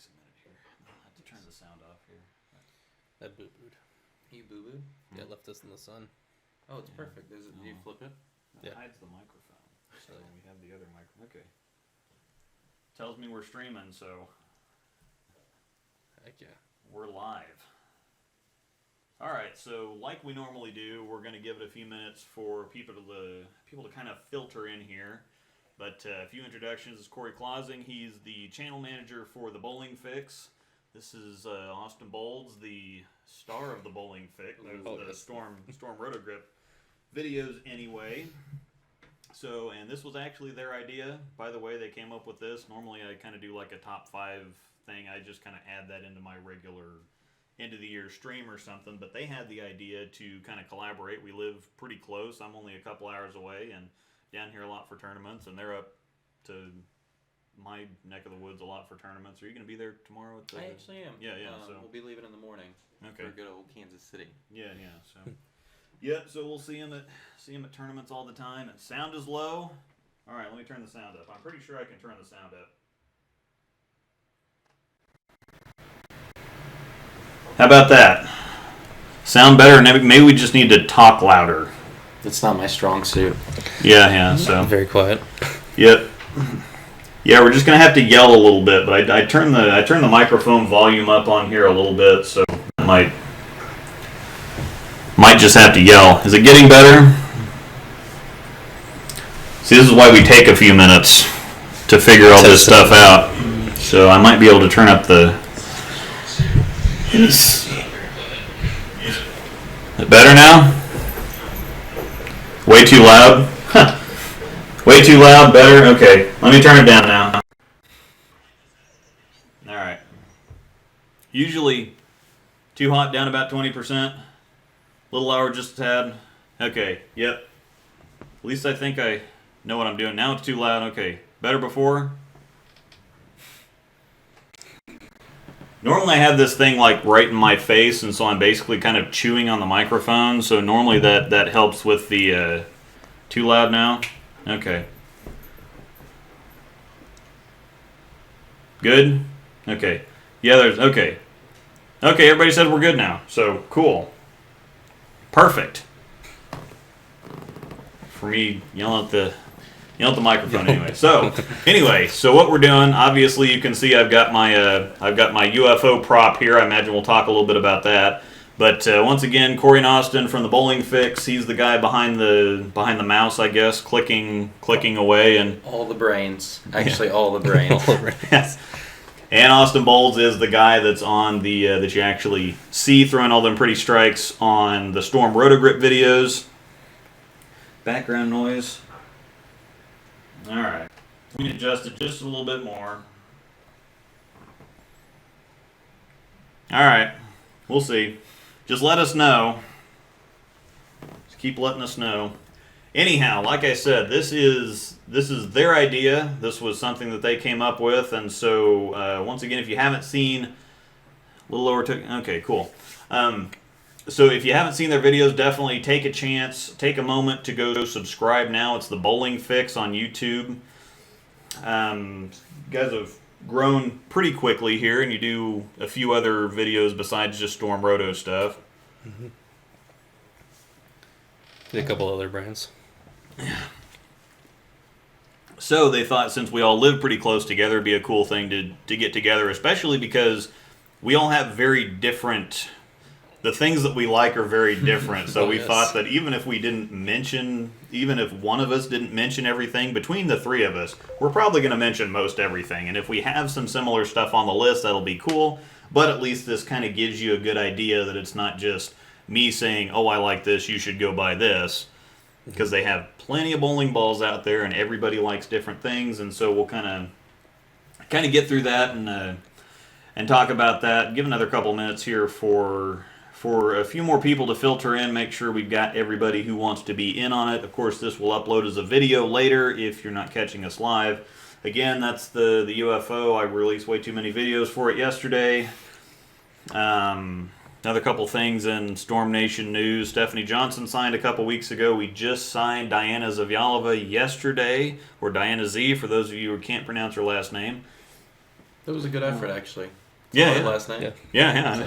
takes a minute here. I'll have to turn the sound off here. That boo-booed. You boo-booed? Yeah, left us in the sun. Oh, it's perfect. Do you flip it? That hides the microphone. So we have the other microphone. Okay. Tells me we're streaming, so Heck yeah. we're live. All right, so like we normally do, we're going to give it a few minutes for people to kind of filter in here. But a few introductions. This is Corey Clausing. He's the channel manager for the Bowling Fix. This is Austin Bowles, the star of the Bowling Fix, the Storm Roto Grip videos anyway. So, and this was actually their idea. By the way, they came up with this. Normally I kind of do like a top 5 thing. I just kind of add that into my regular end of the year stream or something. But they had the idea to kind of collaborate. We live pretty close. I'm only a couple hours away and down here a lot for tournaments. And they're up to my neck of the woods a lot for tournaments. Are you going to be there tomorrow? I actually am. Yeah. So we'll be leaving in the morning. Okay. For good old Kansas City. Yeah. So. Yep, so we'll see him at tournaments all the time. And sound is low. All right, let me turn the sound up. I'm pretty sure I can turn the sound up. How about that? Sound better? Maybe we just need to talk louder. It's not my strong suit. Yeah. So very quiet. Yep. Yeah, we're just gonna have to yell a little bit. But I turned the microphone volume up on here a little bit, so I might just have to yell. Is it getting better? See, this is why we take a few minutes to figure all this stuff out. So I might be able to turn up the... Is it better now? Way too loud? Way too loud? Better? Okay. Let me turn it down now. Alright. Usually too hot, down about 20%. Little lower just a tad. Okay, yep. At least I think I know what I'm doing. Now it's too loud. Okay, better before? Normally I have this thing like right in my face, and so I'm basically kind of chewing on the microphone. So normally that helps with the too loud now. Okay. Good? Okay. Yeah, okay. Okay, everybody said we're good now. So, cool. Perfect. For me, yelling at the microphone anyway. So what we're doing, obviously you can see I've got my UFO prop here. I imagine we'll talk a little bit about that. But once again, Corey and Austin from the Bowling Fix. He's the guy behind the mouse, I guess, clicking away and all the brains. Actually, all the brains. All the brains. Yes. And Austin Bowles is the guy that's on the that you actually see throwing all them pretty strikes on the Storm Roto Grip videos. Background noise. All right. Let me adjust it just a little bit more. All right. We'll see. Just let us know. Just keep letting us know. Anyhow, like I said, this is their idea. This was something that they came up with, and so once again, if you haven't seen, a little lower. Okay, cool. So if you haven't seen their videos, definitely take a chance, take a moment to go subscribe now. It's the Bowling Fix on YouTube. You guys have grown pretty quickly here, and you do a few other videos besides just Storm Roto stuff. Mm-hmm. A couple other brands. So they thought since we all live pretty close together, it'd be a cool thing to get together, especially because we all have very different... The things that we like are very different. So we thought that even if one of us didn't mention everything, between the three of us, we're probably going to mention most everything. And if we have some similar stuff on the list, that'll be cool. But at least this kind of gives you a good idea that it's not just me saying, oh, I like this, you should go buy this. Because they have plenty of bowling balls out there, and everybody likes different things. And so we'll kind of get through that and talk about that. Give another couple minutes here for a few more people to filter in, make sure we've got everybody who wants to be in on it. Of course, this will upload as a video later if you're not catching us live. Again, that's the UFO. I released way too many videos for it yesterday. Another couple things in Storm Nation news. Stephanie Johnson signed a couple weeks ago. We just signed Diana Zavyalova yesterday, or Diana Z, for those of you who can't pronounce her last name. That was a good effort, actually. Yeah, Solid yeah. last night. Yeah.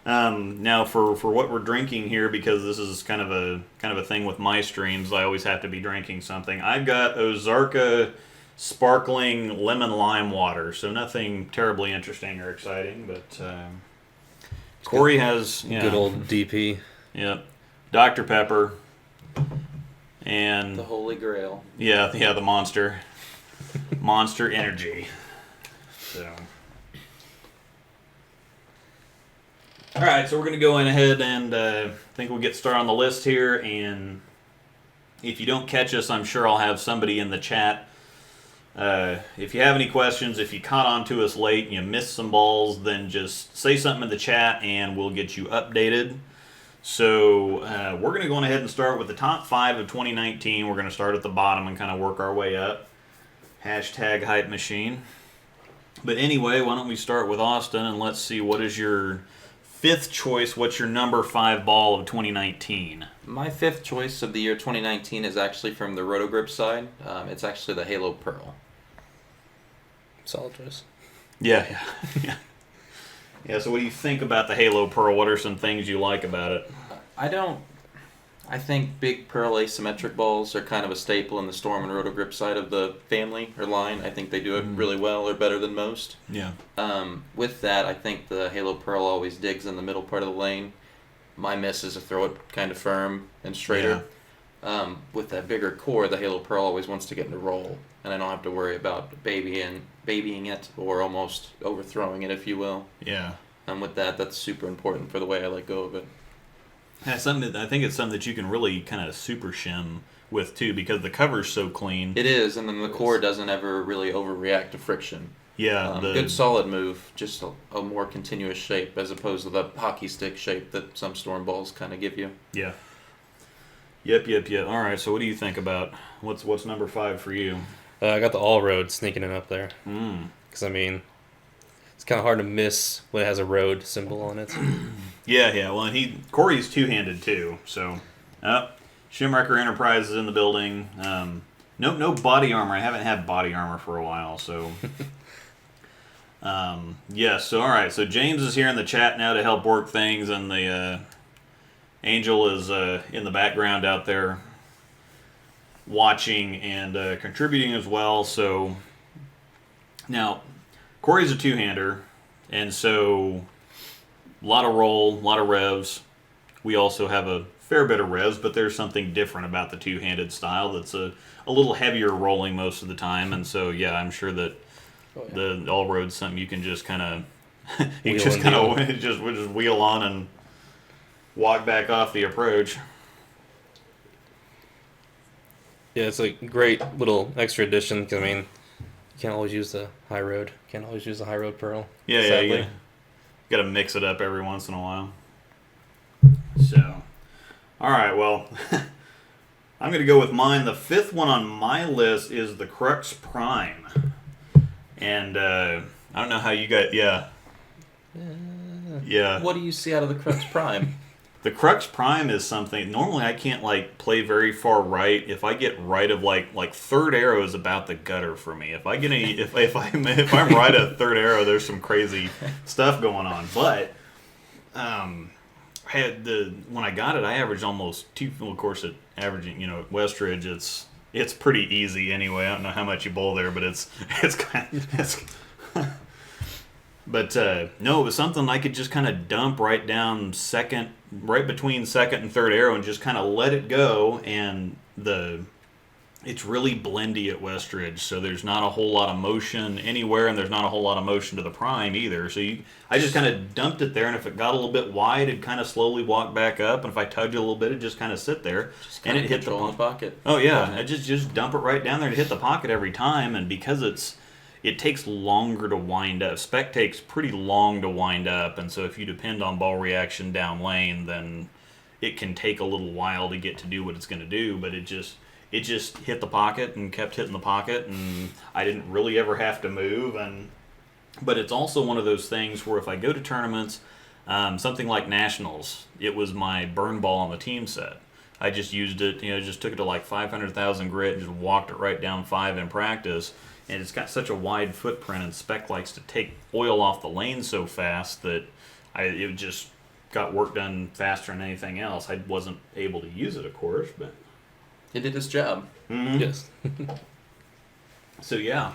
Yeah. Now for what we're drinking here, because this is kind of a thing with my streams, I always have to be drinking something. I've got Ozarka sparkling lemon lime water, so nothing terribly interesting or exciting, but Corey has Good old DP. Yep, Dr. Pepper, and The Holy Grail. yeah, the Monster Energy. So. All right, so we're going to go in ahead and I think we'll get started on the list here. And if you don't catch us, I'm sure I'll have somebody in the chat. If you have any questions, if you caught on to us late and you missed some balls, then just say something in the chat and we'll get you updated. So we're going to go on ahead and start with the top 5 of 2019. We're going to start at the bottom and kind of work our way up. Hashtag hype machine. But anyway, why don't we start with Austin and let's see, what is your 5th choice? What's your number 5 ball of 2019? My 5th choice of the year 2019 is actually from the Roto Grip side. It's actually the Halo Pearl. Solid choice. Yeah. Yeah, so what do you think about the Halo Pearl? What are some things you like about it? I think big pearl asymmetric balls are kind of a staple in the Storm and Roto Grip side of the family or line. I think they do it really well, or better than most. Yeah. With that, I think the Halo Pearl always digs in the middle part of the lane. My miss is to throw it kind of firm and straighter. Yeah. With that bigger core, the Halo Pearl always wants to get into roll, and I don't have to worry about babying it or almost overthrowing it, if you will. Yeah. With that, that's super important for the way I let go of it. Yeah, I think it's something that you can really kind of super shim with too, because the cover's so clean. It is, and then the core doesn't ever really overreact to friction. Yeah, good solid move, just a more continuous shape as opposed to the hockey stick shape that some Storm balls kind of give you. Yeah. Yep. All right, so what do you think about what's number 5 for you? I got the all road sneaking in up there. Because I mean, it's kind of hard to miss when it has a road symbol on it. Yeah. Well, and Corey's two-handed too. So, Shimwrecker Enterprises in the building. No body armor. I haven't had body armor for a while. So, yeah. So all right. So James is here in the chat now to help work things, and the Angel is in the background out there watching and contributing as well. So now Corey's a two-hander, and so a lot of roll, a lot of revs. We also have a fair bit of revs, but there's something different about the two-handed style that's a little heavier rolling most of the time. And so yeah, I'm sure that the all road's something you can just kind of just wheel on and walk back off the approach. Yeah, it's a great little extra addition. 'Cause, I mean, you can't always use the high road. Can't always use the high road pearl. Yeah, you got to mix it up every once in a while. So, all right, well, I'm going to go with mine. The 5th one on my list is the Crux Prime. And I don't know how you got, yeah. What do you see out of the Crux Prime? The Crux Prime is something, normally I can't play very far right. If I get right of like third arrow is about the gutter for me. If I get if I'm right at third arrow, there's some crazy stuff going on. But when I got it, I averaged almost 2. Well, of course, averaging at Westridge, it's pretty easy anyway. I don't know how much you bowl there, but it's kind of But no, it was something I could just kind of dump right down right between second and third arrow, and just kind of let it go. And it's really blendy at Westridge, so there's not a whole lot of motion anywhere, and there's not a whole lot of motion to the prime either. So I just kind of dumped it there, and if it got a little bit wide, it'd kind of slowly walk back up, and if I tugged it a little bit, it'd just kind of sit there, and it hit the pocket. Oh yeah, I just dump it right down there and hit the pocket every time, and because it takes longer to wind up. Spec takes pretty long to wind up, and so if you depend on ball reaction down lane, then it can take a little while to get to do what it's going to do. But it just hit the pocket and kept hitting the pocket, and I didn't really ever have to move. But it's also one of those things where if I go to tournaments, something like nationals, it was my burn ball on the team set. I just used it, just took it to 500,000 grit and just walked it right down 5 in practice. and it's got such a wide footprint, and Spec likes to take oil off the lane so fast that it just got work done faster than anything else. I wasn't able to use it, of course, but He did his job. Yes. So yeah.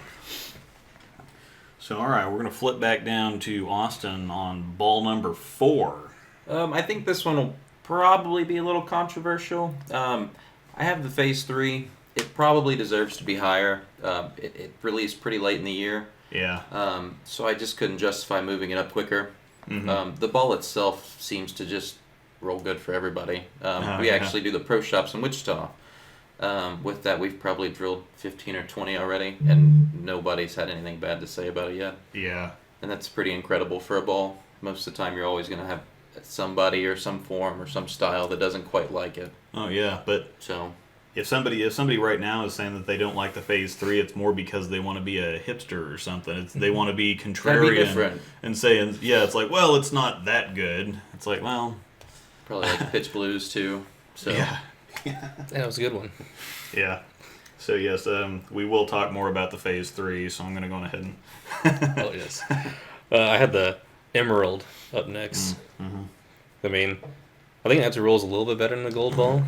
So all right, we're gonna flip back down to Austin on ball number 4. I think this one will probably be a little controversial. I have the Phase 3. It probably deserves to be higher. It released pretty late in the year. Yeah. So I just couldn't justify moving it up quicker. Mm-hmm. The ball itself seems to just roll good for everybody. We yeah. actually do the pro shops in Wichita. With that, we've probably drilled 15 or 20 already, and nobody's had anything bad to say about it yet. Yeah. And that's pretty incredible for a ball. Most of the time, you're always going to have somebody or some form or some style that doesn't quite like it. Oh yeah, but So if somebody right now is saying that they don't like the Phase 3, it's more because they want to be a hipster or something. They want to be gotta be contrarian different. and saying, yeah, it's like, well, it's not that good. It's like, well, Probably like pitch blues too. So yeah. That was a good one. Yeah. So yes, we will talk more about the Phase 3. So I'm going to go on ahead and. Oh yes. I had the Emerald up next. Mm-hmm. I mean, I think that rolls a little bit better than the Gold Ball.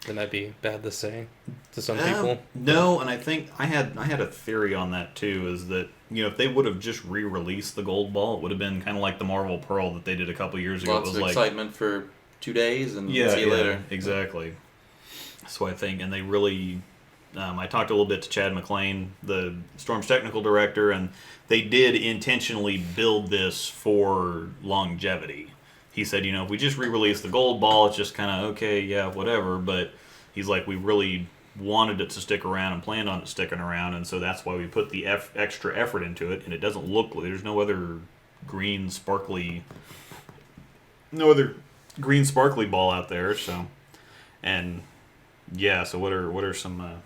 That might be bad to say to some people. No, and I think I had a theory on that too. Is that if they would have just re-released the Gold Ball, it would have been kind of like the Marvel Pearl that they did a couple years ago. lots It was of like excitement for 2 days and yeah, see you later. exactly. So I think, and they really. I talked a little bit to Chad McLean, the Storm's technical director, and they did intentionally build this for longevity. He said, if we just re-release the Gold Ball, it's just kind of, okay, yeah, whatever. But he's like, we really wanted it to stick around and planned on it sticking around, and so that's why we put the extra effort into it. And it doesn't look, there's no other green sparkly ball out there. So, and yeah, so what are some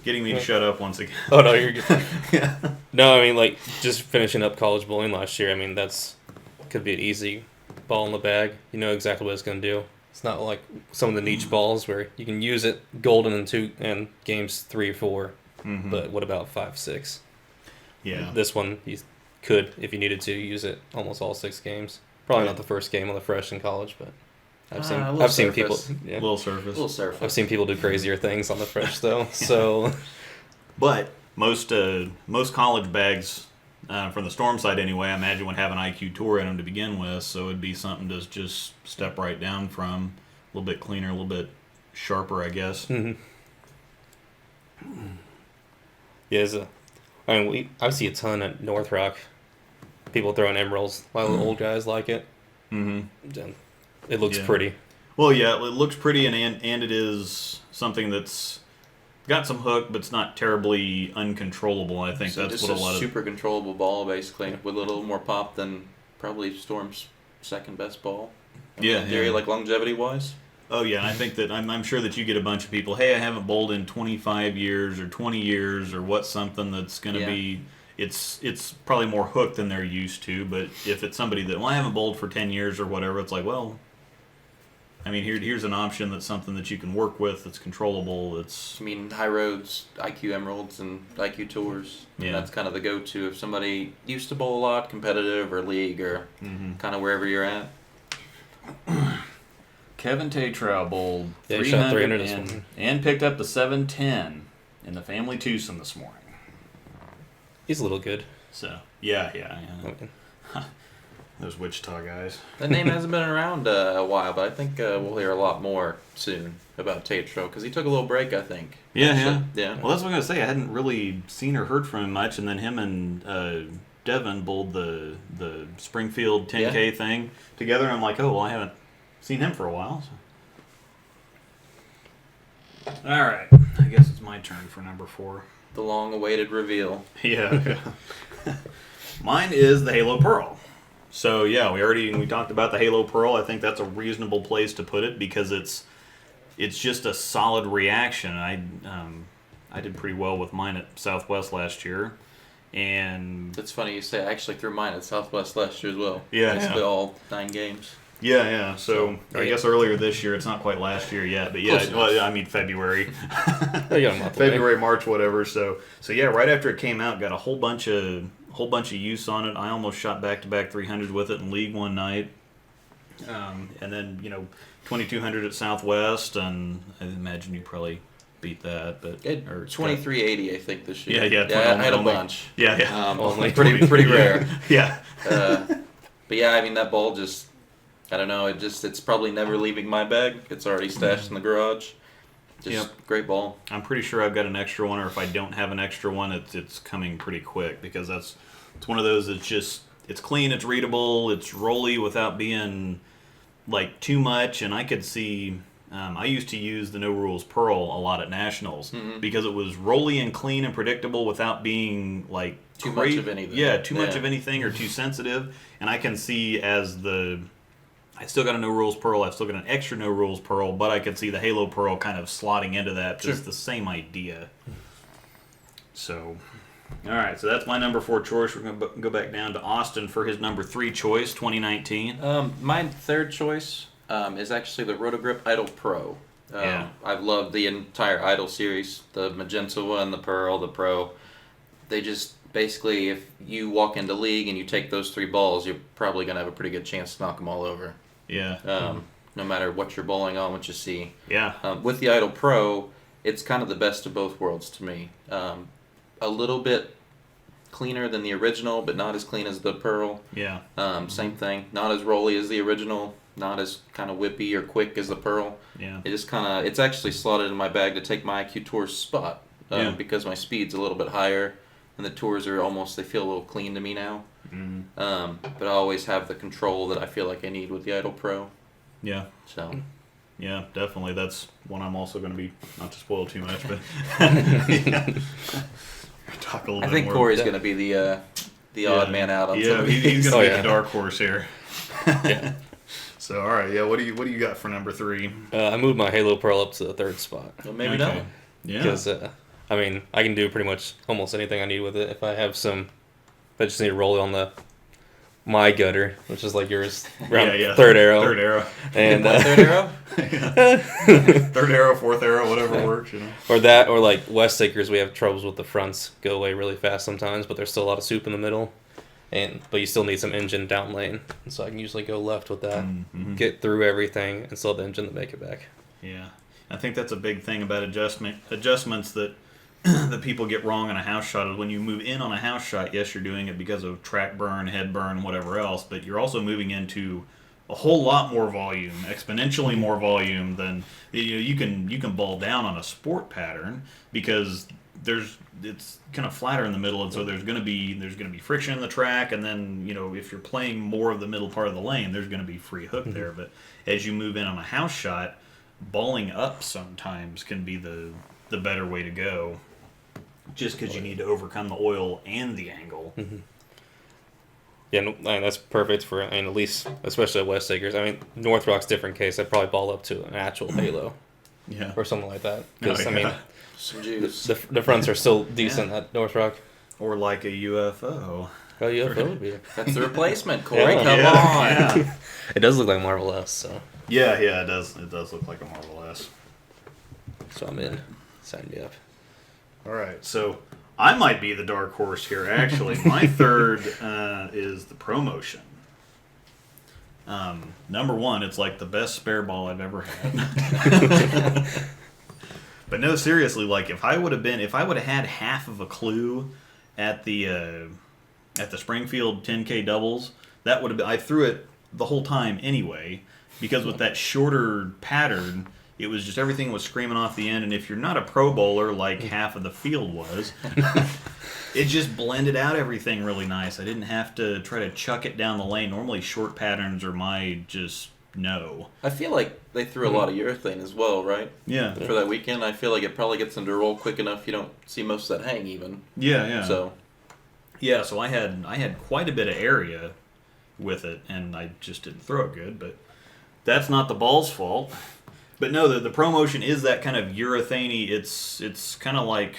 getting me to shut up once again? Oh no, you're good. Yeah. No, I mean like just finishing up college bowling last year. I mean that's could be an easy ball in the bag. You know exactly what it's gonna do. It's not like some of the niche balls where you can use it golden in games 3 or 4. Mm-hmm. But what about 5, 6? Yeah. This one you could, if you needed to, use it almost all 6 games. Probably not the first game on the fresh in college, but I've seen people. Yeah. Little surface. A little surface. I've seen people do crazier things on the fresh though. So, But most college bags, from the Storm side anyway, I imagine would have an IQ Tour in them to begin with, so it'd be something to just step right down from. A little bit cleaner, a little bit sharper, I guess. mm-hmm. Yeah, I mean, I see a ton at North Rock. People throwing emeralds. A lot of the old guys like it. Mm-hmm. It looks Yeah. pretty. Well, yeah, it looks pretty, and it is something that's got some hook, but it's not terribly uncontrollable. I think So that's just what a lot of. super controllable ball, basically, with a little more pop than probably Storm's second best ball. Yeah, In theory, yeah. like longevity wise. Oh yeah, and I think that I'm sure that you get a bunch of people. Hey, I haven't bowled in 25 years or 20 years or what's something that's going to Yeah. be. It's probably more hook than they're used to. But if it's somebody that I haven't bowled for 10 years or whatever, it's like, well, I mean, here's an option that's something that you can work with. That's controllable. It's I mean, high roads, IQ Emeralds, and IQ Tours. And Yeah. that's kind of the go-to if somebody used to bowl a lot, competitive or league or kind of wherever you're at. Kevin Tatrow bowled Yeah, he shot 300 this and, morning. and picked up the 710 in the family twosome this morning. He's a little good. So yeah. Okay. Those Wichita guys. That name hasn't been around a while, but I think we'll hear a lot more soon about Tatro because he took a little break, I think. Yeah, actually. Yeah. Well, that's what I'm gonna say. I hadn't really seen or heard from him much, and then him and Devin bowled the Springfield 10K thing together. And I'm like, oh well, I haven't seen him for a while. So. All right, I guess it's my turn for number 4. The long-awaited reveal. Yeah. Mine is the Halo Pearl. So yeah, we talked about the Halo Pearl. I think that's a reasonable place to put it because it's just a solid reaction. I did pretty well with mine at Southwest last year, and That's funny you say. I actually threw mine at Southwest last year as well. Yeah, Basically yeah. all 9 games. Yeah. So I yeah. guess earlier this year. It's not quite last year yet, but Close well, I mean February. Oh, you got a month away. February, March, whatever. So yeah, right after it came out, got a whole bunch of use on it. I almost shot back-to-back 300s with it in league one night, and then 2200 at Southwest, and I imagine you probably beat that, but Or 2380, I think, this year. Yeah. I had a only- bunch. Yeah. Only. Pretty rare. Yeah. But yeah, I mean that ball just, I don't know, it's probably never leaving my bag. It's already stashed in the garage. Just great ball. I'm pretty sure I've got an extra one, or if I don't have an extra one, it's coming pretty quick, because it's one of those that's just, it's clean, it's readable, it's rolly without being like too much. And I could see, I used to use the No Rules Pearl a lot at Nationals because it was rolly and clean and predictable without being like Too much of anything. Yeah, too much of anything or too sensitive. And I can see I still got a No Rules Pearl, I've still got an extra No Rules Pearl, but I could see the Halo Pearl kind of slotting into that. Just the same idea. So, all right, so that's my number 4 choice. We're going to go back down to Austin for his number 3 choice, 2019. My third choice is actually the Roto Grip Idol Pro. I've loved the entire Idol series, the Magenta one, the Pearl, the Pro. They just, basically, if you walk into league and you take those 3 balls, you're probably going to have a pretty good chance to knock them all over. Yeah. No matter what you're bowling on, what you see. Yeah. With the Idol Pro, it's kind of the best of both worlds to me. A little bit cleaner than the original, but not as clean as the Pearl. Yeah. Same thing. Not as rolly as the original. Not as kind of whippy or quick as the Pearl. Yeah. It's actually slotted in my bag to take my IQ Tours spot because my speed's a little bit higher, and the Tours are they feel a little clean to me now. Mm-hmm. But I always have the control that I feel like I need with the Idol Pro. Yeah. So. Yeah, definitely. That's one I'm also going to be, not to spoil too much, but talk a little I bit think more. Corey's going to be the odd man out on some of these. He's going to be yeah. the dark horse here. Yeah. So, all right, yeah. What do you got for number 3? I moved my Halo Pearl up to the 3rd spot. Well, maybe Okay. not. Yeah. Because, I mean, I can do pretty much almost anything I need with it. If I just need to roll it on my gutter, which is like yours, around 3rd arrow. 3rd arrow. And, My third arrow? 3rd arrow, 4th arrow, whatever works, Or that, or like West Acres, we have troubles with the fronts go away really fast sometimes, but there's still a lot of soup in the middle. But you still need some engine down lane. And so I can usually go left with that, get through everything, and still have the engine to make it back. Yeah. I think that's a big thing about adjustments that that people get wrong on a house shot is when you move in on a house shot, yes, you're doing it because of track burn, head burn, whatever else, but you're also moving into a whole lot more volume, exponentially more volume than you can ball down on a sport pattern because it's kind of flatter in the middle, and so there's going to be friction in the track, and then if you're playing more of the middle part of the lane, there's going to be free hook there. But as you move in on a house shot, balling up sometimes can be the better way to go, just because you need to overcome the oil and the angle. Yeah, no, I mean, that's perfect for, at least, especially at West Acres. I mean, North Rock's a different case. I'd probably ball up to an actual Halo. Yeah. Or something like that. Because, I mean, Some juice. the fronts are still decent at North Rock. Or like a UFO. Oh, UFO would be. That's the replacement, Corey. Yeah. Come on. Yeah. It does look like Marvel S, so. Yeah, it does. It does look like a Marvel S. So I'm in. Sign me up. All right, so I might be the dark horse here. Actually, my 3rd is the ProMotion. Number 1, it's like the best spare ball I've ever had. But no, seriously, like if I would have had half of a clue at the Springfield 10K doubles, that would have been. I threw it the whole time anyway, because with that shorter pattern, it was just everything was screaming off the end. And if you're not a pro bowler like half of the field was, it just blended out everything really nice. I didn't have to try to chuck it down the lane. Normally short patterns are my just no. I feel like they threw a lot of urethane as well, right? Yeah. For that weekend, I feel like it probably gets them to roll quick enough you don't see most of that hang even. Yeah. So I had quite a bit of area with it, and I just didn't throw it good. But that's not the ball's fault. But no, the ProMotion is that kind of urethane-y. It's kind of like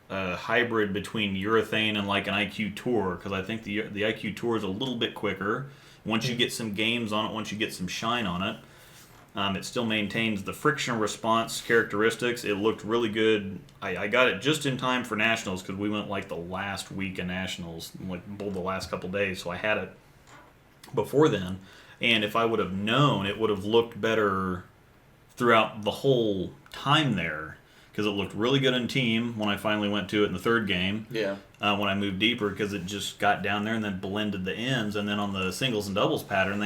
a hybrid between urethane and like an IQ Tour, because I think the IQ Tour is a little bit quicker, once you get some games on it, once you get some shine on it, it still maintains the friction response characteristics. It looked really good. I got it just in time for Nationals because we went like the last week of Nationals, like the last couple days, so I had it before then. And if I would have known, it would have looked better throughout the whole time there, because it looked really good in team when I finally went to it in the third game. Yeah. When I moved deeper, because it just got down there and then blended the ends. And then on the singles and doubles pattern,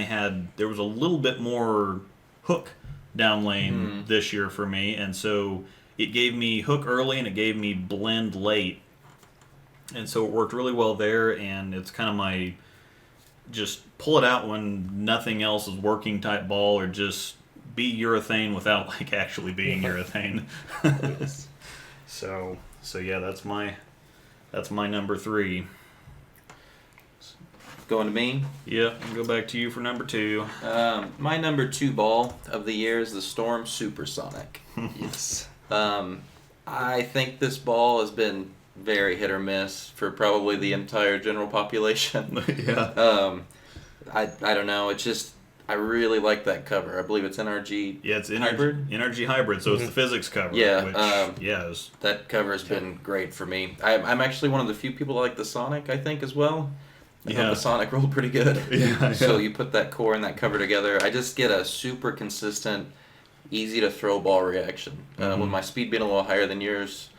there was a little bit more hook down lane this year for me, and so it gave me hook early and it gave me blend late, and so it worked really well there. And it's kind of my just pull it out when nothing else is working type ball, or just be urethane without like actually being urethane. So yeah, that's my number 3. Going to me. Yeah, I'll go back to you for number 2. My number 2 ball of the year is the Storm Supersonic. Yes. I think this ball has been very hit or miss for probably the entire general population. Yeah. I don't know. It's just, I really like that cover. I believe it's NRG. Yeah, it's hybrid. NRG hybrid, so it's the physics cover. Yeah, which, that cover has been great for me. I'm actually one of the few people that like the Sonic, I think, as well. I thought the Sonic rolled pretty good. Yeah. So you put that core and that cover together, I just get a super consistent, easy to throw ball reaction. With my speed being a little higher than yours,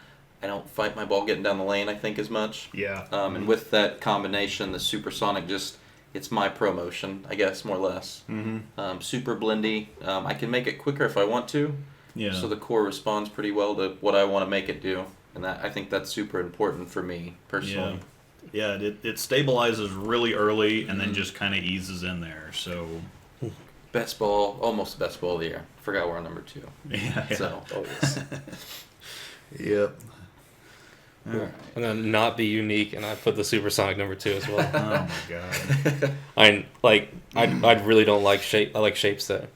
I don't fight my ball getting down the lane, I think, as much. Yeah. And with that combination, the Supersonic it's my promotion, I guess, more or less. Super blendy. I can make it quicker if I want to. Yeah. So the core responds pretty well to what I want to make it do. And I think that's super important for me, personally. Yeah, it stabilizes really early and then just kind of eases in there. So best ball, almost the best ball of the year. Forgot we're on number 2. yeah. So always. Yep. All right. I'm gonna not be unique, and I put the Supersonic number 2 as well. Oh my god. I really don't like shape. I like shapes that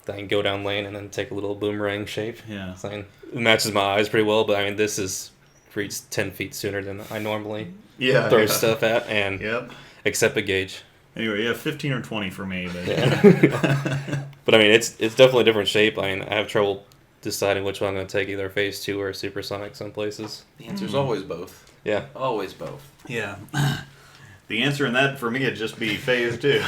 can go down lane and then take a little boomerang shape. Yeah. So, it matches my eyes pretty well, but I mean this is reads 10 feet sooner than I normally throw stuff at, and except a gauge. Anyway, 15 or 20 for me, but but I mean it's definitely a different shape. I mean I have trouble deciding which one I'm going to take, either Phase 2 or Supersonic some places. The answer's always both. Yeah. Always both. Yeah. The answer in that for me would just be Phase 2.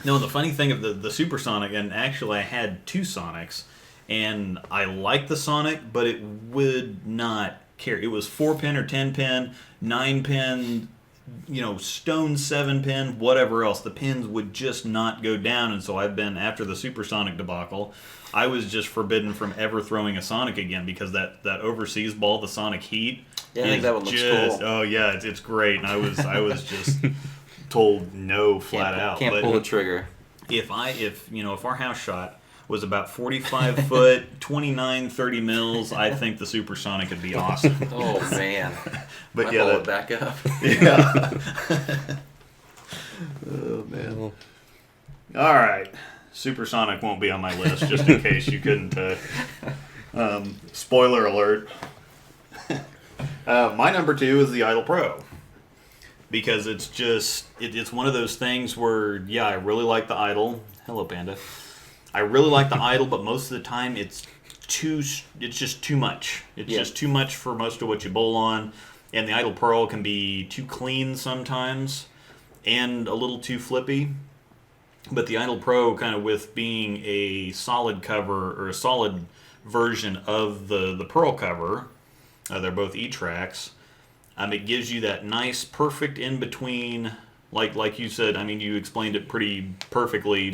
No, the funny thing of the Supersonic, and actually I had 2 Sonics, and I liked the Sonic, but it would not carry. It was 4-pin or 10-pin, 9-pin, stone 7-pin, whatever else. The pins would just not go down, and so after the Supersonic debacle, I was just forbidden from ever throwing a Sonic again, because that overseas ball, the Sonic Heat, I think that one looks cool. Oh yeah, it's great, and I was just told no flat out. Can't pull the trigger. If our house shot was about 45 foot, 29, 30 mils, I think the Supersonic would be awesome. Oh man. But My yeah, ball would back up. Yeah. Oh man. All right. Supersonic won't be on my list, just in case you couldn't. Spoiler alert. My number 2 is the Idol Pro, because it's one of those things where I really like the Idol. Hello, Panda. I really like the Idol, but most of the time it's just too much. It's just too much for most of what you bowl on, and the Idol Pearl can be too clean sometimes, and a little too flippy. But the Idol Pro, kind of with being a solid cover, or a solid version of the Pearl cover, they're both E-tracks. It gives you that nice, perfect in between. Like you said, I mean, you explained it pretty perfectly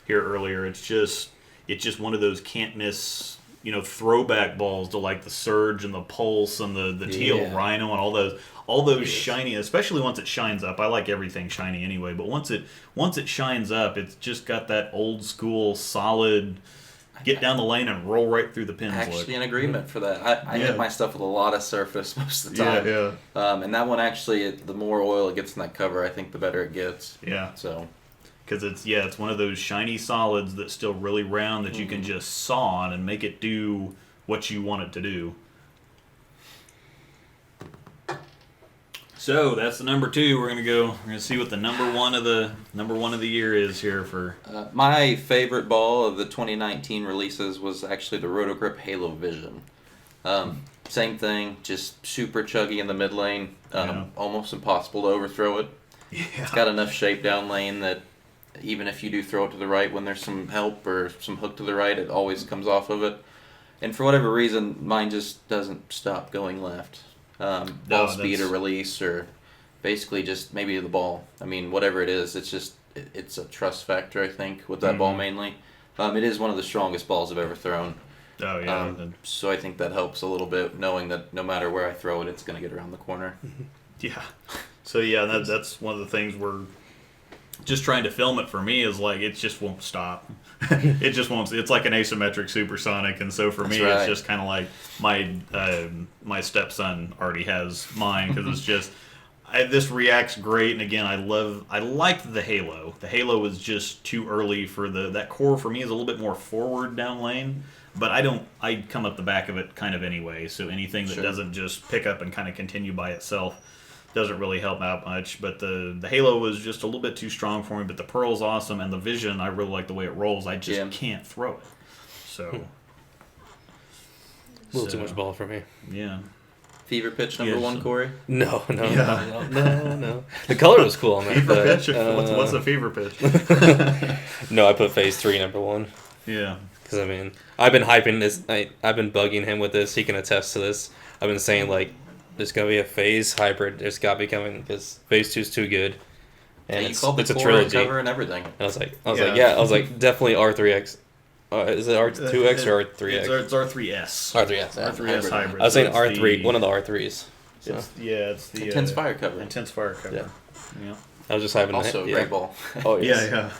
here earlier. It's just one of those can't miss, throwback balls to like the Surge and the Pulse and the Teal Rhino and all those shiny, especially once it shines up. I like everything shiny anyway, but once it shines up, it's just got that old school solid, get down the lane and roll right through the pins. Actually, in agreement for that. I hit my stuff with a lot of surface most of the time. Yeah. And that one actually, the more oil it gets in that cover, I think the better it gets. Yeah. So. Because it's one of those shiny solids that's still really round that you can just saw on and make it do what you want it to do. So that's the number 2. We're gonna see what the number one of the year is here for. My favorite ball of the 2019 releases was actually the Roto Grip Halo Vision. Same thing, just super chuggy in the mid lane, almost impossible to overthrow it. Yeah. It's got enough shape down lane that even if you do throw it to the right when there's some help or some hook to the right, it always comes off of it. And for whatever reason, mine just doesn't stop going left. Ball speed or release, or basically just maybe the ball. I mean, whatever it is, it's a trust factor, I think, with that ball mainly. It is one of the strongest balls I've ever thrown. Oh yeah. So I think that helps a little bit, knowing that no matter where I throw it, it's going to get around the corner. Yeah. So yeah, that's one of the things we're just trying to film it for me is like it just won't stop. It just won't. It's like an asymmetric supersonic, and so for me, it's just kind of like my stepson already has mine because it's just this reacts great. And again, I liked the Halo. The Halo is just too early for that core for me is a little bit more forward down lane. But I come up the back of it kind of anyway. So anything that doesn't just pick up and kind of continue by itself doesn't really help out much. But the Halo was just a little bit too strong for me. But the Pearl's awesome, and the Vision, I really like the way it rolls. I just can't throw it. So a little too much ball for me. Yeah. Fever pitch number 1, Corey? No. The color was cool on that. Fever pitch? What's a fever pitch? No, I put phase 3 number 1. Yeah. Because, I mean, I've been hyping this. I've been bugging him with this. He can attest to this. I've been saying, like, there's going to be a phase hybrid. There's got to be coming because phase 2 is too good. And you called the core trilogy. and cover and everything. And I was like, definitely R3X. Is it R2X or R3X? It's R3S. R3S. R3S hybrid. I was saying R3, one of the R3s. So. It's the intense fire cover. Intense fire cover. Yeah. I was just hyping also that. great ball. Oh yes. Yeah.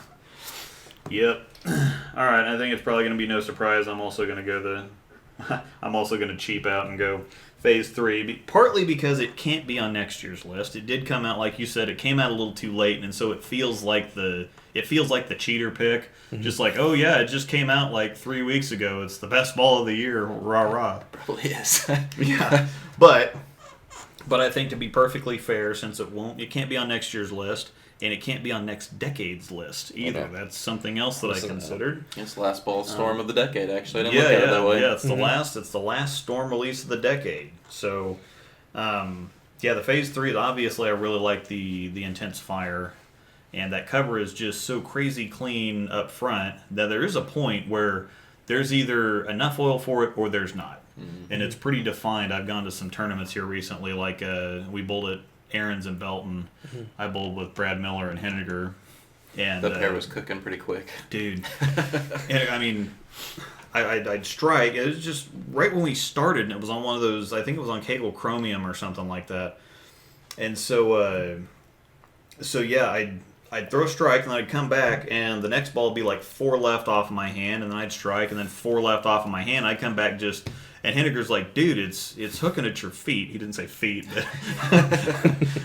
Yep. All right. I think it's probably going to be no surprise. I'm also going to cheap out and go phase 3, partly because it can't be on next year's list. It did come out, like you said, it came out a little too late, and so it feels like the cheater pick. Just like, oh yeah, it just came out like 3 weeks ago. It's the best ball of the year. Rah rah. Probably is. Yeah. But I think to be perfectly fair, since it can't be on next year's list, and it can't be on next decade's list either. Okay. That's something else that I considered. It's the last ball storm of the decade, actually. I didn't look at it that way. Yeah, it's the last storm release of the decade. So, the phase 3, obviously I really like the intense fire. And that cover is just so crazy clean up front that there is a point where there's either enough oil for it or there's not. Mm-hmm. And it's pretty defined. I've gone to some tournaments here recently, like we bowled at Aaron's in Belton. Mm-hmm. I bowled with Brad Miller and Henniger. And that pair was cooking pretty quick. Dude. And, I mean, I'd strike. It was just right when we started, and it was on one of those, I think it was on Kegel Chromium or something like that. And so I'd throw a strike, and then I'd come back, and the next ball would be like 4 left off of my hand, and then I'd strike, and then 4 left off of my hand. I'd come back and Henniger's like, dude, it's hooking at your feet. He didn't say feet, but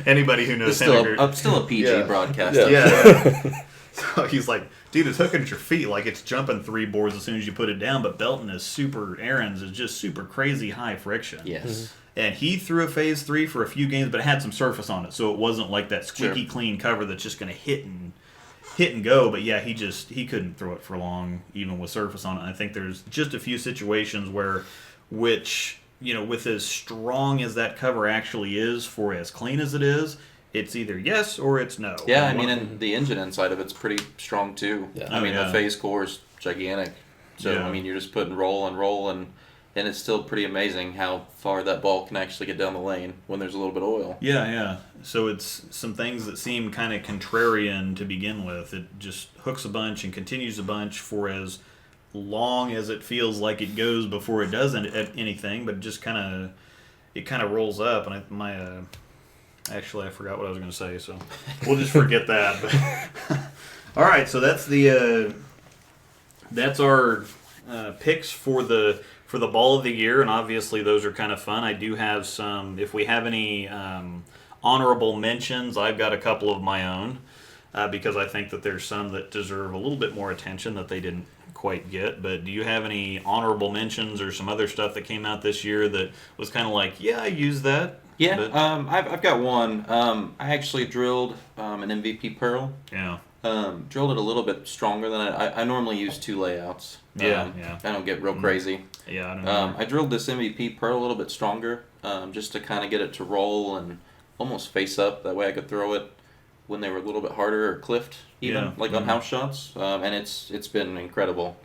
anybody who knows Henniger. Still a PG broadcast. Yeah. So he's like, dude, it's hooking at your feet. Like, it's jumping 3 boards as soon as you put it down, but Belton Aaron's is just super crazy high friction. Yes. Mm-hmm. And he threw a phase 3 for a few games, but it had some surface on it, so it wasn't like that squeaky clean cover that's just going to hit and go. But yeah, he couldn't throw it for long, even with surface on it. And I think there's just a few situations which with as strong as that cover actually is for as clean as it is, it's either yes or it's no. Yeah, I mean, and the engine inside of it's pretty strong too. Yeah. The phase core is gigantic. So I mean, you're just putting roll and it's still pretty amazing how far that ball can actually get down the lane when there's a little bit of oil. Yeah. So it's some things that seem kind of contrarian to begin with. It just hooks a bunch and continues a bunch for as long as it feels like it goes before it does anything, but it just kind of rolls up. And actually I forgot what I was going to say, so we'll just forget that. But all right, so that's our picks for the ball of the year, and obviously those are kind of fun. I do have some, if we have any honorable mentions, I've got a couple of my own, because I think that there's some that deserve a little bit more attention that they didn't quite get. But do you have any honorable mentions or some other stuff that came out this year that was kind of like, yeah, I used that? Yeah, bit? I've got one. I actually drilled an MVP Pearl. Yeah. Drilled it a little bit stronger than I normally use 2 layouts. Yeah. I don't get real crazy. Yeah, I don't know. I drilled this MVP Pearl a little bit stronger, just to kind of get it to roll and almost face up. That way I could throw it when they were a little bit harder or cliffed, even Yeah. on house shots. And it's been incredible.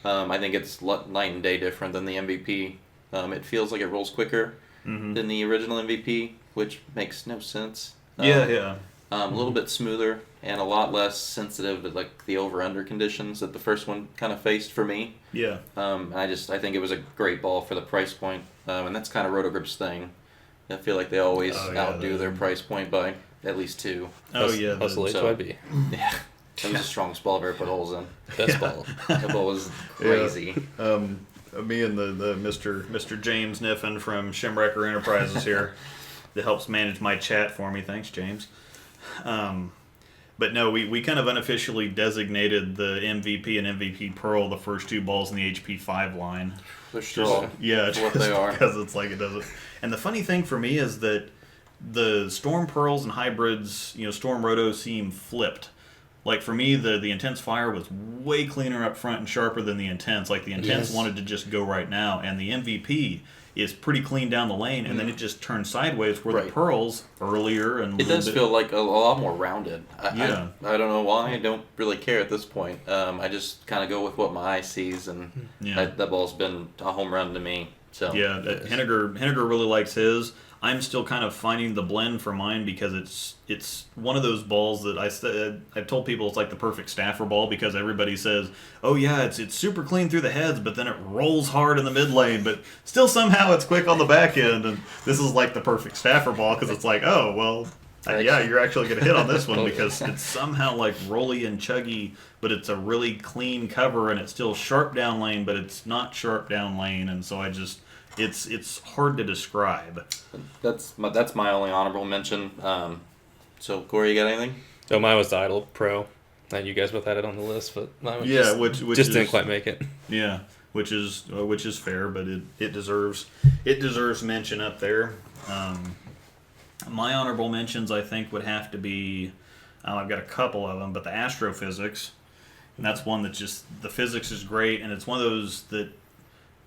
I think it's night and day different than the MVP. It feels like it rolls quicker than the original MVP, which makes no sense. Yeah. A little bit smoother and a lot less sensitive to like the over/under conditions that the first one kind of faced for me. Yeah. And I think it was a great ball for the price point, and that's kind of Rotogrip's thing. I feel like they always outdo their price point by at least 2. Hustle HYB. Yeah, that was the strongest ball I've ever put holes in. Best ball. That ball was crazy. Me and the Mr. James Niffen from Shimwrecker Enterprises here that helps manage my chat for me. Thanks, James. But no, we kind of unofficially designated the MVP and MVP Pearl the first 2 balls in the HP5 line. They're strong. Yeah, what they are. Because it's like it doesn't. And the funny thing for me is that the Storm Pearls and hybrids, Storm Roto seem flipped. Like for me, the Intense Fire was way cleaner up front and sharper than the Intense. Like the Intense wanted to just go right now, and the MVP is pretty clean down the lane, and then it just turns sideways where the Pearls earlier and it does feel like a lot more rounded. I don't know why. I don't really care at this point. I just kind of go with what my eye sees, and that ball's been a home run to me. So yeah, Henniger really likes his. I'm still kind of finding the blend for mine because it's one of those balls that I've told people it's like the perfect staffer ball because everybody says, oh yeah, it's super clean through the heads, but then it rolls hard in the mid lane, but still somehow it's quick on the back end, and this is like the perfect staffer ball because it's like, oh well, yeah, you're actually going to hit on this one because it's somehow like rolly and chuggy, but it's a really clean cover and it's still sharp down lane, but it's not sharp down lane, and so it's hard to describe. That's my only honorable mention. So Corey, you got anything? Oh, mine was the Idol Pro. You guys both had it on the list, but mine was which didn't quite make it. Yeah, which is fair, but it deserves mention up there. My honorable mentions I think would have to be I've got a couple of them, but the astrophysics, and that's one that just the physics is great, and it's one of those that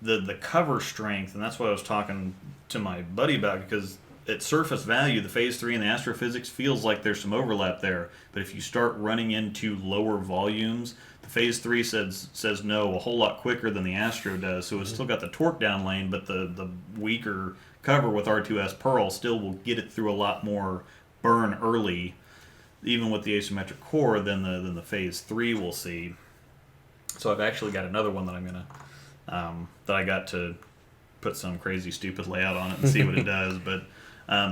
the cover strength, and that's what I was talking to my buddy about, because at surface value, the phase 3 and the astrophysics feels like there's some overlap there, but if you start running into lower volumes, the phase 3 says no a whole lot quicker than the astro does, so it's still got the torque down lane, but the weaker cover with R2S Pearl still will get it through a lot more burn early, even with the asymmetric core, than the phase 3 will see. So I've actually got another one that I'm gonna that I got to put some crazy stupid layout on it and see what it does. But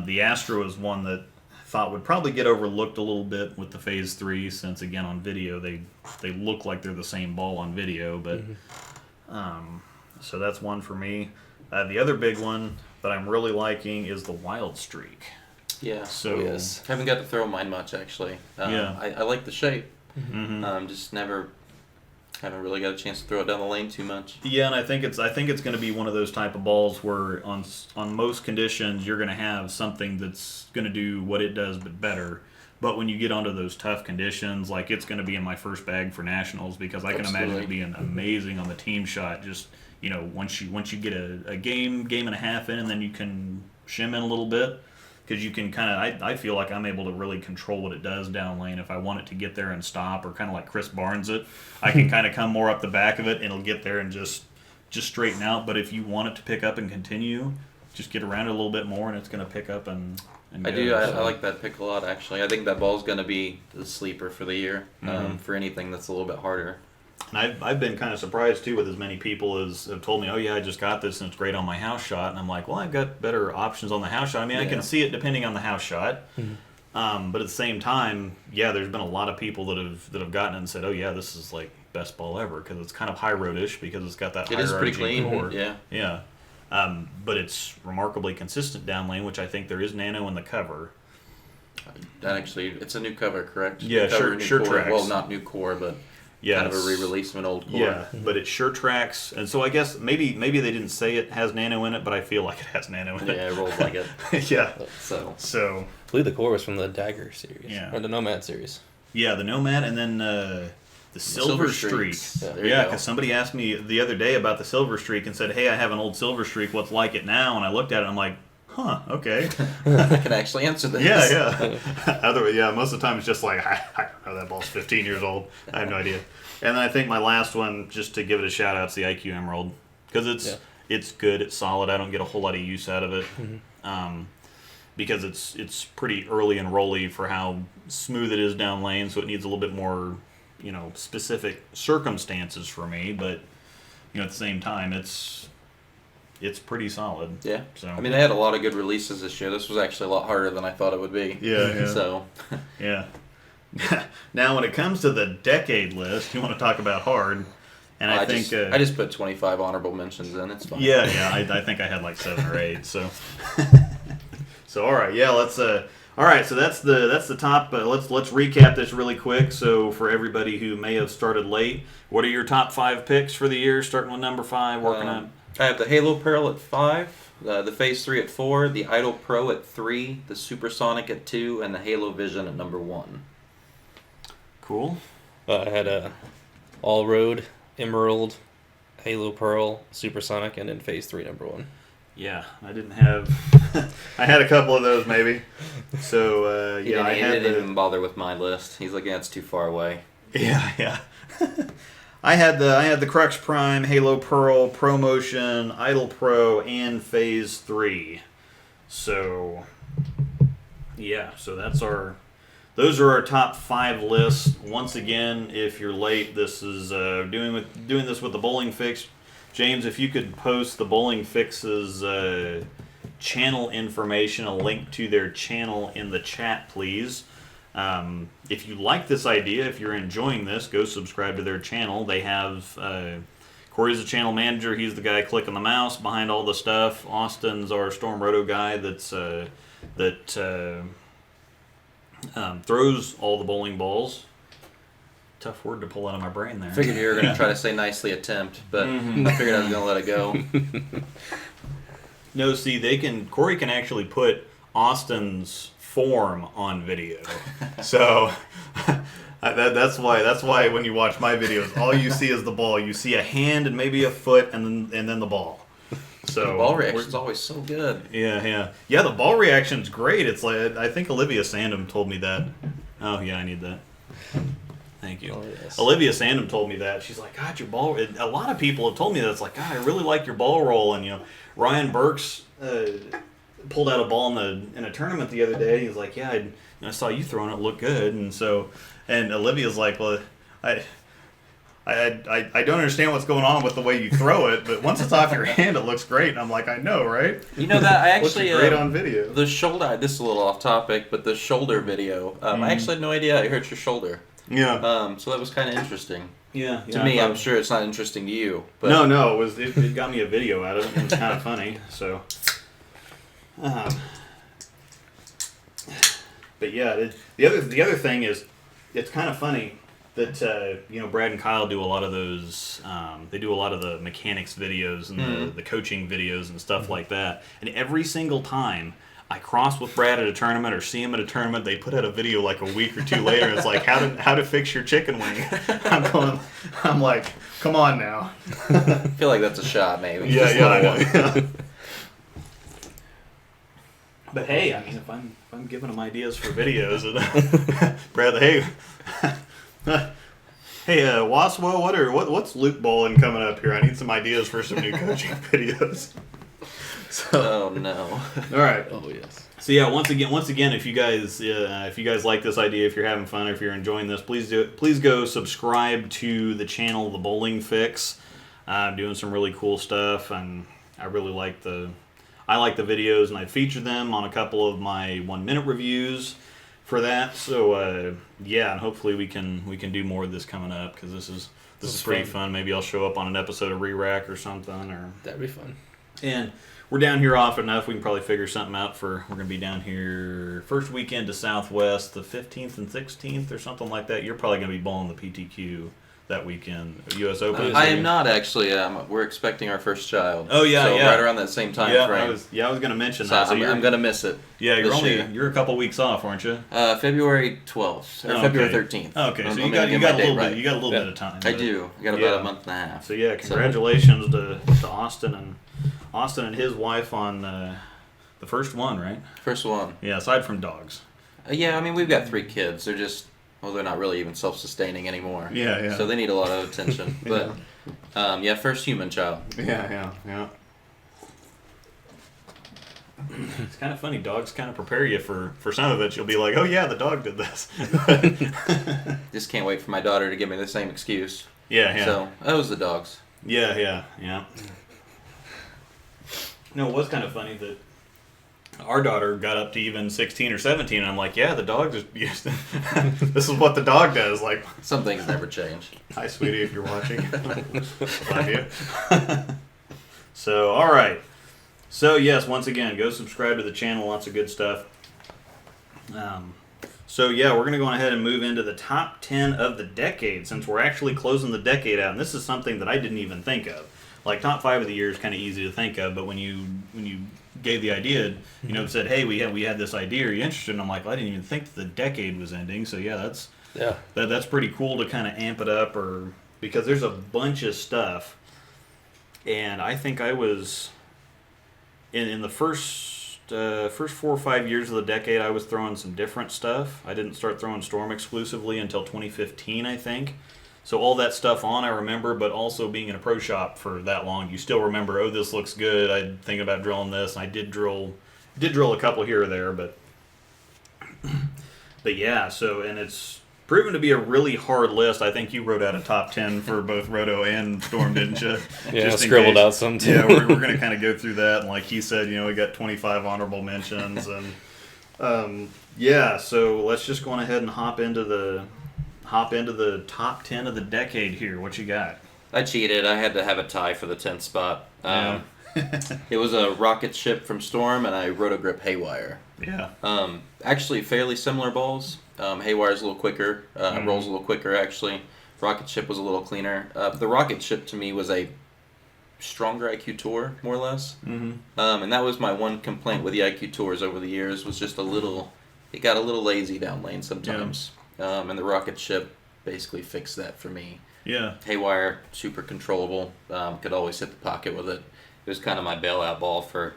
the Astro is one that I thought would probably get overlooked a little bit with the phase 3, since again on video they look like they're the same ball on video. But so that's one for me. The other big one that I'm really liking is the Wild Streak. Yeah. So I haven't got to throw mine much actually. I like the shape. Just haven't really got a chance to throw it down the lane too much. Yeah, and I think it's going to be one of those type of balls where on most conditions you're going to have something that's going to do what it does but better. But when you get onto those tough conditions, like it's going to be in my first bag for nationals, because I can imagine it being amazing on the team shot. Just once you get a game and a half in, and then you can shim in a little bit. Because you can kind of, I feel like I'm able to really control what it does down lane. If I want it to get there and stop, or kind of like Chris Barnes it, I can kind of come more up the back of it, and it'll get there and just straighten out. But if you want it to pick up and continue, just get around it a little bit more, and it's going to pick up and I go. do. I like that pick a lot, actually. I think that ball's going to be the sleeper for the year, for anything that's a little bit harder. And I've been kind of surprised too with as many people as have told me, oh yeah, I just got this and it's great on my house shot, and I'm like, well, I've got better options on the house shot. I mean, I can see it depending on the house shot, but at the same time, yeah, there's been a lot of people that have gotten it and said, oh yeah, this is like best ball ever, because it's kind of high road-ish, because it's got that. It is pretty clean. Core. Yeah. But it's remarkably consistent down lane, which I think there is nano in the cover. That actually, it's a new cover, correct? Yeah, New cover, sure core. tracks. Well, not new core, but Yeah, kind of a re-release of an old core. Yeah, but it sure tracks, and so I guess maybe they didn't say it has nano in it, but I feel like it has nano in it. Yeah, it rolls like it. Yeah. So I believe the core was from the Dagger series. Yeah. Or the Nomad series. Yeah, the Nomad, and then the Silver Streak. Yeah, because somebody asked me the other day about the Silver Streak and said, "Hey, I have an old Silver Streak. What's like it now?" And I looked at it, and I'm like, "Huh, okay." I can actually answer this. Yeah. Most of the time it's just like, I don't know, that ball's 15 years old. I have no idea. And then I think my last one, just to give it a shout out, is the IQ Emerald, because it's good, it's solid. I don't get a whole lot of use out of it, because it's pretty early and rolly for how smooth it is down lane. So it needs a little bit more, specific circumstances for me. But at the same time, it's pretty solid. Yeah. So I mean, they had a lot of good releases this year. This was actually a lot harder than I thought it would be. Yeah. So. Yeah. Now, when it comes to the decade list, you want to talk about hard, and I think I just put 25 honerable mentions in. It's fine. Yeah. I think I had like 7 or 8. So, all right, yeah. Let's. All right, so that's the top. Let's recap this really quick. So, for everybody who may have started late, what are your top 5 picks for the year? Starting with number 5, working up. I have the Halo Pearl at 5, the Phase 3 at 4, the Idol Pro at 3, the Supersonic at 2, and the Halo Vision at number 1. Cool. I had a All Road, Emerald, Halo Pearl, Supersonic, and then Phase 3 number 1. Yeah, I didn't have. I had a couple of those maybe. So He didn't even bother with my list. He's like, it's too far away. Yeah. I had the Crux Prime, Halo Pearl, ProMotion, Idol Pro, and Phase 3. So yeah, so those are our top 5 lists. Once again, if you're late, this is doing this with the Bowling Fix. James, if you could post the Bowling Fix's channel information, a link to their channel in the chat, please. If you like this idea, if you're enjoying this, go subscribe to their channel. They have Corey's the channel manager. He's the guy clicking the mouse behind all the stuff. Austin's our Storm Roto guy throws all the bowling balls. Tough word to pull out of my brain there. I figured you were going to try to say nicely attempt, but I figured I was going to let it go. No, see, Corey can actually put Austin's form on video. So that's why when you watch my videos, all you see is the ball. You see a hand and maybe a foot, and then the ball. So the ball reaction's always so good. Yeah. The ball reaction's great. It's like, I think Olivia Sandham told me that. Oh yeah, I need that. Thank you. Oh, yes. Olivia Sandham told me that. She's like, God, your ball. A lot of people have told me that. It's like, God, I really like your ball roll. And Ryan Burks pulled out a ball in a tournament the other day. He's like, yeah, I saw you throwing it. Look good. And Olivia's like, well, I don't understand what's going on with the way you throw it, but once it's off your hand, it looks great. And I'm like, I know, right? You know that I actually looks great on video. The shoulder. This is a little off topic, but the shoulder video. I actually had no idea it hurt your shoulder. Yeah. So that was kind of interesting. Yeah. To me, I'm sure it's not interesting to you. But No. It got me a video out of it. It was kind of funny. So. But yeah, the other thing is, it's kind of funny that Brad and Kyle do a lot of those. They do a lot of the mechanics videos and the coaching videos and stuff like that. And every single time I cross with Brad at a tournament or see him at a tournament, they put out a video like a week or 2 later. It's like how to fix your chicken wing. I'm like, come on now. I feel like that's a shot, maybe. Yeah, I know. Yeah. But hey, I mean, if I'm giving them ideas for videos, Brad, hey, Waswa, what's loop bowling coming up here? I need some ideas for some new coaching videos. So, oh no! All right. Oh yes. So yeah, once again, if you guys like this idea, if you're having fun, or if you're enjoying this, please do it. Please go subscribe to the channel, The Bowling Fix. I'm doing some really cool stuff, and I really like the videos, and I feature them on a couple of my 1-minute reviews for that. So and hopefully we can do more of this coming up, because this is pretty fun. Maybe I'll show up on an episode of Re-Rack or something, or That'd be fun. And we're down here often enough. We can probably figure something out we're going to be down here first weekend to Southwest, the 15th and 16th or something like that. You're probably going to be bowling the PTQ that weekend? U.S. Open. I am not actually. We're expecting our first child. Oh yeah, so yeah. right around that same time frame. I was going to mention So that. So I'm going to miss it. Yeah, year. you're a couple weeks off, aren't you? February 12th or Oh, February okay. 13th. Okay, so I'm you got gonna get a my little date bit. right. You got a little bit of time. I do. I got about a month and a half. So yeah, congratulations to Austin and his wife on the first one, right? First one. Yeah, aside from dogs. Yeah, I mean we've got 3 kids. They're just they're not really even self-sustaining anymore. Yeah, yeah. So they need a lot of attention. But first human child. Yeah. It's kind of funny. Dogs kind of prepare you for some of it. You'll be like, oh yeah, the dog did this. Just can't wait for my daughter to give me the same excuse. Yeah. So that was the dogs. Yeah. No, it was kind of funny that our daughter got up to even 16 or 17, and I'm like, yeah, the dog just used to. This is what the dog does. Like, some things never change. Hi, sweetie, if you're watching. Love you. So, all right. So, yes, once again, go subscribe to the channel. Lots of good stuff. So, yeah, we're going to go ahead and move into the top 10 of the decade, since we're actually closing the decade out. And this is something that I didn't even think of. Like, top 5 of the year is kind of easy to think of, but when you gave the idea, said, hey, we had this idea, are you interested? And I'm like, well, I didn't even think the decade was ending. So, yeah, that's pretty cool to kind of amp it up, because there's a bunch of stuff. And I think I was... In the first 4 or 5 years of the decade, I was throwing some different stuff. I didn't start throwing Storm exclusively until 2015, I think. So all that stuff I remember, but also being in a pro shop for that long, you still remember, oh, this looks good. I'm thinking about drilling this. And I did drill a couple here or there, but yeah. So, and it's proven to be a really hard list. I think you wrote out a top 10 for both Roto and Storm, didn't you? Yeah, scribbled out some too. Yeah, we're going to kind of go through that. And like he said, we got 25 honorable mentions. And so let's just go on ahead and hop into the top 10 of the decade here. What you got? I cheated. I had to have a tie for the 10th spot. Yeah. It was a rocket ship from Storm, and I Roto Grip Haywire. Yeah. Actually, fairly similar balls. Haywire's a little quicker. Rolls a little quicker, actually. Rocket Ship was a little cleaner. The Rocket Ship, to me, was a stronger IQ Tour, more or less. Mm-hmm. And that was my one complaint with the IQ Tours over the years, was just it got a little lazy down lane sometimes. Yeah. And the Rocket Ship basically fixed that for me. Yeah. Haywire, super controllable. Could always hit the pocket with it. It was kind of my bailout ball for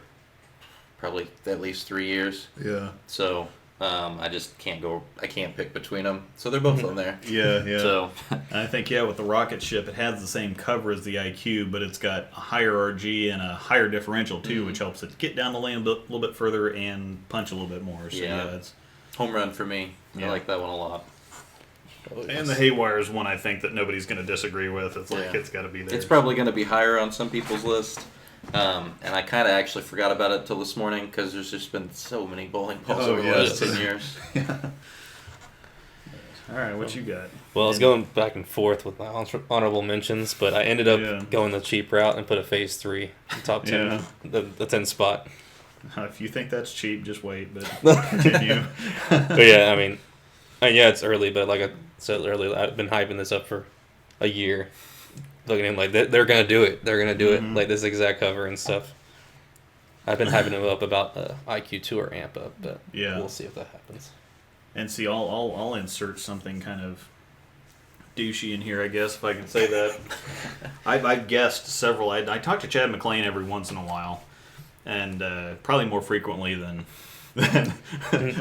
probably at least 3 years. Yeah. So I just can't pick between them. So they're both on there. Yeah. So and I think, with the Rocket Ship, it has the same cover as the IQ, but it's got a higher RG and a higher differential too, which helps it get down the lane a little bit further and punch a little bit more. So it's home run for me. Yeah. I like that one a lot. And the Haywire is one I think that nobody's going to disagree with. It's like it's got to be there. It's probably going to be higher on some people's list. And I kind of actually forgot about it till this morning because there's just been so many bowling balls over the last 10 years. Yeah. All right, what you got? Well, I was going back and forth with my honorable mentions, but I ended up going the cheap route and put a Phase 3 top 10, the 10 spot. If you think that's cheap, just wait, but continue. But yeah, I mean, it's early, but like I said earlier, I've been hyping this up for a year. Looking at him like they're gonna do it. They're gonna do it like this exact cover and stuff. I've been hyping him up about IQ Tour amp up, but we'll see if that happens. And see, I'll insert something kind of douchey in here, I guess, if I can say that. I've guessed several. I talk to Chad McLean every once in a while, and probably more frequently than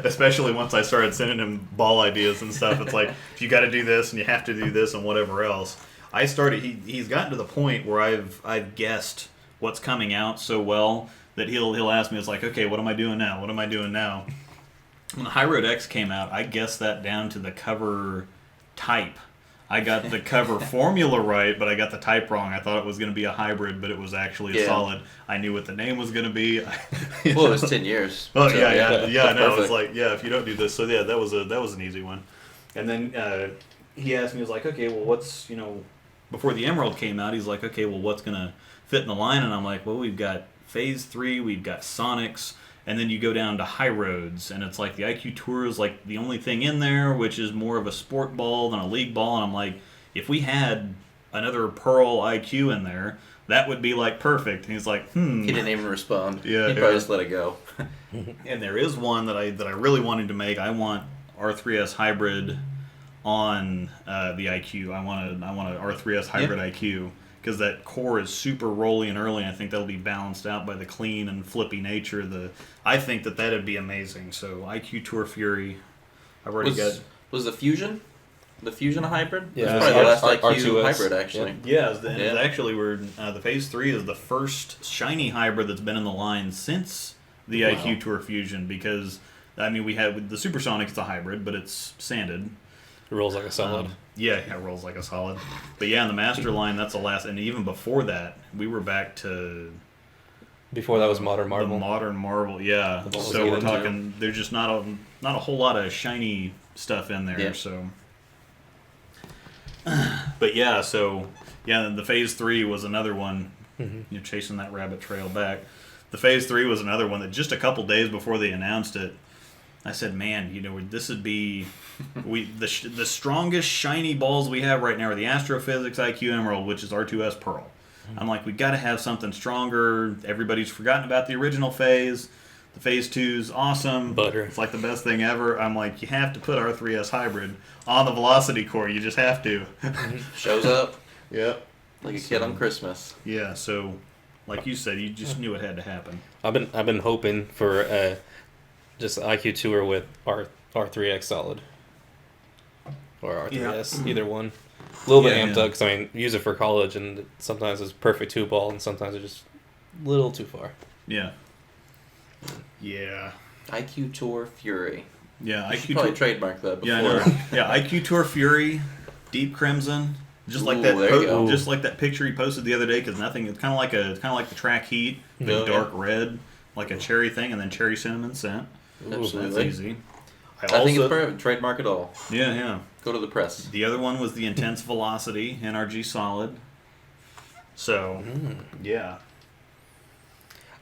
especially once I started sending him ball ideas and stuff. It's like, if you got to do this and you have to do this and whatever else. He's gotten to the point where I've guessed what's coming out so well that he'll ask me, it's like, okay, what am I doing now? What am I doing now? When the High Road X came out, I guessed that down to the cover type. I got the cover formula right, but I got the type wrong. I thought it was going to be a hybrid, but it was actually a solid. I knew what the name was going to be. Well, it was 10 years. Oh, so, I know. It's like, if you don't do this. So, that was an easy one. And then he asked me, he was like, okay, well, what's, before the Emerald came out, he's like, okay, well, what's going to fit in the line? And I'm like, well, we've got Phase 3, we've got Sonics, and then you go down to High Roads, and it's like the IQ Tour is like the only thing in there, which is more of a sport ball than a league ball. And I'm like, if we had another Pearl IQ in there, that would be like perfect. And he's like, He didn't even respond. Yeah, He probably just let it go. And there is one that I really wanted to make. I want R3S hybrid on the IQ. I want a R3S hybrid IQ because that core is super rolly and early. And I think that'll be balanced out by the clean and flippy nature. I think that'd be amazing. So IQ Tour Fury. I've already got. Was the Fusion? The Fusion a hybrid? Yeah, That's probably the last IQ R2S. hybrid, actually. Yeah, it's actually the Phase 3 is the first shiny hybrid that's been in the line since the IQ Tour Fusion because, I mean, we had with the Supersonic, it's a hybrid, but it's sanded. It rolls like a solid. It rolls like a solid. But yeah, in the Master line, that's the last, and even before that, we were back to... Before that was Modern Marvel. The Modern Marvel, yeah. So we're talking, there's just not a whole lot of shiny stuff in there, so... But yeah, the Phase 3 was another one. You're chasing that rabbit trail back. The Phase 3 was another one that just a couple days before they announced it, I said, man, this would be the strongest shiny balls we have right now are the Astrophysics IQ Emerald, which is R2S Pearl. I'm like, we got to have something stronger. Everybody's forgotten about the original Phase. The Phase 2's awesome. Butter. It's like the best thing ever. I'm like, you have to put R3S hybrid on the Velocity core. You just have to. Shows up. Yep. Like a kid on Christmas. Yeah, so like you said, you just knew it had to happen. I've been hoping for just IQ Tour with R3X solid. Or R3S, either one. A little bit amped up because I use it for college and sometimes it's perfect 2-ball and sometimes it's just a little too far. Yeah. Yeah. IQ Tour Fury. Yeah, I should probably trademark that before. Yeah, I know. Yeah, IQ Tour Fury, Deep Crimson, just like that. Just like that picture he posted the other day, because nothing. It's kind of like the Track Heat, the dark red, like a cherry thing, and then cherry cinnamon scent. Absolutely. That's easy. I think it's perfect. Trademark it all. Yeah, yeah. Go to the press. The other one was the Intense Velocity NRG Solid. So, yeah.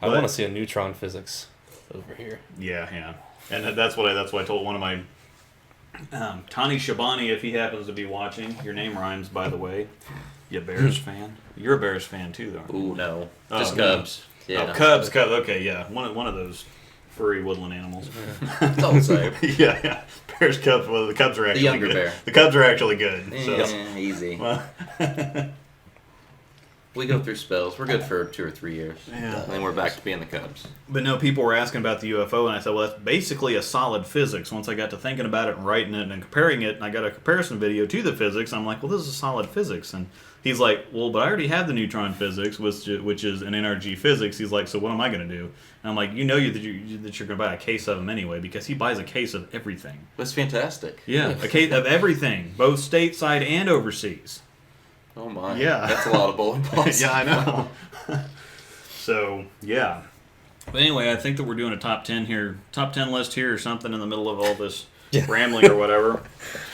I want to see a neutron physics over here. Yeah, yeah. And that's what I told one of my Tani Shabani, if he happens to be watching. Your name rhymes, by the way. You a Bears fan? You're a Bears fan too, though. Ooh, no. Oh, Just no. Cubs. Yeah. Oh, Cubs. Okay, yeah. One of those furry woodland animals. It's all the same. yeah. Bears, Cubs. Well, the Cubs are actually The younger good. bear. The Cubs are actually good. So. Easy. Well, we go through spells. We're good for 2 or 3 years. Yeah. And then we're back to being the Cubs. But no, people were asking about the UFO, and I said, well, that's basically a solid physics. Once I got to thinking about it and writing it and comparing it, and I got a comparison video to the physics, I'm like, well, this is a solid physics. And he's like, well, but I already have the neutron physics, which is an NRG physics. He's like, so what am I going to do? And I'm like, you know that you're going to buy a case of them anyway, because he buys a case of everything. That's fantastic. Yeah, a case of everything, both stateside and overseas. Oh my. Yeah. That's a lot of bowling balls. Yeah, I know. So, yeah. But anyway, I think that we're doing a top 10 here, top 10 list here or something in the middle of all this rambling or whatever.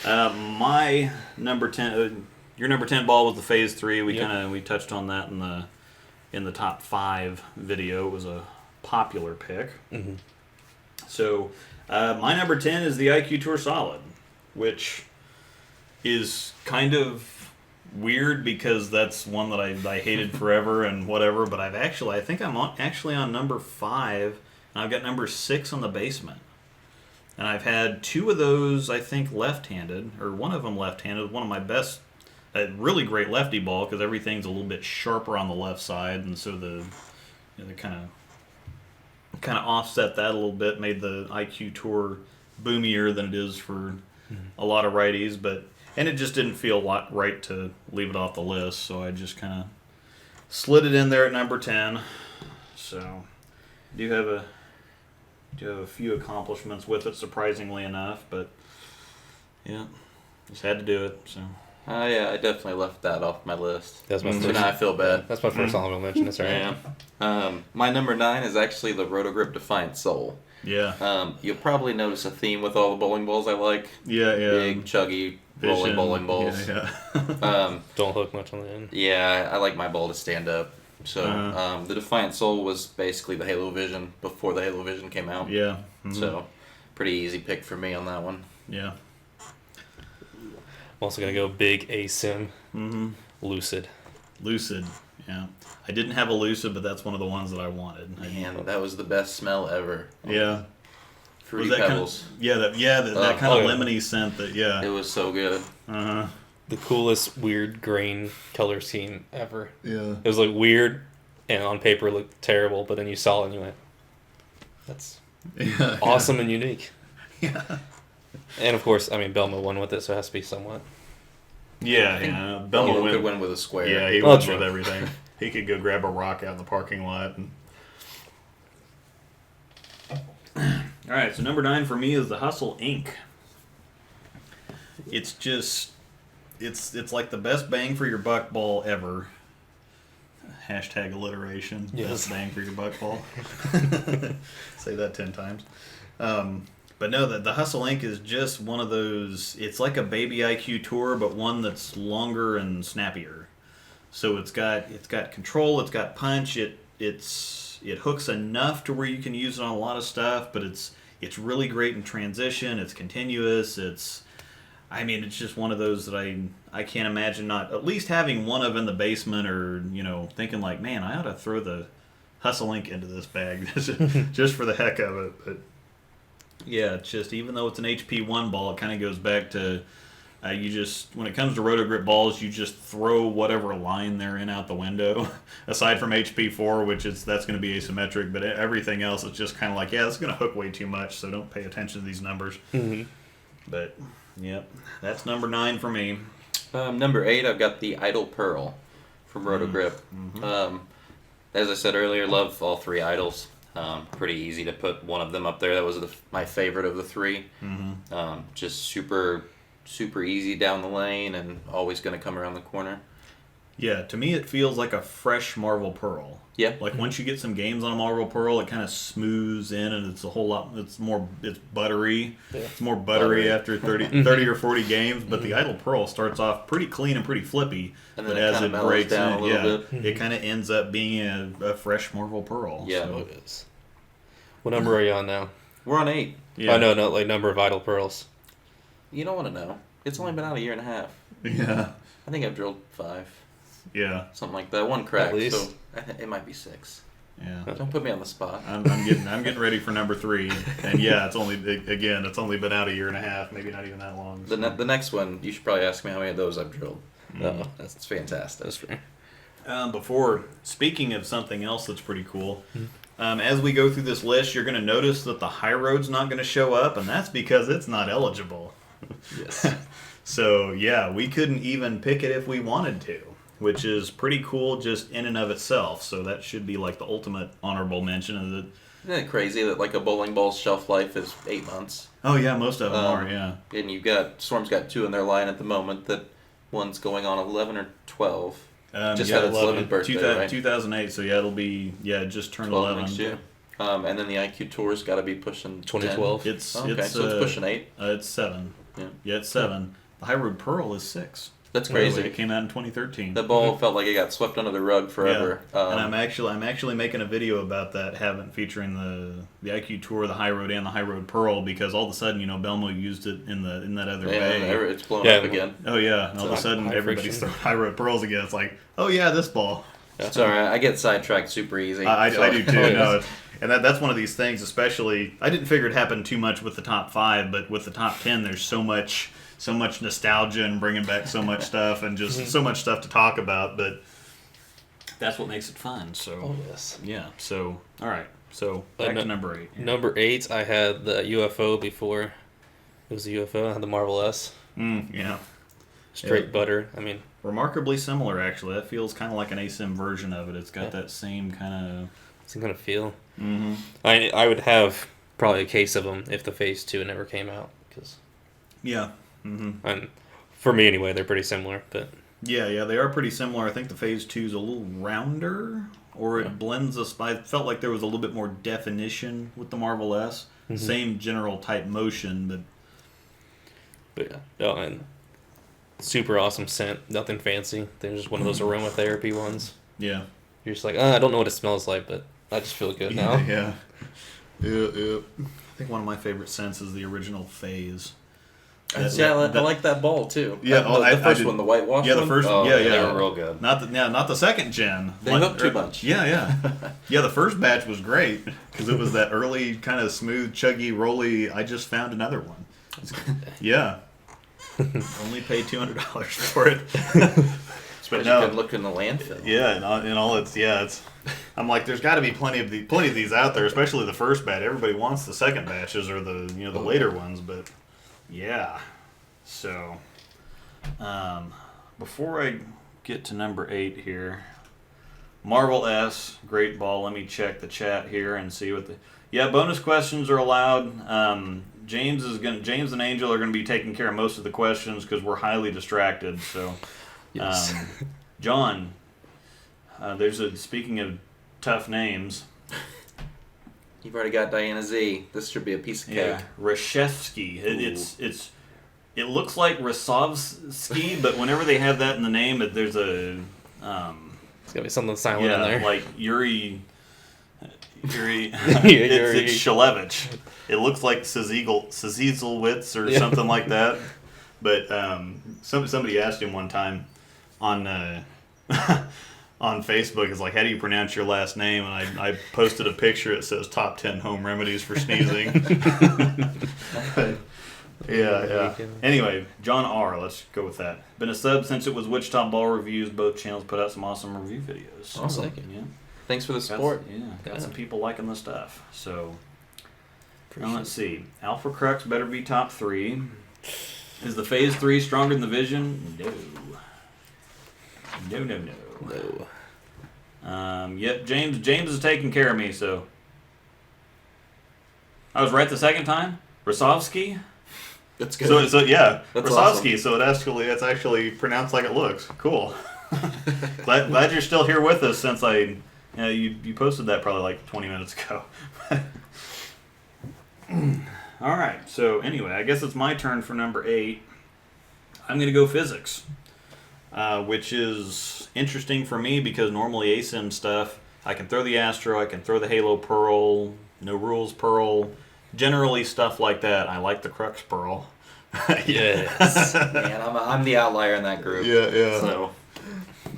My number 10, your number 10 ball was the Phase 3. We touched on that in the top 5 video. It was a popular pick. Mm-hmm. So, my number 10 is the IQ Tour Solid, which is kind of weird because that's one that I hated forever and whatever, but I think I'm actually on number 5, and I've got number 6 on the basement. And I've had 2 of those, I think, left-handed, or one of them left-handed, one of my best, a really great lefty ball because everything's a little bit sharper on the left side, and so they kind of offset that a little bit, made the IQ Tour boomier than it is for a lot of righties, and it just didn't feel right to leave it off the list, so I just kind of slid it in there at number 10. So, do have a few accomplishments with it, surprisingly enough, but yeah, just had to do it. So. Yeah, I definitely left that off my list. That's my So first. now I feel bad. That's my first honorable mention. That's right. Yeah. My number 9 is actually the Roto Grip Defiant Soul. Yeah. You'll probably notice a theme with all the bowling balls I like. Yeah. Big, chuggy, rolling bowling balls. Yeah. Don't hook much on the end. Yeah, I like my ball to stand up. So the Defiant Soul was basically the Halo Vision before the Halo Vision came out. Yeah. Mm-hmm. So pretty easy pick for me on that one. Yeah. also gonna go big ASIM. Mm-hmm. Lucid. Lucid. Yeah. I didn't have a Lucid, but that's one of the ones that I wanted. Man, that was the best smell ever. Yeah. Fruity Was that Pebbles. That kind of lemony scent. It was so good. Uh-huh. The coolest weird grain color scheme ever. Yeah. It was like weird, and on paper it looked terrible, but then you saw it and you went, "That's awesome and unique." Yeah. And of course, I mean, Belmo won with it, so it has to be somewhat. Yeah, Belmo Belmo could win with a square. Yeah, he wins with everything. He could go grab a rock out in the parking lot. All right, so number 9 for me is the Hustle Inc. It's just, it's like the best bang for your buck ball ever. Hashtag alliteration. Yes. Best bang for your buck ball. Say that 10 times. But no, the Hustle Inc. is just one of those. It's like a baby IQ tour, but one that's longer and snappier. So it's got control, it's got punch, it hooks enough to where you can use it on a lot of stuff, but it's really great in transition. It's continuous. It's just one of those that I can't imagine not at least having one of in the basement, or thinking like, man, I ought to throw the Hustle Inc. into this bag just for the heck of it. But yeah, it's just, even though it's an HP 1 ball, it kind of goes back to when it comes to Roto Grip balls, you just throw whatever line they're in out the window. Aside from HP 4, that's going to be asymmetric, but everything else is just kind of like, yeah, it's going to hook way too much, so don't pay attention to these numbers. Mm-hmm. But yep, that's number 9 for me. Number 8, I've got the Idle Pearl from Roto Grip. Mm-hmm. As I said earlier, love all 3 idols. Pretty easy to put one of them up there. That was my favorite of the 3. Mm-hmm. Just super easy down the lane and always going to come around the corner. Yeah, to me it feels like a fresh Marvel Pearl. Yeah. Like once you get some games on a Marvel Pearl, it kind of smooths in, and it's a whole lot. It's buttery. Yeah. It's more buttery after 30 or 40 games. But the Idle Pearl starts off pretty clean and pretty flippy. And then but it as kinda it mellows breaks down in, a little bit. it kind of ends up being a fresh Marvel Pearl. Yeah. So. It is. What number are you on now? We're on 8. Yeah. Oh, no, not like number of idle pearls. You don't want to know. It's only been out a year and a half. Yeah. I think I've drilled 5. Yeah. Something like that. 1 crack. At least. So it might be 6. Yeah. Don't put me on the spot. I'm getting ready for number 3, and yeah, it's only been out a year and a half, maybe not even that long. So. The next one, you should probably ask me how many of those I've drilled. Oh, That's fantastic. that's fair. Before speaking of something else that's pretty cool, as we go through this list, you're going to notice that the high road's not going to show up, and that's because it's not eligible. Yes. So yeah, we couldn't even pick it if we wanted to, which is pretty cool just in and of itself. So that should be like the ultimate honorable mention of the. Isn't it crazy that like a bowling ball's shelf life is 8 months? Oh yeah, most of them are. Yeah. And Storm's got 2 in their line at the moment. That one's going on 11 or 12. Just had its 11th birthday, right? 2008. So yeah, it'll be just turned 11 next year. And then the IQ Tour's got to be pushing 2012. 10. It's so it's pushing 8. It's 7. Yeah, it's 7. The High Road Pearl is 6. That's crazy. It came out in 2013. The ball felt like it got swept under the rug forever. Yeah. And I'm actually making a video about that, featuring the IQ Tour, the High Road, and the High Road Pearl, because all of a sudden, Belmo used it in that other bay. It's blown up again. Oh yeah, and all of a sudden everybody's throwing High Road Pearls again. It's like, oh yeah, this ball. It's all right. I get sidetracked super easy. I do too. No, and that's one of these things. Especially, I didn't figure it happened too much with the top 5, but with the top 10, there's so much nostalgia and bringing back so much stuff, and just so much stuff to talk about. But that's what makes it fun. So yes. Yeah. So all right. So back to number 8. Yeah. Number 8, I had the UFO before. It was a UFO. I had the Marvel S. Yeah. Straight butter. I mean, remarkably similar, actually. That feels kind of like an ASIM version of it. It's got that same kind of feel. Mm-hmm. I would have probably a case of them if the Phase 2 never came out. Yeah. Mm-hmm. And for me, anyway, they're pretty similar. But yeah, they are pretty similar. I think the Phase 2 is a little rounder, or it blends us. I felt like there was a little bit more definition with the Marvel S. Mm-hmm. Same general type motion, but yeah. Oh, and super awesome scent. Nothing fancy. They're just one of those aromatherapy ones. Yeah. You're just like, I don't know what it smells like, but I just feel good now. Yeah. I think one of my favorite scents is the original Phase. I like that ball too. Yeah, the first one, the whitewash. Yeah, the one? first one. Oh, Yeah, they were real good. Not the second gen. They hooked too much. Yeah. Yeah, the first batch was great because it was that early kind of smooth, chuggy, rolly. I just found another one. Yeah. Only paid $200 for it. But you could look in the landfill. Yeah, and all it's. I'm like, there's got to be plenty of these out there, especially the first batch. Everybody wants the second batches or the the later ones, but yeah. So, before I get to number 8 here, Marvel S, great ball. Let me check the chat here and see what bonus questions are allowed. James and Angel are gonna be taking care of most of the questions because we're highly distracted. So. Yes. John, speaking of tough names. You've already got Diana Z. This should be a piece of cake. Yeah, Reshevsky. It looks like Rosovsky, but whenever they have that in the name, there's a It's gotta be something silent in there. like Yuri. It's Shalevich. It looks like Szizilwitz or something like that. But somebody asked him one time on on Facebook, is like, how do you pronounce your last name? And I posted a picture. It says top 10 home remedies for sneezing. Yeah. Anyway, John R. Let's go with that. Been a sub since it was Wichita Ball Reviews. Both channels put out some awesome review videos. Awesome. Yeah. Thanks for the support. Got some people liking the stuff. So now let's see. Alpha Crux better be top 3. Is the Phase 3 stronger than the Vision? No. Yep, James is taking care of me, so. I was right the second time? Rosovsky? That's good. So yeah, That's Rosovsky, awesome. so it's actually pronounced like it looks. Cool. glad you're still here with us since you posted that probably like 20 minutes ago. Alright, so anyway, I guess it's my turn for number 8. I'm going to go physics, which is interesting for me because normally ASIM stuff, I can throw the Astro, I can throw the Halo Pearl, No Rules Pearl, generally stuff like that. I like the Crux Pearl. Yes. Man, I'm the outlier in that group. Yeah. So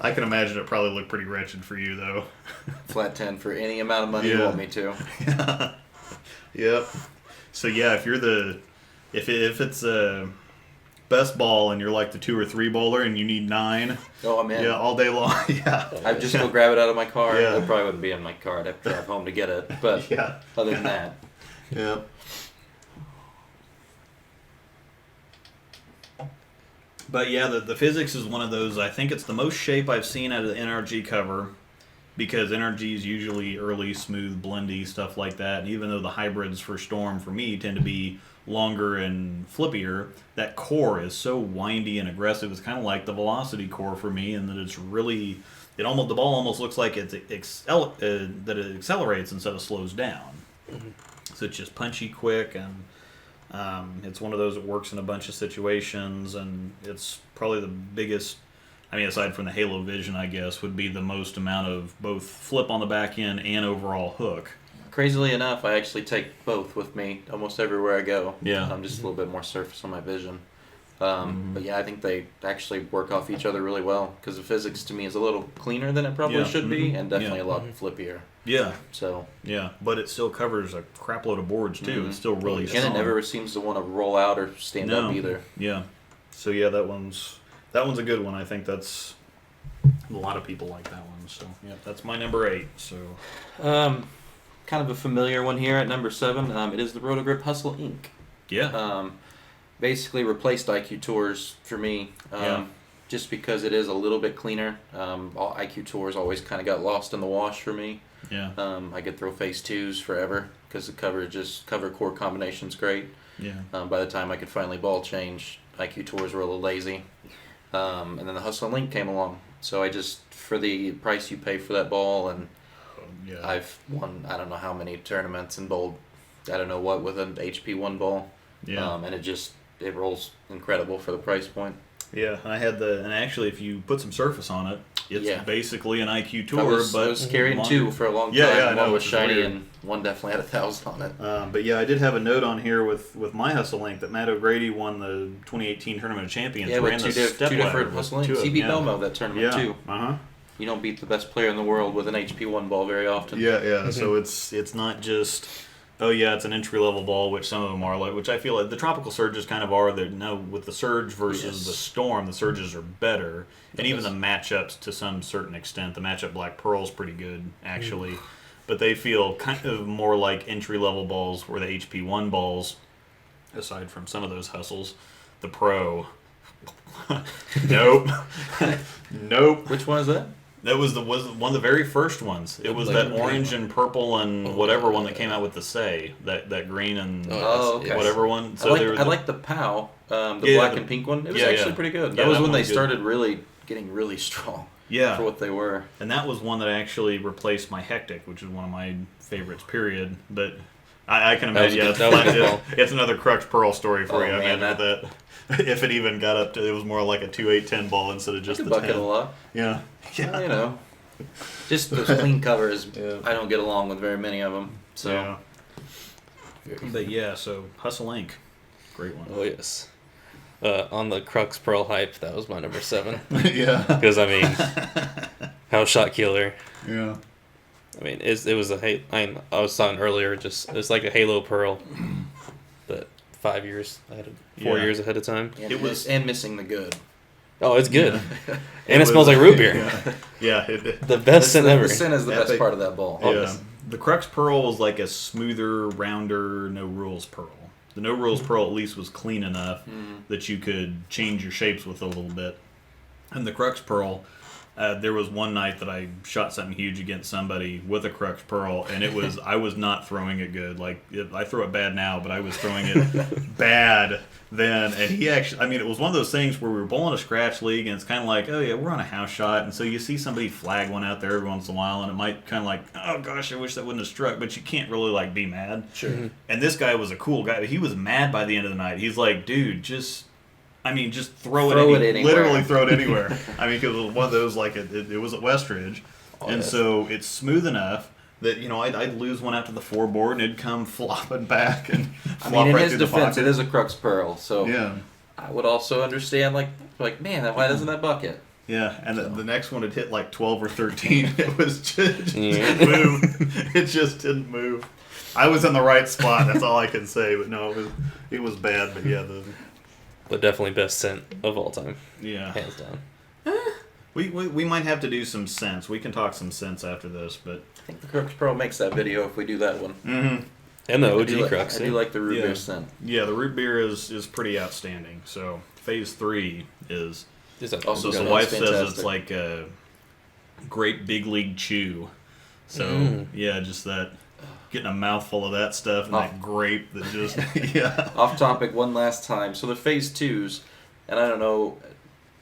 I can imagine it probably looked pretty wretched for you, though. flat 10 for any amount of money you want me to. Yep. So yeah, if it's a best ball and you're like the 2 or 3 bowler and you need 9, oh, I'm in. Yeah, all day long. Yeah. I'd just go grab it out of my car. Yeah. It probably wouldn't be in my car. I'd have to drive home to get it. But Yeah. other than that, Yep. But yeah, the physics is one of those. I think it's the most shape I've seen out of the NRG cover, because NRG is usually early, smooth, blendy, stuff like that. And even though the hybrids for Storm, for me, tend to be longer and flippier, that core is so windy and aggressive. It's kind of like the velocity core for me, and that it's really, the ball almost looks like that it accelerates instead of slows down. So it's just punchy, quick, and it's one of those that works in a bunch of situations, and it's probably the biggest, aside from the Halo Vision, I guess, would be the most amount of both flip on the back end and overall hook. crazily enough, I actually take both with me almost everywhere I go. Yeah. I'm just a little bit more surface on my Vision. But yeah, I think they actually work off each other really well, because the physics to me is a little cleaner than it probably should be, and definitely a lot flippier. Yeah. So. Yeah, but it still covers a crap load of boards too. It's still really strong. And it never seems to want to roll out or stand up either. Yeah. So yeah, that one's a good one. I think that's a lot of people like that one. So yeah, that's my number 8. So. Kind of a familiar one here at number 7. It is the Roto Grip Hustle Inc. Yeah. Basically replaced IQ Tours for me. Just because it is a little bit cleaner. IQ Tours always kind of got lost in the wash for me. Yeah. I could throw phase 2s forever because the cover core combination's great. Yeah. By the time I could finally ball change, IQ Tours were a little lazy. And then the Hustle Link came along. So I just, for the price you pay for that ball, and I've won I don't know how many tournaments and bowled I don't know what with an HP 1 ball. Yeah. And it rolls incredible for the price point. Yeah, and actually if you put some surface on it, Yeah. basically an IQ I tour, was but carrying two for a long time. Yeah, I know, one was which is shiny weird. and one definitely had 1,000 on it. But yeah, I did have a note on here with my Hustle Link that Matt O'Grady won the 2018 Tournament of Champions. Yeah, ran with the two step different ladder with hustling. two of He beat them, Belmo that tournament too. You don't beat the best player in the world with an HP1 ball very often. Yeah. So it's not just, oh yeah, it's an entry level ball, which some of them are like, which I feel like the Tropical Surges kind of are. No, with the Surge versus the Storm, the Surges are better, and even the matchups to some certain extent. The matchup Black Pearl's pretty good actually, but they feel kind of more like entry level balls, where the HP1 balls, aside from some of those hustles, the Pro. Nope. Nope. Which one is that? That was one of the very first ones. It was that orange and purple and whatever one that came out with the say, that green and okay. whatever one. So I like the POW, the black and pink one. It was actually pretty good. Yeah, That was that when they one's good. started really getting really strong. Yeah. For what they were. And that was one that actually replaced my Hectic, which is one of my favorites. Period. But I can That was imagine. a good- that was a good ball. It's another Crux Pearl story for you. I man, imagine that. If it even got up to, it was more like a 2-8-10 ball instead of just I could the bucket 10. a lot. Yeah. Well, you know, just those clean covers. Yeah. I don't get along with very many of them. So. Yeah. But yeah, so Hustle Inc. Great one. Oh yes. On the Crux Pearl hype, that was my number 7. Yeah. Because I mean, House Shot Killer. Yeah. I mean, it was I was talking earlier. It's like a Halo Pearl, but 5 years ahead of 4 Yeah. years ahead of time. And It was- missing the good. Oh, it's good, Yeah. and it smells like root beer. Yeah. The best scent ever. The scent is the Epic. best part of that ball. Yeah. The Crux Pearl was like a smoother, rounder, no rules pearl. The no rules pearl at least was clean enough that you could change your shapes with a little bit. And the Crux Pearl, there was one night that I shot something huge against somebody with a Crux Pearl, and it was I was not throwing it good. Like I throw it bad now, but I was throwing it bad then. And he actually, I mean, it was one of those things where we were bowling a scratch league, and it's kind of like, oh yeah, we're on a house shot, and so you see somebody flag one out there every once in a while, and it might kind of like, oh gosh, I wish that wouldn't have struck, but you can't really like be mad. Sure. And this guy was a cool guy. He was mad by the end of the night. He's like, dude, just throw it anywhere. Literally throw it anywhere. I mean, because it was one of those, like, it was at Westridge. And so it's smooth enough that, I'd lose one out to the 4 board and it'd come flopping back and I flop mean, in right his through the defense, pocket. it is a Crux Pearl, so Yeah. I would also understand, like man, why doesn't that bucket? Yeah, and the next one had hit like 12 or 13. It was just Yeah. didn't move. It just didn't move. I was in the right spot. That's all I can say. But no, it was bad. But yeah, But definitely best scent of all time, yeah. hands down. We might have to do some sense. We can talk some sense after this, but I think the Crux Pearl makes that video if we do that one. And the I OG do like- Crux. I do like the root Yeah. beer scent. yeah, the root beer is pretty outstanding. So phase 3 is Also, so Yeah, the wife that's says it's fantastic. like a great big league chew. So yeah, just that getting a mouthful of that stuff and that grape that just yeah. Off topic one last time. So the phase 2s, and I don't know,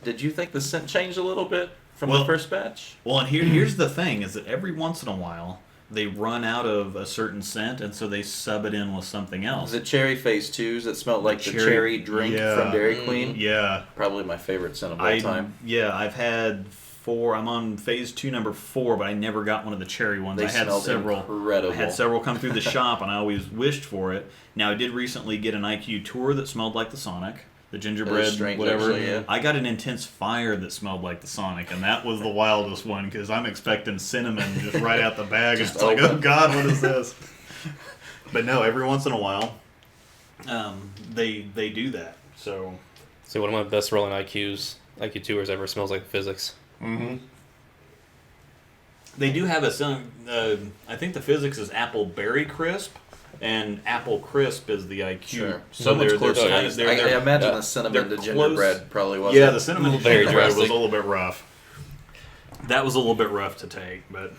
did you think the scent changed a little bit from the first batch? Well, and here's the thing: is that every once in a while they run out of a certain scent, and so they sub it in with something else. Was it cherry phase 2s that smelled like the cherry- cherry drink yeah. from Dairy Queen? Yeah, Probably my favorite scent of all time. Yeah, I've had 4. I'm on phase 2, number 4, but I never got one of the cherry ones. They I had smelled several. incredible. I had several come through the shop, and I always wished for it. Now I did recently get an IQ Tour that smelled like the Sonic, the gingerbread, strange, whatever. actually, yeah. I got an Intense Fire that smelled like the Sonic, and that was the wildest one because I'm expecting cinnamon just right out the bag. And it's like, oh God, what is this? But no, every once in a while, they do that. So one of my best rolling IQ tours ever smells like physics. they do have I think the Physics is Apple Berry Crisp, and Apple Crisp is the IQ. Sure. So much they're closer. kind of, I imagine the they're cinnamon to close. gingerbread probably was. Yeah, the cinnamon to Very gingerbread was a drastic. little bit rough. That was a little bit rough to take, but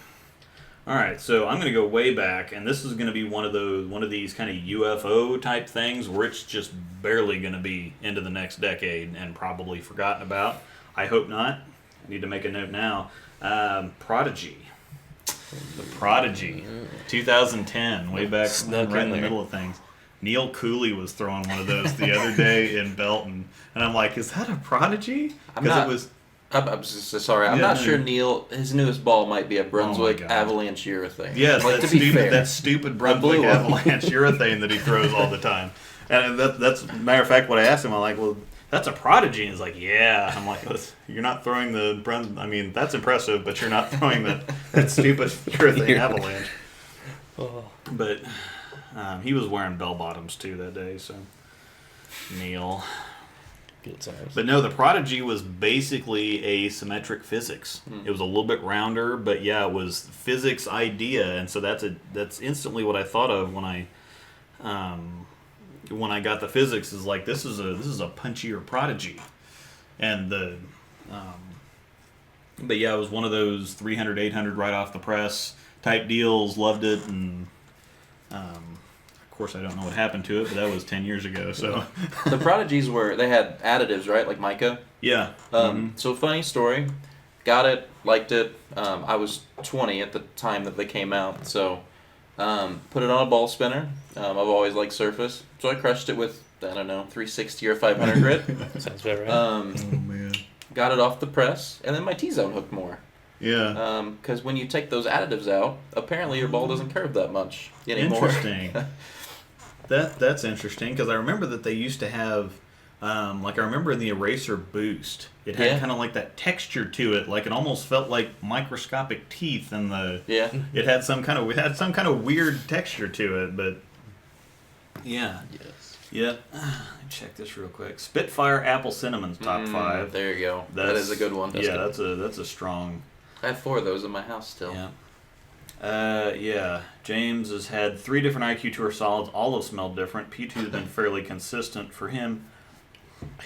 all right. So I'm going to go way back, and this is going to be one of these kind of UFO type things where it's just barely going to be into the next decade and probably forgotten about. I hope not. I need to make a note now. Prodigy. The Prodigy, 2010, way back Snuck right in in the there. middle of things. Neil Cooley was throwing one of those the other day in Belton, and I'm like, is that a Prodigy? Because it was. I'm just sorry. I'm Yeah, not no. sure Neil. His newest ball might be a Brunswick God. Avalanche urethane. Yes, like, that to be stupid, fair, that stupid Brunswick blue one. Avalanche urethane that he throws all the time. And that's matter of fact what I asked him. I'm like, well, that's a prodigy. And he's like, yeah. I'm like, you're not throwing the I mean, that's impressive, but you're not throwing that stupid urethane Avalanche. Oh. But he was wearing bell bottoms too that day. So Neil. Good times. But no, the Prodigy was basically a symmetric physics. It was a little bit rounder, but yeah, it was physics idea, and so that's instantly what I thought of when I got the physics. Is like this is a punchier Prodigy, and but yeah, it was one of those 300, 800 right off the press type deals. Loved it, and of course I don't know what happened to it, but that was 10 years ago. So The Prodigies they had additives, right? Like mica. yeah. So funny story. Got it, liked it. I was 20 at the time that they came out, so put it on a ball spinner. I've always liked surface, so I crushed it with, I don't know, 360 or 500 grit. Sounds about right. Oh man. Got it off the press, and then my T-zone hooked more. Yeah. Because when you take those additives out, apparently your ball doesn't curve that much anymore. Interesting. That's interesting because I remember that they used to have, like I remember in the Eraser Boost, it had kind of like that texture to it, like it almost felt like microscopic teeth, and it had some kind of weird texture to it, but yeah. Yes. Yep. Let me check this real quick. Spitfire Apple Cinnamon's top 5. There you go. That is a good one. That's a strong. I have 4 of those in my house still. Yeah. James has had 3 different IQ Tour solids. All have smelled different. P2 has been fairly consistent for him.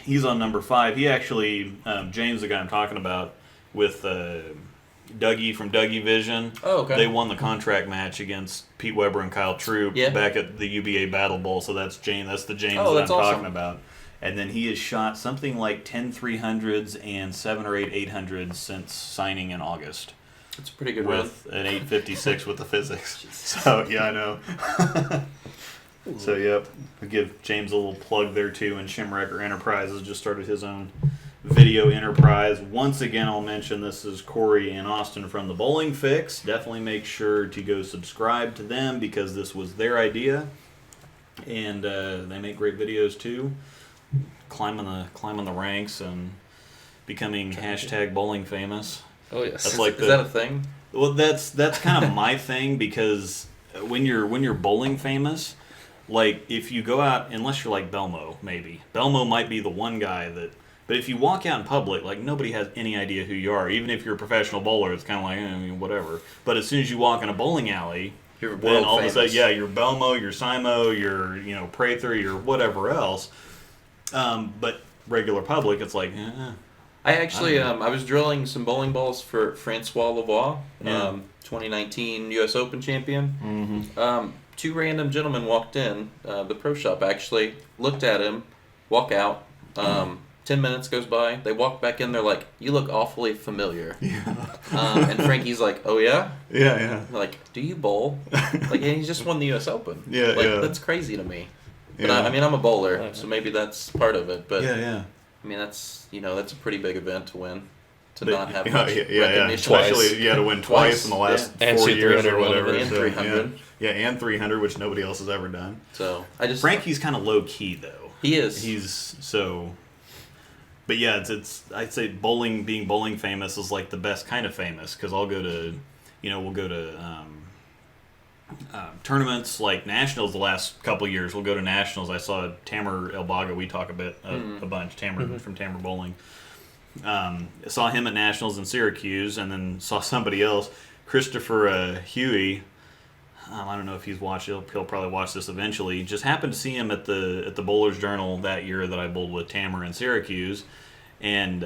He's on number 5. He actually, James, the guy I'm talking about, with Dougie from Dougie Vision. Oh, okay. They won the contract match against Pete Weber and Kyle Troop back at the UBA Battle Bowl. So that's James. That's the James that I'm talking about. And then he has shot something like 10 300s and 7 or 8 800s since signing in August. It's a pretty good with an 856 with the physics. So yeah, I know. So yep, I'll give James a little plug there too. And Shimwrecker Enterprises just started his own video enterprise. Once again, I'll mention this is Corey and Austin from the Bowling Fix. Definitely make sure to go subscribe to them because this was their idea, and they make great videos too. Climbing the ranks and becoming hashtag bowling famous. Oh yes. That's like is that a thing? Well, that's kind of my thing because when you're bowling famous, like if you go out, unless you're like Belmo, maybe Belmo might be the one guy that. But if you walk out in public, like nobody has any idea who you are. Even if you're a professional bowler, it's kind of like whatever. But as soon as you walk in a bowling alley, then all of a sudden, you're Belmo, you're Simo, you're Prather, you're whatever else. But regular public, it's like. I actually, I was drilling some bowling balls for Francois Lavoie, 2019 U.S. Open champion. Mm-hmm. 2 random gentlemen walked in, the pro shop actually, looked at him, walk out. 10 minutes goes by, they walk back in, they're like, you look awfully familiar. Yeah. And Frankie's like, oh yeah? Yeah. Like, do you bowl? Like, and he just won the U.S. Open. Yeah, That's crazy to me. But Yeah. I mean, I'm a bowler, so maybe that's part of it. But Yeah. I mean, that's a pretty big event to win, not have Yeah, much recognition. Especially to win twice in the last And 4 shoot years 300 or whatever. And 300. Yeah, and 300, which nobody else has ever done. So Frankie's kind of low key though. He is. He's so. But yeah, it's I'd say being bowling famous is like the best kind of famous because I'll go to, we'll go to tournaments like nationals the last couple of years. We'll go to nationals. I saw Tamer Elbaga. We talk a bunch. Tamer from Tamer Bowling. Saw him at nationals in Syracuse, and then saw somebody else, Christopher Huey. I don't know if he's watched. He'll probably watch this eventually. Just happened to see him at the Bowler's Journal that year that I bowled with Tamer in Syracuse, and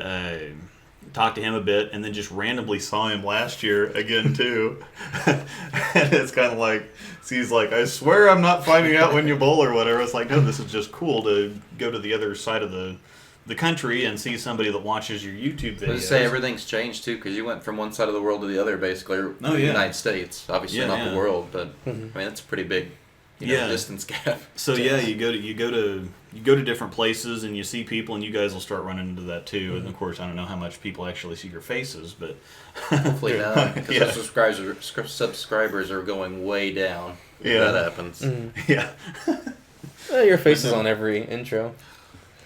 talked to him a bit, and then just randomly saw him last year again too. And it's kind of like, he's like, I swear I'm not finding out when you bowl or whatever. It's like, no, this is just cool to go to the other side of the country and see somebody that watches your YouTube videos. I was say everything's changed too, because you went from one side of the world to the other, basically. Oh, the yeah. United States, obviously not the world, but Mhm. I mean that's a pretty big distance gap. So yeah, you go to different places and you see people, and you guys will start running into that too. Mm-hmm. And of course, I don't know how much people actually see your faces, but Hopefully not, because Yeah. the subscribers are going way down. If Yeah. that happens. Mm-hmm. yeah, Your face is on every intro.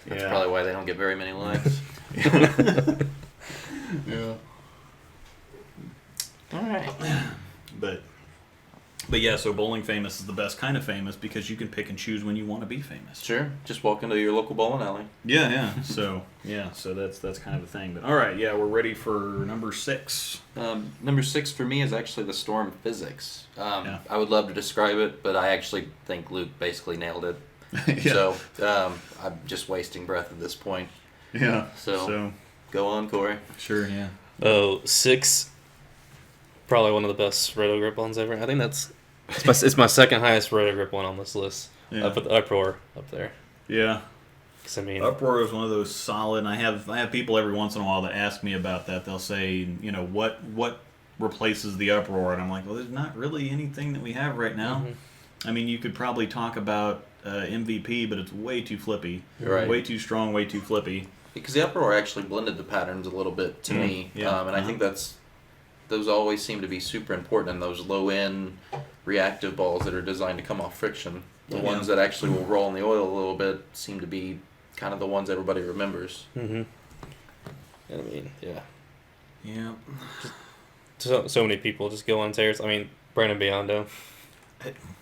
That's yeah. probably why they don't get very many likes. Yeah. All right. But yeah, so bowling famous is the best kind of famous because you can pick and choose when you want to be famous. Sure. Just walk into your local bowling alley. Yeah. So that's kind of a thing. But all right, yeah, we're ready for number 6. Number 6 for me is actually the storm physics. Yeah. I would love to describe it, but I actually think Luke basically nailed it. Yeah. So I'm just wasting breath at this point. Yeah. So go on, Corey. Sure. Yeah. Oh, 6. Probably one of the best roto grip ones ever. I think it's my second highest roto grip one on this list. Yeah. I put the Uproar up there. Yeah. 'Cause, I mean, Uproar is one of those solid. And I have people every once in a while that ask me about that. They'll say, what replaces the Uproar, and I'm like, well, there's not really anything that we have right now. Mhm. I mean, you could probably talk about MVP, but it's way too flippy, Right. way too strong, way too flippy. Because the uproar actually blended the patterns a little bit to me, Yeah. and I think those always seem to be super important in those low end reactive balls that are designed to come off friction. The Yeah. ones that actually will roll in the oil a little bit seem to be kind of the ones everybody remembers. Mhm. I mean, yeah. Yeah. So many people just go on tears. I mean, Brandon Biondo.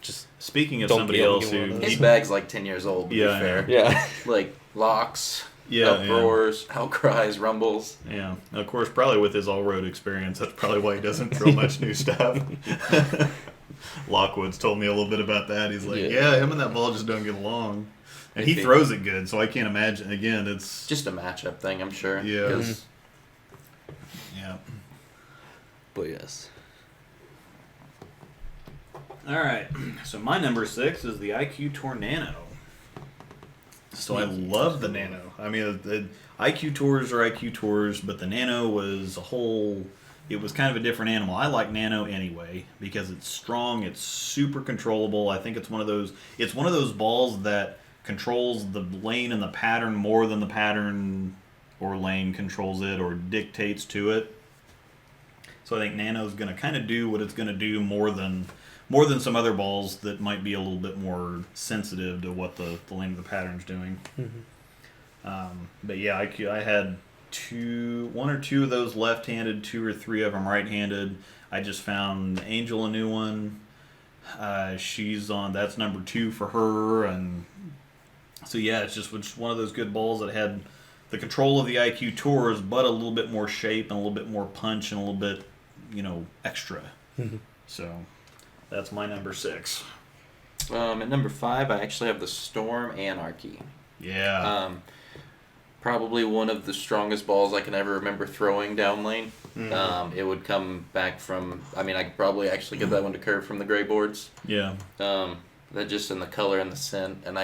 Just Speaking of Don't somebody get- else get one who, of those. His bag's like 10 years old, to Yeah, be fair. yeah. Like locks, yeah, uproars, outcries, rumbles. yeah. Of course, probably with his all-road experience, that's probably why he doesn't throw much new stuff. Lockwood's told me a little bit about that. He's like, Yeah. him and that ball just don't get along. And he If he- throws it good, so I can't imagine. Again, it's Just a matchup thing, I'm sure. Yeah. 'Cause yeah. But yes. All right, so my number 6 is the IQ Tour Nano. So I love the Nano. I mean, the IQ Tours are IQ Tours, but the Nano was it was kind of a different animal. I like Nano anyway because it's strong, it's super controllable. I think it's one of those balls that controls the lane and the pattern more than the pattern or lane controls it or dictates to it. So I think Nano's going to kind of do what it's going to do more than some other balls that might be a little bit more sensitive to what the lane of the pattern's doing. But yeah, I had one or two of those left-handed, 2 or 3 of them right-handed. I just found Angel a new one. That's number 2 for her, and so yeah, it's just one of those good balls that had the control of the IQ Tours, but a little bit more shape and a little bit more punch and a little bit, extra. So that's my number 6. at number 5, I actually have the Storm Anarchy. Yeah. Probably one of the strongest balls I can ever remember throwing down lane. Mhm. It would come back from, I could probably actually get that one to curve from the gray boards. Yeah. That just in the color and the scent, and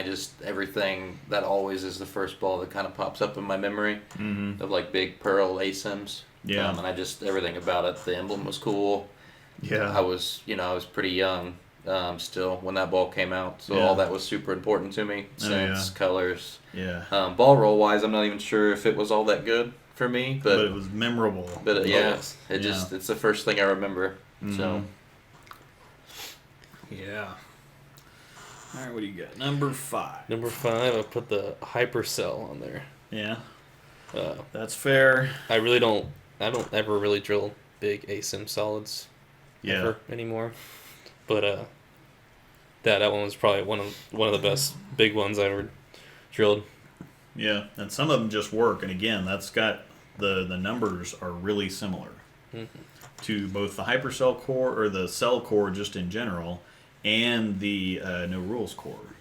everything, that always is the first ball that kind of pops up in my memory Mm-hmm. of like big pearl ASIMs. Yeah. And everything about it, the emblem was cool. Yeah. I was pretty young still when that ball came out, so Yeah. all that was super important to me. Oh, Scents, colors. Yeah. Ball roll wise, I'm not even sure if it was all that good for me, But but it was memorable. yeah, Yes. it's the first thing I remember. So Mhm. Yeah. All right, what do you got? Number 5. Number 5, I put the Hypercell on there. Yeah, Uh, that's fair. I don't ever really drill big ASIM solids Yeah. ever anymore. But that one was probably one of the best big ones I ever drilled. Yeah, and some of them just work. And again, that's got the numbers are really similar to both the Hypercell core or the cell core just in general, and the No Rules core,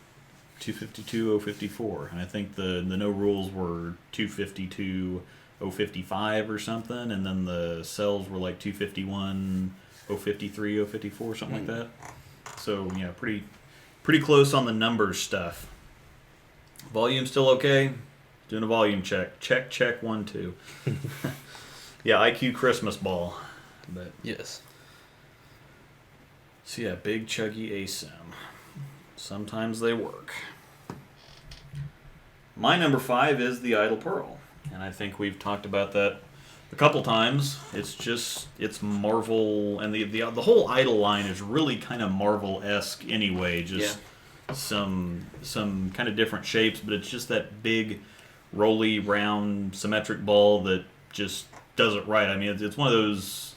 252.054. And I think the No Rules were 252.055 or something, and then the cells were like 251.053, 054, something like that. So yeah, pretty close on the numbers stuff. Volume still okay? Doing a volume check. Check 1 2. Yeah, IQ Christmas ball. But Yes. so yeah, big chuggy ASIM. Sometimes they work. My number 5 is the Idle Pearl, and I think we've talked about that a couple times. It's Marvel, and the whole Idle line is really kind of Marvel-esque anyway. Just some kind of different shapes, but it's just that big, rolly, round, symmetric ball that just does it right. I mean, it's one of those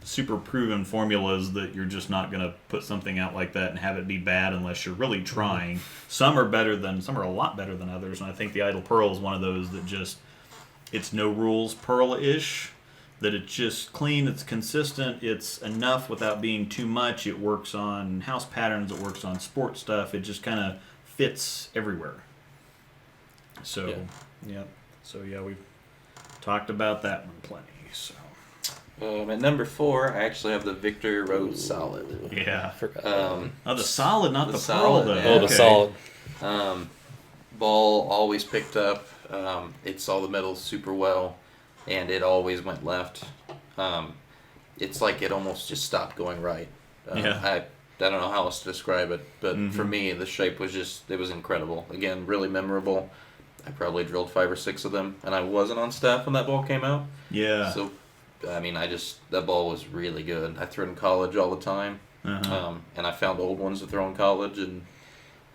super proven formulas that you're just not going to put something out like that and have it be bad unless you're really trying. Some are a lot better than others, and I think the Idle Pearl is one of those that just, it's no rules pearl-ish, that it's just clean, it's consistent, it's enough without being too much. It works on house patterns, it works on sport stuff, it just kind of fits everywhere. So, we've talked about that one plenty. So. At number 4, I actually have the Victor Road Solid. Yeah. I the solid, not the pearl, solid, though. yeah. Oh, the solid. Ball always picked up. It saw the middle super well, and it always went left. It's like it almost just stopped going right. I don't know how else to describe it, but for me, the shape was it was incredible. Again, really memorable. I probably drilled 5 or 6 of them, and I wasn't on staff when that ball came out. Yeah. So, I mean, that ball was really good. I threw it in college all the time, and I found old ones to throw in college, and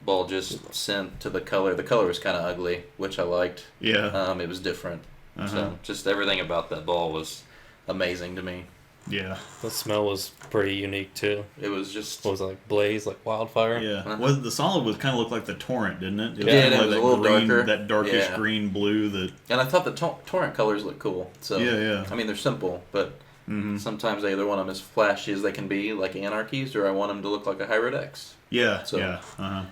ball just sent to the color. The color was kind of ugly, which I liked. Yeah. It was different. So just everything about that ball was amazing to me. Yeah. The smell was pretty unique too. It was just. What was it, like blaze, like wildfire? Yeah. Well, the solid was kind of looked like the torrent, didn't it? Yeah, kind of it was that a little green, darker. That darkish green blue that. And I thought the torrent colors looked cool. So Yeah. I mean, they're simple, but sometimes I either want them as flashy as they can be, like Anarchies, or I want them to look like a Hybrid X. Yeah. So- Yeah.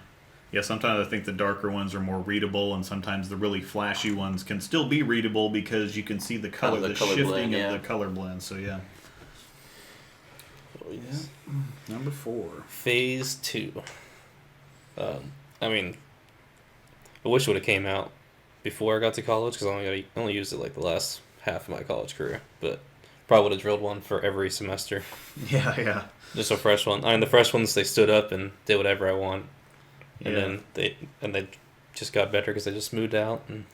Yeah, sometimes I think the darker ones are more readable, and sometimes the really flashy ones can still be readable because you can see the color, the the color shifting blend, of the color blend. So yeah. Number 4. Phase 2. I mean, I wish it would have came out before I got to college because I only used it like the last half of my college career, but probably would have drilled one for every semester. Yeah. Just a fresh one. I mean, the fresh ones, they stood up and did whatever I want, and Yeah. then they just got better because they just smoothed out. And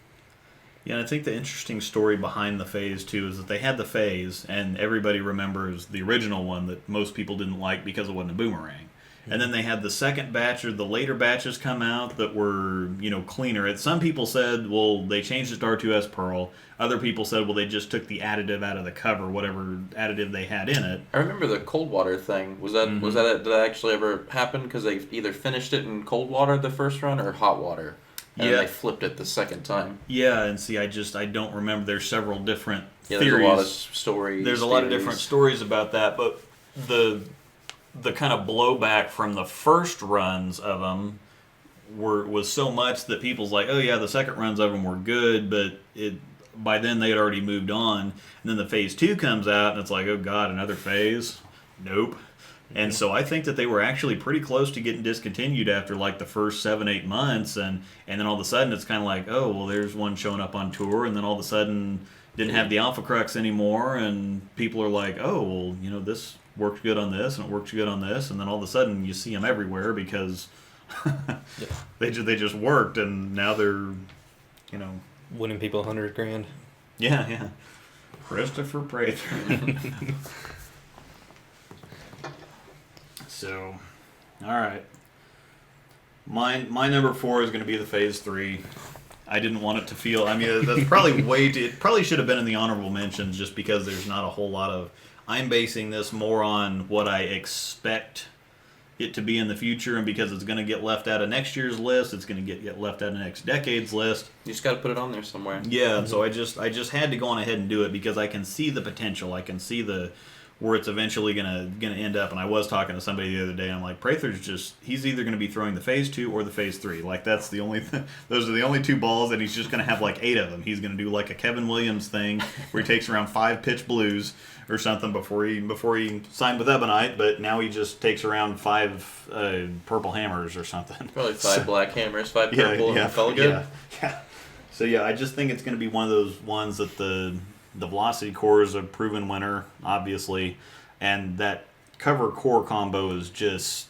Yeah, and I think the interesting story behind the phase too is that they had the phase, and everybody remembers the original one that most people didn't like because it wasn't a boomerang. And then they had the second batch or the later batches come out that were, cleaner. Some people said, well, they changed it to R2S Pearl. Other people said, well, they just took the additive out of the cover, whatever additive they had in it. I remember the cold water thing. Was that did that actually ever happen? Because they either finished it in cold water the first run or hot water, and they flipped it the second time. Yeah, and see, I don't remember. There's several different theories. There's a lot of stories. There's a lot of different stories about that, but the kind of blowback from the first runs of them was so much that people's like, oh yeah, the second runs of them were good, but by then they had already moved on. And then the phase 2 comes out, and it's like, oh god, another phase? Nope. And so I think that they were actually pretty close to getting discontinued after like the first 7-8 months, and then all of a sudden it's kind of like, oh well, there's one showing up on tour, and then all of a sudden didn't have the Alpha Crux anymore, and people are like, oh well, this worked good on this and it worked good on this, and then all of a sudden you see them everywhere because they just worked, and now they're winning people $100,000. yeah Christopher Prather. So all right, my number 4 is going to be the phase 3. I didn't want it to feel, that's probably it probably should have been in the honorable mentions just because there's not a whole lot of, I'm basing this more on what I expect it to be in the future, and because it's going to get left out of next year's list, it's going to get left out of next decade's list. You just got to put it on there somewhere. Yeah, so I just had to go on ahead and do it because I can see the potential. I can see where it's eventually gonna end up. And I was talking to somebody the other day, and I'm like, Prather's he's either gonna be throwing the phase 2 or the phase 3. Like that's the only those are the only 2 balls, and he's just gonna have like 8 of them. He's gonna do like a Kevin Williams thing where he takes around 5 pitch blues or something before he signed with Ebonite, but now he just takes around 5 purple hammers or something. Probably 5 black hammers, 5 purple, and felt good. Yeah. So yeah, I just think it's going to be one of those ones that the velocity core is a proven winner, obviously, and that cover core combo is just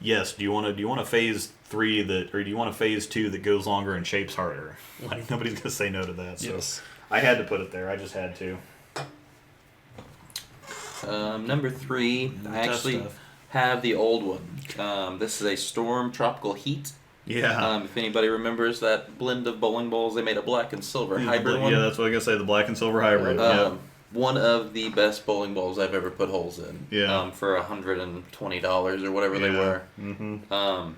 yes. Do you want a phase 3 that, or do you want a phase 2 that goes longer and shapes harder? Like nobody's gonna say no to that. So Yes. I had to put it there. I just had to. Number 3, I Tough actually stuff. have the old one. This is a Storm Tropical Heat. Yeah. If anybody remembers that blend of bowling balls, they made a black and silver hybrid one. Yeah, that's what I was gonna say. The black and silver hybrid. One of the best bowling balls I've ever put holes in. Yeah. For $120 or whatever they were. Mm-hmm.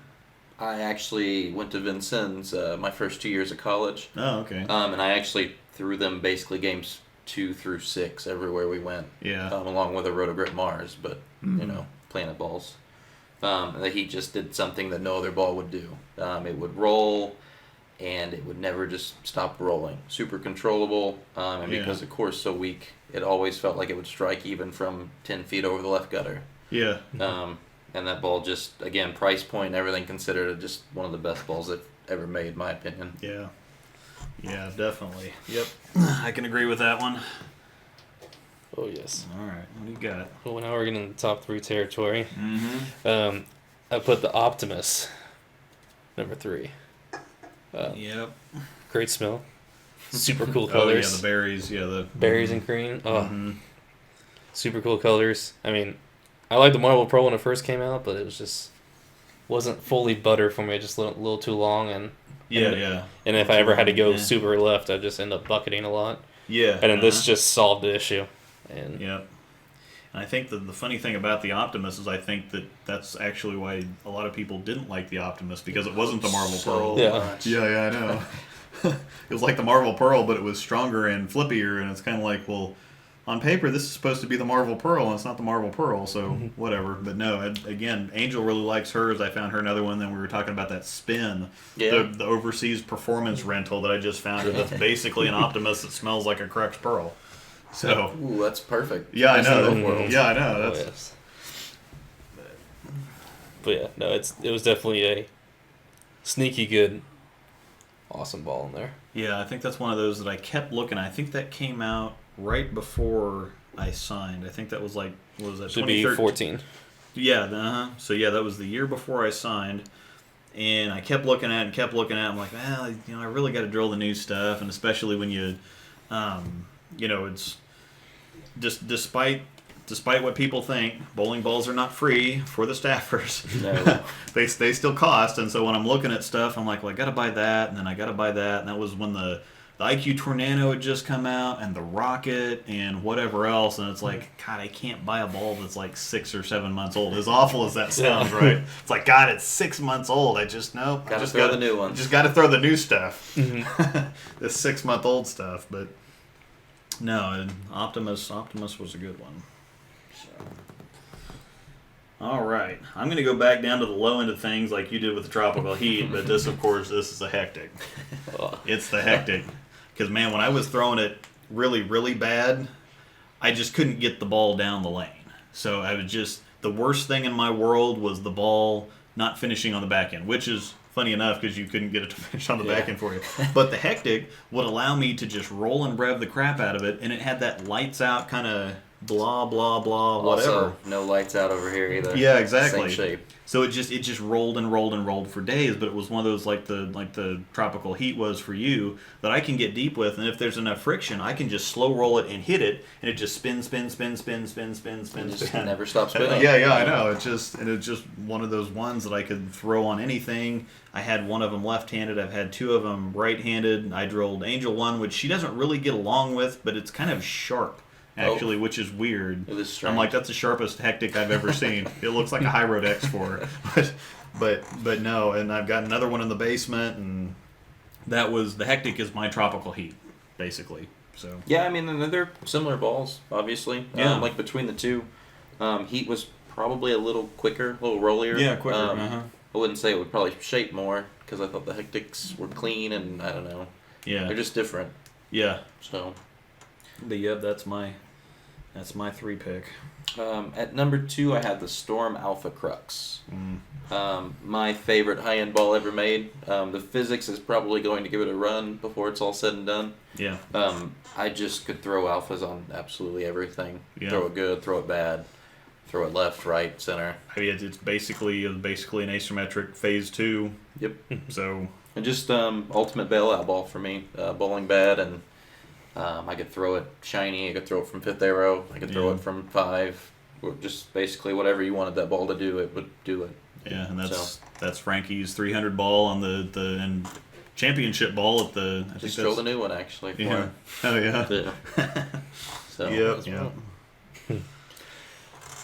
I actually went to Vincennes my first 2 years of college. Oh, okay. And I actually threw them basically games 2 through 6 everywhere we went. Yeah. Along with a Roto Mars, but planet balls. That he just did something that no other ball would do. It would roll, and it would never just stop rolling. Super controllable, and because the core's so weak, it always felt like it would strike even from 10 feet over the left gutter. Yeah. And that ball just, again, price point and everything considered, just one of the best balls I've ever made, in my opinion. Yeah. Yeah, definitely. Yep. I can agree with that one. Oh yes. All right. What do you got? Well, now we're getting into top 3 territory. Mm-hmm. I put the Optimus, number 3. Yep. Great smell. Super cool Oh, yeah, colors. the berries. Yeah, the Berries and cream. Oh, Mhm. super cool colors. I mean, I liked the Marvel Pro when it first came out, but it was just wasn't fully butter for me. Just a little too long, and Yeah. and if I ever had to go Yeah. super left, I'd just end up bucketing a lot. Yeah. And then this just solved the issue. And Yep. And I think that the funny thing about the Optimus is I think that that's actually why a lot of people didn't like the Optimus, because it wasn't the Marvel Pearl. Yeah. much. Yeah, I know. It was like the Marvel Pearl, but it was stronger and flippier, and it's kind of like, well, on paper this is supposed to be the Marvel Pearl, and it's not the Marvel Pearl, so whatever. But no, again, Angel really likes hers. I found her another one. Then we were talking about that Spin, Yeah. the overseas performance rental that I just found her. That's basically an Optimus that smells like a Crux Pearl. So Ooh, that's perfect. yeah, I Best of know. both worlds. Yeah, I know. oh, That's yes. But yeah, no, it was definitely a sneaky good, awesome ball in there. yeah. I think that's one of those that I kept looking. I think that came out right before I signed. I think that was like, what was that? Should be 14. Yeah, So yeah, that was the year before I signed, and I kept looking at it and kept looking at it. I'm like, well, I really got to drill the new stuff, and especially when you, it's just despite what people think, bowling balls are not free for the staffers. No. they still cost, and so when I'm looking at stuff, I'm like, well, I got to buy that, and then I got to buy that, and that was when the IQ Tornado had just come out, and the Rocket, and whatever else, and it's like, God, I can't buy a ball that's like 6 or 7 months old. As awful as that sounds, right? It's like, God, it's 6 months old. I just Gotta throw the new ones. Just got to throw the new stuff. Mm-hmm. The 6-month-old stuff, but no, and Optimus was a good one. All right, I'm going to go back down to the low end of things like you did with the Tropical Heat, but this, of course, this is a Hectic. It's the Hectic. Because, man, when I was throwing it really, really bad, I just couldn't get the ball down the lane. So I was just, the worst thing in my world was the ball not finishing on the back end, which is funny enough because you couldn't get it to finish on the back end for you. But the Hectic would allow me to just roll and rev the crap out of it, and it had that lights out kind of blah, blah, blah, whatever. Also, no lights out over here either. Yeah, exactly. Same shape. So it just rolled and rolled and rolled for days, but it was one of those like the Tropical Heat was for you that I can get deep with, and if there's enough friction, I can just slow roll it and hit it, and it just spins. Just never stops spinning. Yeah, I know. It's just one of those ones that I could throw on anything. I had one of them left-handed. I've had 2 of them right-handed. I drilled Angel 1, which she doesn't really get along with, but it's kind of sharp. Actually, which is weird. It is strange. I'm like, that's the sharpest Hectic I've ever seen. It looks like a High Road X4, but no. And I've got another one in the basement, and that was the Hectic is my Tropical Heat, basically. So Yeah, I mean, they're similar balls, obviously. Yeah. Like between the two, Heat was probably a little quicker, a little rollier. yeah, quicker. I wouldn't say it would probably shape more because I thought the Hectics were clean and I don't know. Yeah, They're just different. yeah. So But yeah, that's my 3 pick. at number 2, I had the Storm Alpha Crux. Mm. My favorite high-end ball ever made. The physics is probably going to give it a run before it's all said and done. Yeah, I just could throw alphas on absolutely everything. Yeah. Throw it good, throw it bad. throw it left, right, center. I mean, it's basically an asymmetric phase 2. Yep. So And just ultimate bailout ball for me. Bowling bad, and I could throw it shiny. I could throw it from 5th arrow. I could throw it from 5. Just basically whatever you wanted that ball to do, it would do it. yeah, and that's Frankie's 300 ball on the and championship ball at the. I Just think drove a new one actually. For Yeah. him. Oh yeah. So Yeah.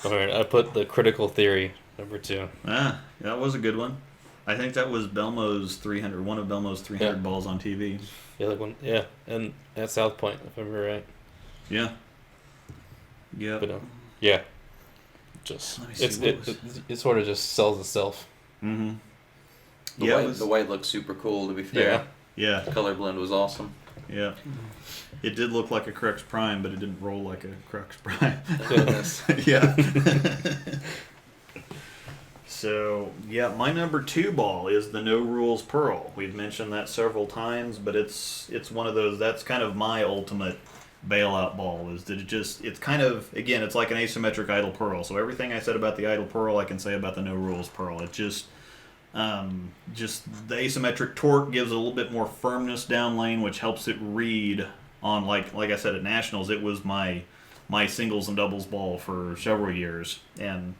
All right, I put the critical theory number 2. That was a good one. I think that was Belmo's 300. One of Belmo's 300 balls on TV. Yeah, like one. Yeah, and at South Point, if I'm right. Yeah. Yeah. But yeah, just Let me see, it sort of just sells itself. Mm-hmm. The white looks super cool. To be fair, Yeah. the color blend was awesome. Yeah. It did look like a Crux Prime, but it didn't roll like a Crux Prime. Goodness. Yeah. So, yeah, my number 2 ball is the No Rules Pearl. We've mentioned that several times, but it's one of those, that's kind of my ultimate bailout ball, is that it's kind of, again, it's like an asymmetric idle pearl. So everything I said about the idle pearl, I can say about the No Rules Pearl. It just the asymmetric torque gives a little bit more firmness down lane, which helps it read on, like I said at Nationals, it was my singles and doubles ball for several years, and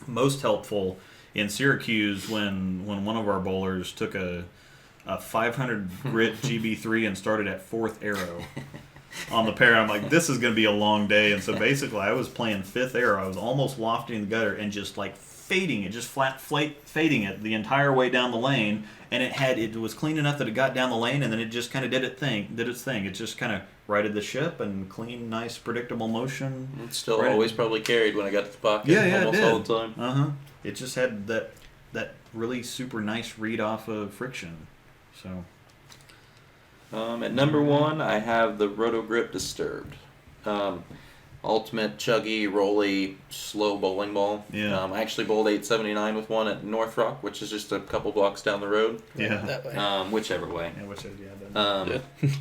most helpful in Syracuse when one of our bowlers took a 500 grit GB3 and started at 4th arrow on the pair. I'm like, this is going to be a long day, and so basically I was playing 5th arrow. I was almost lofting the gutter and just like fading it, just fading it the entire way down the lane, and it was clean enough that it got down the lane, and then it just kind of did its thing. It just kind of righted the ship and clean, nice, predictable motion. It still always probably carried when I got to the pocket. Yeah, almost it did. all the time. It just had that really super nice read off of friction. So. At number 1, I have the Roto Grip Disturbed. Ultimate chuggy, rolly, slow bowling ball. Yeah. I actually bowled 879 with one at North Rock, which is just a couple blocks down the road. Yeah. That way. Whichever way. Yeah, which is,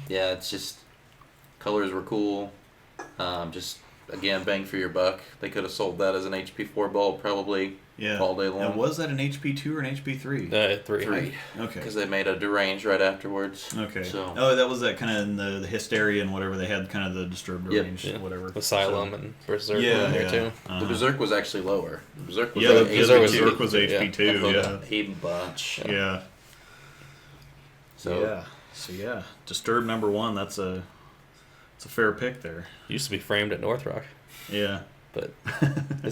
Yeah, it's just colors were cool. Just again, bang for your buck. They could have sold that as an HP4 ball probably all day long. And was that an HP2 or an HP3? 3. 3. Okay. Because they made a Derange right afterwards. Okay. So. Oh, that was that kind of in the Hysteria and whatever. They had kind of the Disturbed range, whatever. Asylum and Berserk Yeah, in there too. The Berserk was actually lower. Berserk was Berserk was HP2, a bunch. Yeah. So yeah, Disturbed number 1. That's a fair pick there. Used to be framed at North Rock. Yeah. But it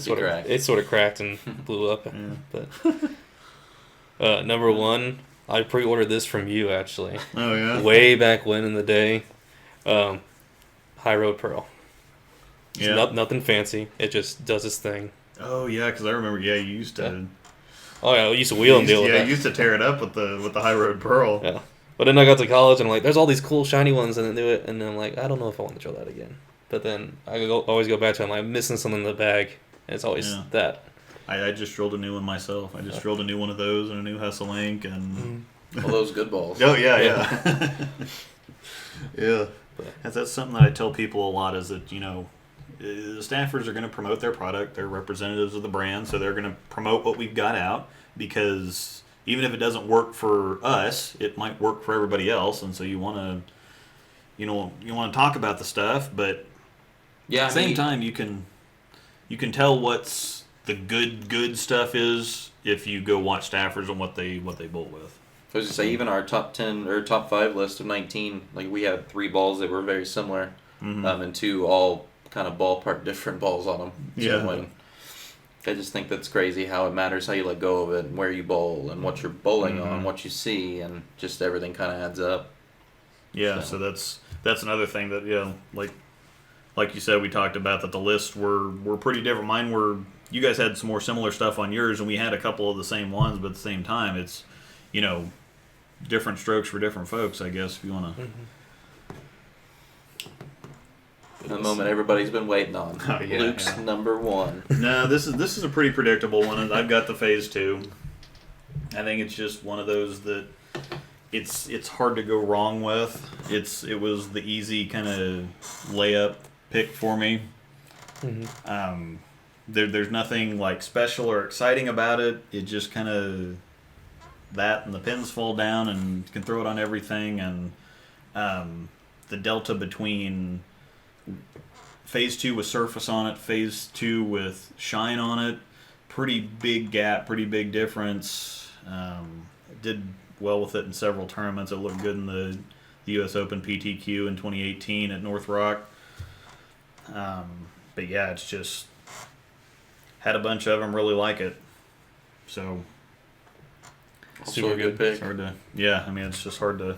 sort of cracked and blew up. Yeah. But number 1, I pre-ordered this from you actually. Oh yeah. Way back when in the day. High Road Pearl. Yeah. Nothing fancy. It just does its thing. Oh yeah, because I remember. Yeah, you used to. Yeah. Oh yeah, we used to wheel and deal with that. Yeah, you used to tear it up with the High Road Pearl. Yeah. But then I got to college and I'm like, there's all these cool shiny ones, and then do it, and then I'm like, I don't know if I want to throw that again. But then I always go back to it, I'm like, I'm missing something in the bag, and it's always that. I just drilled a new one myself. I just drilled a new one of those and a new Hustle Link and all those good balls. Oh yeah. Yeah. That's something that I tell people a lot, is that, you know, the staffers are going to promote their product. They're representatives of the brand, so they're going to promote what we've got out, because even if it doesn't work for us, it might work for everybody else, and so you want to talk about the stuff, but at the same time you can tell what's the good stuff is if you go watch staffers and what they bowl with. I was to say, even our top 10 or top 5 list of 19, like we had 3 balls that were very similar, and 2 all kind of ballpark different balls on them. So I just think that's crazy how it matters how you let go of it and where you bowl and what you're bowling on, what you see, and just everything kind of adds up. Yeah, so that's another thing that like you said, we talked about that the lists were pretty different. Mine were, you guys had some more similar stuff on yours, and we had a couple of the same ones, but at the same time, it's, you know, different strokes for different folks, I guess, if you want to. The moment everybody's been waiting on. Luke's number 1. No, this is a pretty predictable one. I've got the phase 2. I think it's just one of those that it's hard to go wrong with. It was the easy kind of layup pick for me. there's nothing like special or exciting about it. It just kind of and the pins fall down and you can throw it on everything, and the delta between phase 2 with surface on it, phase 2 with shine on it, pretty big gap, pretty big difference. It did well with it in several tournaments. It looked good in the U.S. Open PTQ in 2018 at North Rock. But yeah, it's just had a bunch of them really like it. So Also a good pick. it's hard to, yeah, I mean, it's just hard to.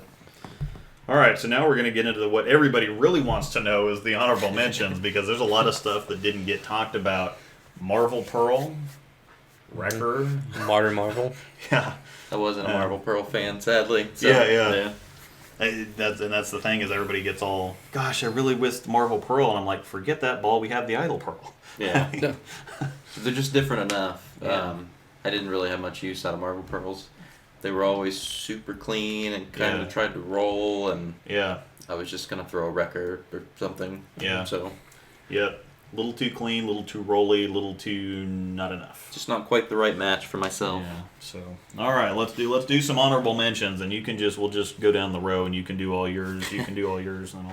All right, so now we're going to get into what everybody really wants to know is the honorable mentions, because there's a lot of stuff that didn't get talked about. Marvel Pearl, Wrecker. Modern Marvel. Yeah. I wasn't a Marble Pearl fan, sadly. So, Yeah. That's the thing is everybody gets all, gosh, I really wish Marvel Pearl, and I'm like, forget that ball, we have the Idol Pearl. Yeah. They're just different enough. Yeah. I didn't really have much use out of Marble Pearls. They were always super clean and kind of tried to roll, and Yeah. I was just going to throw a Wrecker or something. Yeah. So, Yep. A little too clean, a little too rolly, a little too not enough. just not quite the right match for myself. Yeah. So, all right, let's do some honorable mentions, and we'll just go down the row, and you can do all yours. You can do all yours, and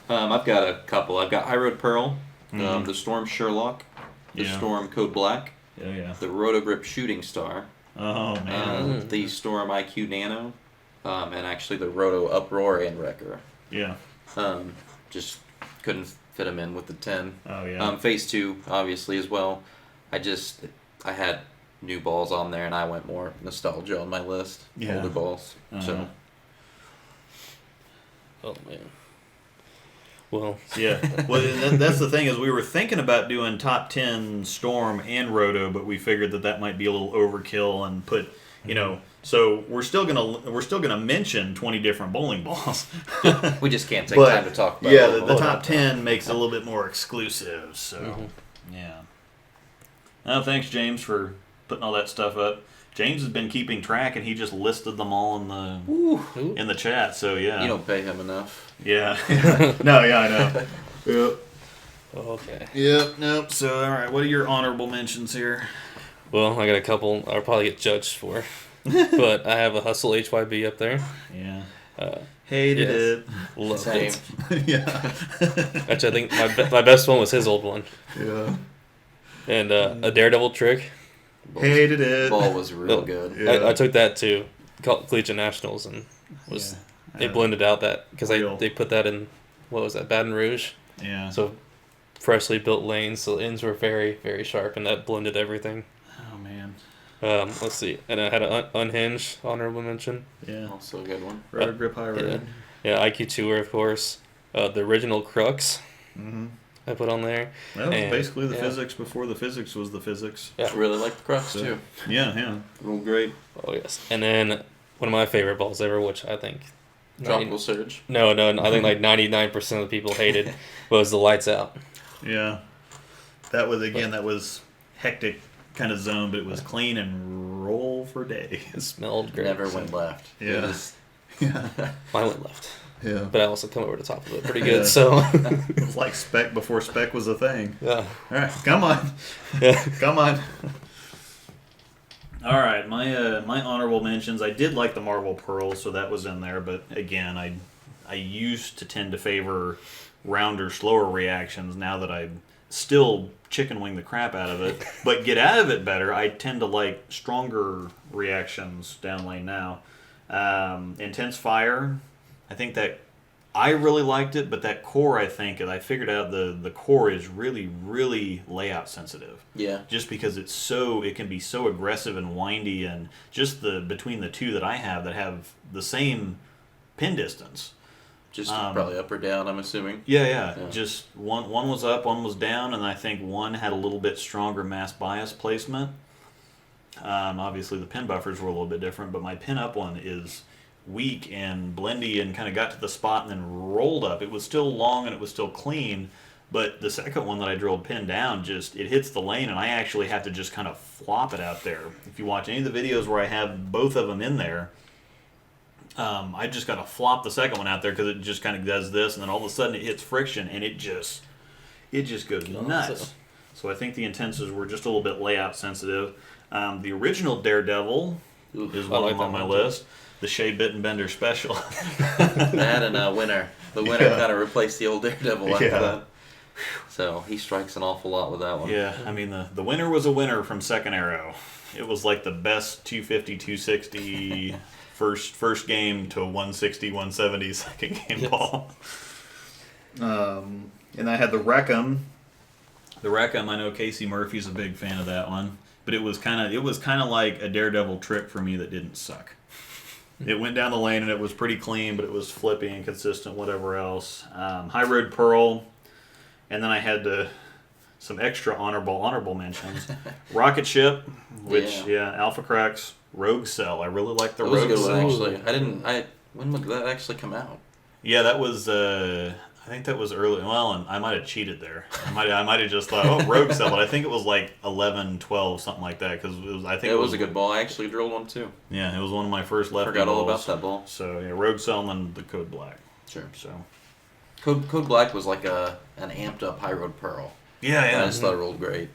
I'll. I've got a couple. I've got High Road Pearl, Mhm. the Storm Sherlock, the Yeah. Storm Code Black, Yeah. the Roto Grip Shooting Star, Oh man. the Storm IQ Nano, and actually the Roto Uproar and Wrecker. Yeah. Just couldn't fit them in with the 10. Oh yeah. Phase 2, obviously, as well. I had new balls on there, and I went more nostalgia on my list. Yeah. Older balls. So, Oh man. Well, Yeah. Well, that's the thing is we were thinking about doing top 10 Storm and Roto, but we figured that might be a little overkill and put, so we're still gonna mention 20 different bowling balls. we just can't take But, time to talk about Yeah, it. the top 10 makes it a little bit more exclusive. So, yeah. Oh, thanks, James, for putting all that stuff up. James has been keeping track, and he just listed them all in the chat. So yeah. You don't pay him enough. Yeah. No, yeah, I know. Yep. okay. Yep. Nope. So all right, what are your honorable mentions here? Well, I got a couple I'll probably get judged for. But I have a Hustle HYB up there. Yeah. Hated it. Loved Same. it. Yeah. Actually, I think my best one was his old one. Yeah. And a Daredevil trick. Hated it. Ball was real Oh, good. Yeah. I took that to Collegiate Nationals and was they blended out that because they put that in what was that Baton Rouge. Yeah. So freshly built lanes, so the ends were very very sharp, and that blended everything. Oh man. Let's see, and I had an Unhinged honorable mention. Yeah. Also a good one. Roto Grip High Road. Yeah, IQ Tour of course. The original Crux Mm-hmm. I put on there. That was And, basically the yeah. physics before the physics was the physics. Yeah. I really like the Crux, So- too. Yeah. Real great. Oh yes, and then one of my favorite balls ever, which I think. Tropical Surge. No, I think like 99% of the people hated was the Lights Out. Yeah. That was hectic kind of zone, but it was clean and roll for days. It smelled great. Never went left. Yeah. It was- Yeah. Mine went left, Yeah. but I also come over the top of it pretty Yeah. good. So It was like spec before spec was a thing. yeah, All right, come on. yeah. Come on. All right, my honorable mentions. I did like the Marble Pearl, so that was in there. But again, I used to tend to favor rounder, slower reactions. Now that I still chicken wing the crap out of it, but get out of it better, I tend to like stronger reactions down lane now. Intense Fire, I think that I really liked it, but that core, I figured out the core is really, really layout sensitive. Yeah. Just because it can be so aggressive and windy, and just between the two that I have that have the same pin distance. Just probably up or down, I'm assuming. Yeah. Just one was up, one was down, and I think one had a little bit stronger mass bias placement. Obviously, the pin buffers were a little bit different, but my pin up one is weak and blendy and kind of got to the spot and then rolled up. It was still long and it was still clean, but the second one that I drilled pin down, it hits the lane, and I actually have to just kind of flop it out there. If you watch any of the videos where I have both of them in there, I just got to flop the second one out there because it just kind of does this, and then all of a sudden it hits friction and it just goes nuts. So I think the intenses were just a little bit layout sensitive. The original Daredevil is I one like on my that one, too. list. The Shea Bittenbender special. That and Winter. The Winter Yeah. kind of replaced the old Daredevil after Yeah. that. So he strikes an awful lot with that one. Yeah, I mean, the winner was a winner from Second Arrow. It was like the best 250, 260 first game to 160, 170 second game Yes. ball. And I had the Wreckham. The Wreckham, I know Casey Murphy's a big fan of that one, but it was kind of like a Daredevil trick for me that didn't suck. It went down the lane and it was pretty clean, but it was flippy and consistent, whatever else. High Road Pearl, and then I had some extra honorable mentions. Rocket Ship, which Alpha Cracks, Rogue Cell. I really like the That was a Rogue good Cell. one, actually. When would that actually come out? Yeah, that was. I think that was early. Well, and I might have cheated there. I might have just thought, oh, Rogue Cell, but I think it was like 11, 12, something like that. Because I think It was a good ball. I actually drilled one too. Yeah, it was one of my first lefty Forgot all balls. about that ball. So yeah, Rogue Cell and then the Code Black. Sure. So Code Black was like an amped up High Road Pearl. yeah. I just thought it rolled great.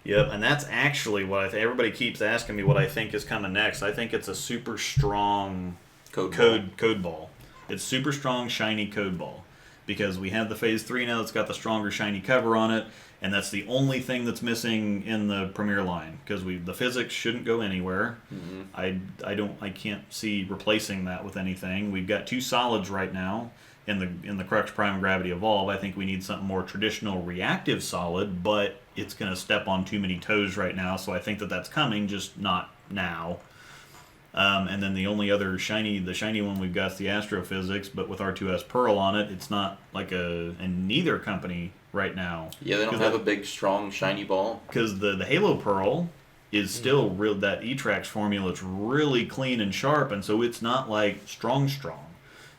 Yep, and that's actually what I think. Everybody keeps asking me what I think is coming next. I think it's a super strong code ball. It's super strong, shiny code ball. Because we have the Phase 3 now that's got the stronger, shiny cover on it, and that's the only thing that's missing in the Premier line. Because the physics shouldn't go anywhere. Mm-hmm. I can't see replacing that with anything. We've got two solids right now in the Crux Prime Gravity Evolve. I think we need something more traditional reactive solid, but it's going to step on too many toes right now, so I think that's coming, just not now. And then the only other shiny one we've got is the Astrophysics, but with R2S Pearl on it, it's not like and neither company right now. Yeah, they don't have a big, strong, shiny ball. Because the Halo Pearl is still real. That E-Trax formula is really clean and sharp, and so it's not like strong.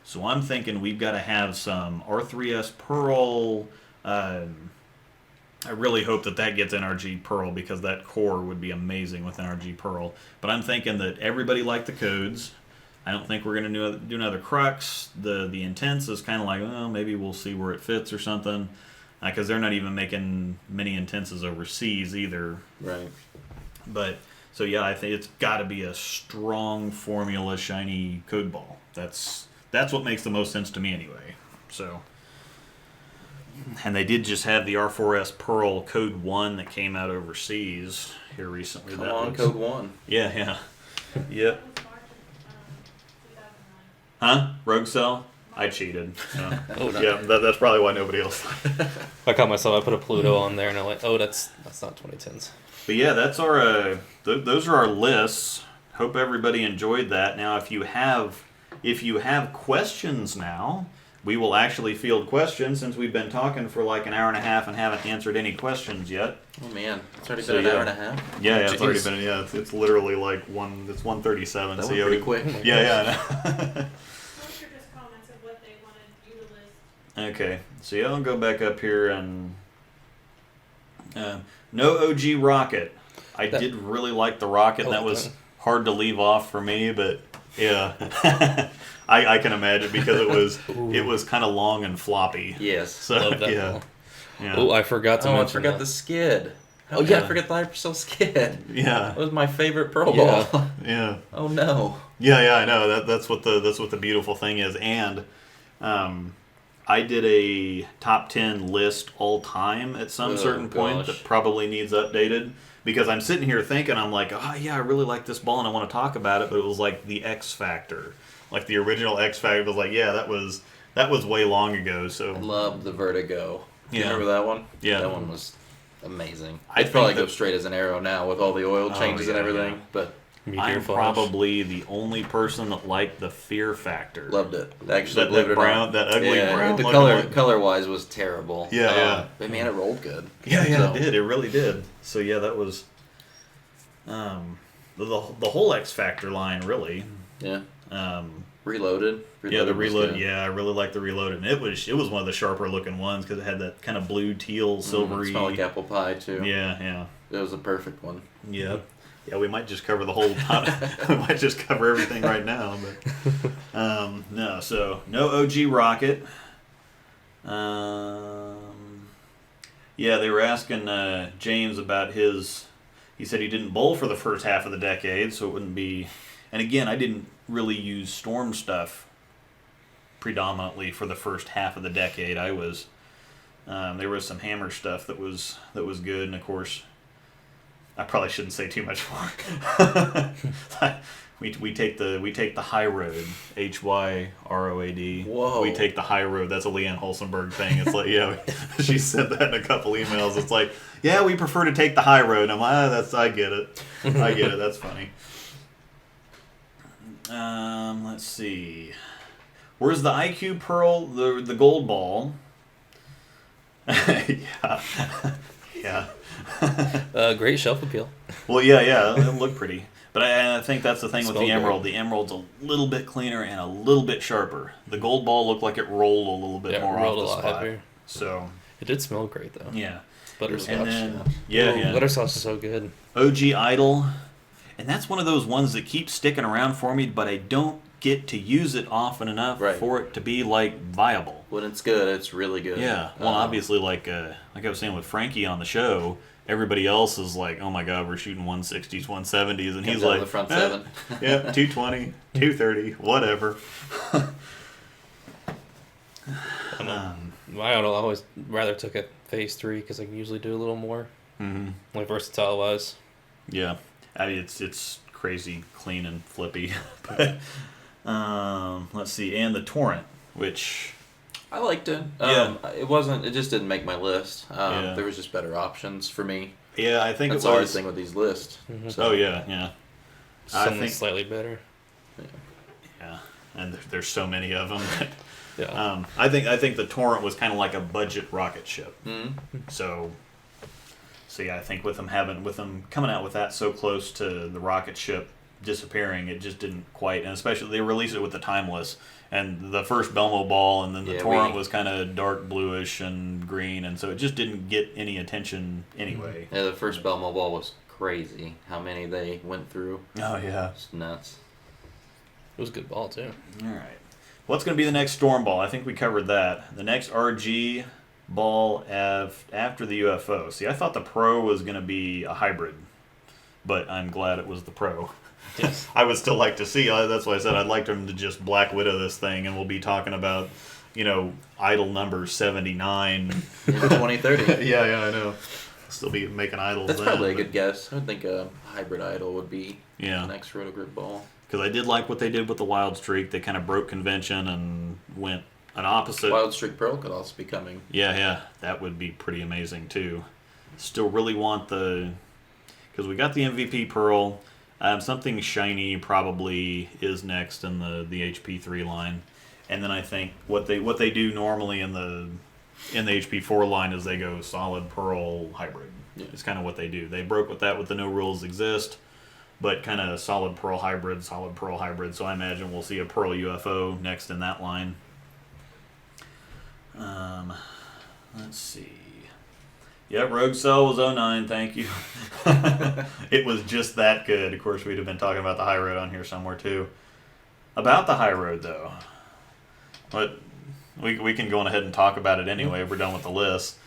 So I'm thinking we've got to have some R3S Pearl. I really hope that gets NRG Pearl because that core would be amazing with NRG Pearl. But I'm thinking that everybody liked the codes. I don't think we're going to do another Crux. The Intense is kind of like, well, maybe we'll see where it fits or something. Because they're not even making many Intenses overseas either. Right. But, so yeah, I think it's got to be a strong formula shiny code ball. That's what makes the most sense to me anyway. So... And they did just have the R4S Pearl Code 1 that came out overseas here recently. Come on, Code 1. Yeah. Yep. Huh? Rogue Cell? I cheated. So. Yeah, that's probably why nobody else. I caught myself. I put a Pluto on there, and I'm like, oh, that's not 2010s. But yeah, that's our. Those are our lists. Hope everybody enjoyed that. Now, if you have questions now. We will actually field questions since we've been talking for like an hour and a half and haven't answered any questions yet. Oh man, it's already been an hour and a half. Yeah, it's already been. Yeah, it's literally like it's 1:37. That so went pretty quick. Yeah, I know. Those are just comments of what they wanted you to list. Okay, so yeah, I'll go back up here and no OG Rocket. I did really like the Rocket. That was hard to leave off for me, but yeah. I can imagine because it was kind of long and floppy. Yes. So Love that yeah. ball. Yeah. Oh, I forgot to mention. I forgot the skid. Oh yeah, I forgot the Hypercell skid. Yeah. That was my favorite Pearl Yeah. ball. Yeah. Oh no. Yeah, I know. That's what the beautiful thing is. And I did a top 10 list all time at some certain point that probably needs updated because I'm sitting here thinking, I'm like, oh yeah, I really like this ball and I want to talk about it, but it was like the X Factor. Like the original X Factor was like, yeah, that was way long ago. So I loved the Vertigo. Do you Yeah. remember that one? Yeah. That one was amazing. I I'd probably think go straight as an arrow now with all the oil changes and everything, but I'm probably the only person that liked the Fear Factor. loved it. Actually, That brown, that ugly brown. The looking color wise was terrible. Yeah. But man, it rolled good. Yeah, So- it did. It really did. So yeah, that was the whole X Factor line really. Yeah. Um, Reloaded. yeah, the was reload. good. Yeah, I really like the reload, and it was one of the sharper looking ones because it had that kind of blue, teal, silvery. It smelled like apple pie too. Yeah. It was a perfect one. Yeah. Yeah, we might just cover the whole. We might just cover everything right now, but no. So no OG Rocket. Yeah, Yeah, they were asking James about his. He said he didn't bowl for the first half of the decade, so it wouldn't be. And again, I didn't really use storm stuff predominantly for the first half of the decade. I was. There was some hammer stuff that was good, and of course, I probably shouldn't say too much more. we take the high road, HYROAD. Whoa. We take the high road. That's a Leanne Holsenberg thing. It's like, yeah, she said that in a couple emails. It's like, yeah, we prefer to take the high road. And I'm like, I get it. I get it. That's funny. Let's see. Where's the IQ Pearl? The gold ball. Yeah. Yeah. Great shelf appeal. Well, yeah, it looked pretty. But I think that's the thing with Smelled the emerald. great. The emerald's a little bit cleaner and a little bit sharper. The gold ball looked like it rolled a little bit more rolled off a the lot spot. heavier. So, It did smell great though. yeah. Butterscotch. And then, Butterscotch, yeah, Ooh, yeah. Butterscotch is so good. OG Idol. And that's one of those ones that keeps sticking around for me, but I don't get to use it often enough Right. for it to be, like, viable. When it's good, it's really good. Yeah. Well, obviously, like I was saying with Frankie on the show, everybody else is like, oh my God, we're shooting 160s, 170s. And Comes he's out of like, the front "Eh, seven. yeah, 220, 230, whatever. I don't know. I always rather took a phase 3 because I can usually do a little more, like versatile wise. Yeah. I mean, it's crazy clean and flippy. But let's see. And the Torrent, which... I liked it. Yeah. It just didn't make my list. Yeah. There was just better options for me. Yeah, I think That's it the hard was... thing with these lists. Mhm. So, Oh, yeah. I Something think... slightly better. Yeah. And there's so many of them. Yeah. I think the Torrent was kind of like a budget rocket ship. Mhm. So yeah, I think with them coming out with that so close to the rocket ship disappearing, it just didn't quite. And especially they released it with the Timeless, and the first Belmo ball, and then the Yeah, Torrent was kind of dark bluish and green, and so it just didn't get any attention anyway. Yeah, the first Belmo ball was crazy. How many they went through? Oh yeah. It's nuts. It was a good ball too. All right. What's going to be the next Storm ball? I think we covered that. The next RG ball after the UFO. See, I thought the Pro was going to be a hybrid, but I'm glad it was the Pro. Yes. I would still like to see. That's why I said I'd like them to just Black Widow this thing, and we'll be talking about, idol number 79. In 2030. yeah, I know. Still be making idols. That's then, probably a but- good guess. I would think a hybrid idol would be Yeah. the next Roto Grip ball. Because I did like what they did with the Wild Streak. They kind of broke convention and went an opposite. Wild Streak Pearl could also be coming. Yeah, that would be pretty amazing too. Still really want because we got the MVP Pearl. Something shiny probably is next in the HP3 line, and then I think what they do normally in the HP4 line is they go solid Pearl hybrid. Yeah. It's kind of what they do. They broke with that with the No Rules Exist, but kind of solid Pearl hybrid. So I imagine we'll see a Pearl UFO next in that line. Let's see. Yeah, Rogue Cell was 09, thank you. It was just that good. Of course, we'd have been talking about the High Road on here somewhere, too. About the High Road, though. But we can go on ahead and talk about it anyway if we're done with the list.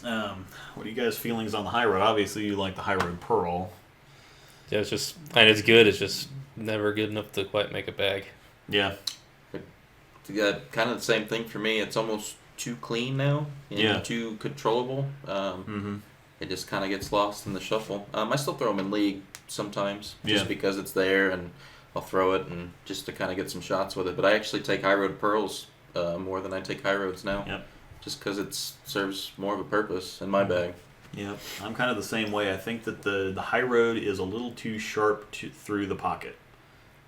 What are you guys' feelings on the High Road? Obviously, you like the High Road Pearl. Yeah, it's good. It's just never good enough to quite make a bag. Yeah. Kind of the same thing for me. It's almost too clean now and Yeah. too controllable. It just kind of gets lost in the shuffle. I still throw them in league sometimes just Yeah. because it's there, and I'll throw it and just to kind of get some shots with it. But I actually take High Road Pearls more than I take High Roads now. Yep. Just because it serves more of a purpose in my bag. Yep. I'm kind of the same way. I think that the High Road is a little too sharp through the pocket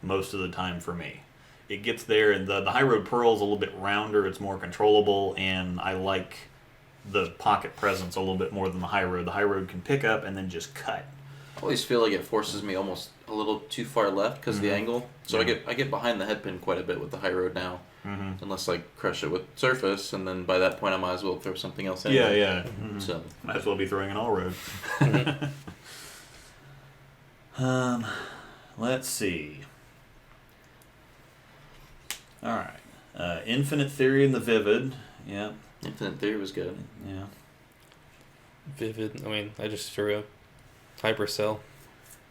most of the time for me. It gets there, and the High Road Pearl is a little bit rounder. It's more controllable, and I like the pocket presence a little bit more than the High Road. The High Road can pick up and then just cut. I always feel like it forces me almost a little too far left because of the angle. So Yeah. I get behind the head pin quite a bit with the High Road now. Mm-hmm. Unless I crush it with surface, and then by that point I might as well throw something else in. Yeah. So Might as well be throwing an all road. Let's see. All right. Infinite Theory and the Vivid. Yeah. Infinite Theory was good. Yeah. Vivid. I mean, I just threw a Hypercell.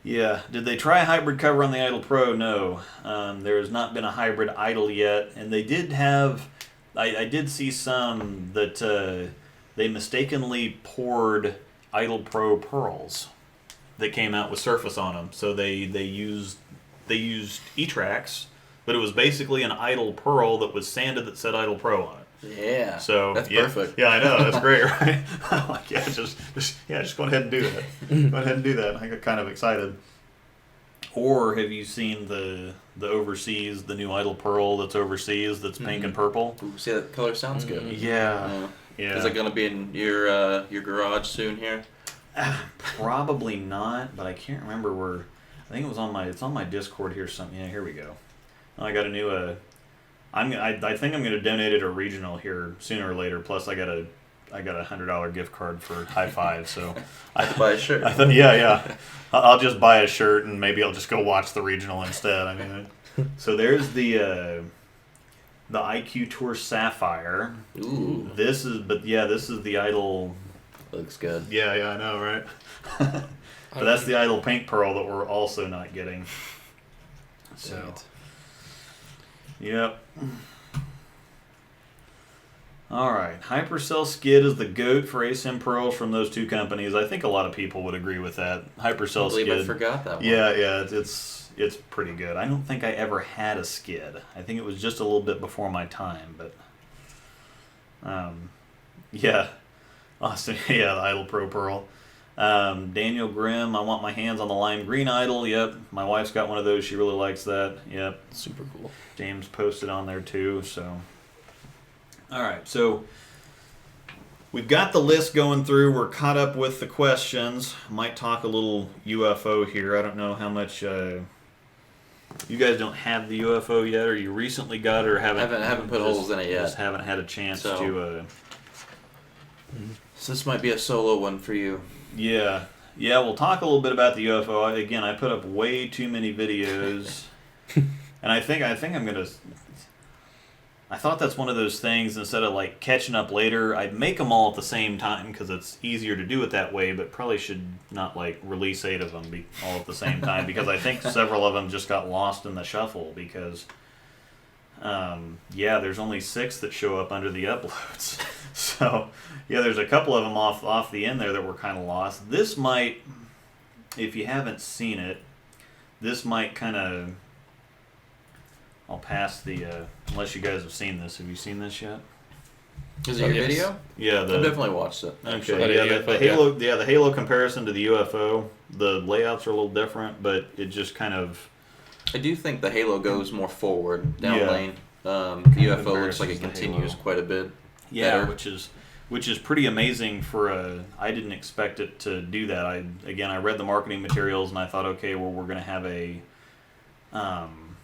Yeah. Did they try a hybrid cover on the Idol Pro? No. There has not been a hybrid Idol yet, and they did have. I did see some that they mistakenly poured Idol Pro pearls that came out with Surface on them. So they used E-Trax, but it was basically an Idol pearl that was sanded that said Idol Pro on it. Yeah. So that's yeah, perfect. Yeah, I know, that's great, right? I'm like, yeah, just go ahead and do that. Go ahead and do that. I got kind of excited. Or have you seen the overseas, the new Idol Pearl that's overseas that's pink and purple? Ooh, see, that color sounds good. Yeah. Is it going to be in your garage soon here? Probably not, but I can't remember where. I think it's on my Discord here. Something. Yeah, here we go. I got a new. I think I'm gonna donate it to regional here sooner or later. Plus, I got a $100 gift card for High Five. So I have to buy a shirt. I thought, yeah. I'll just buy a shirt and maybe I'll just go watch the regional instead. I mean, so there's the IQ Tour Sapphire. Ooh. This is the Idol. Looks good. Yeah, I know, right? But that's the Idol Pink Pearl that we're also not getting. So, yep. All right, Hypercell Skid is the GOAT for ASIM pearls from those two companies. I think a lot of people would agree with that. Hypercell Skid. I forgot that one. Yeah, it's pretty good. I don't think I ever had a Skid. I think it was just a little bit before my time, but yeah. Awesome. Yeah, the Idol Pro Pearl. Daniel Grimm, I want my hands on the lime green Idol. Yep. My wife's got one of those. She really likes that. Yep. Super cool. James posted on there too. So, all right. So we've got the list going through. We're caught up with the questions. Might talk a little UFO here. I don't know how much. You guys don't have the UFO yet, or you recently got it, or haven't put holes in it yet. Just haven't had a chance to. So this might be a solo one for you. Yeah, we'll talk a little bit about the UFO. Again, I put up way too many videos, and I think I'm gonna. I thought that's one of those things. Instead of like catching up later, I'd make them all at the same time because it's easier to do it that way. But probably should not like release 8 of them all at the same time because I think several of them just got lost in the shuffle because. There's only 6 that show up under the uploads. So, yeah, there's a couple of them off the end there that were kind of lost. This might, if you haven't seen it, this might kind of. I'll pass the. Unless you guys have seen this. Have you seen this yet? Is it your video? Yeah, I've definitely watched it. Okay. Yeah, the Halo. Yeah, the Halo comparison to the UFO. The layouts are a little different, but it just kind of. I do think the Halo goes more forward down lane. The UFO looks like it continues quite a bit. Yeah, better. which is pretty amazing for a. I didn't expect it to do that. I read the marketing materials and I thought, okay, well we're gonna have a. And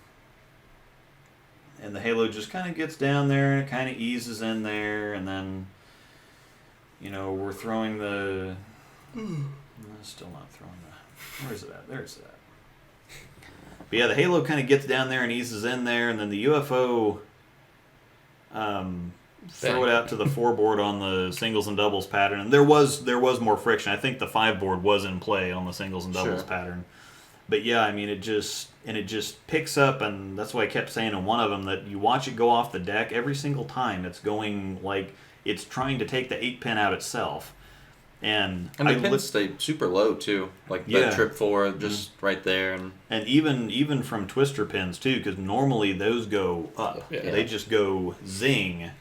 the Halo just kind of gets down there and it kind of eases in there, and then. We're throwing the. Still not throwing the. Where is it at? There's that. But yeah, the Halo kind of gets down there and eases in there, and then the UFO throw it out to the 4 board on the singles and doubles pattern. And there was more friction. I think the 5 board was in play on the singles and doubles pattern. But yeah, I mean it just picks up, and that's why I kept saying in one of them that you watch it go off the deck every single time. It's going like it's trying to take the 8-pin out itself. And the pins stay super low too, like that trip forward, just right there, and even from twister pins too, because normally those go up. Yeah. They just go zing.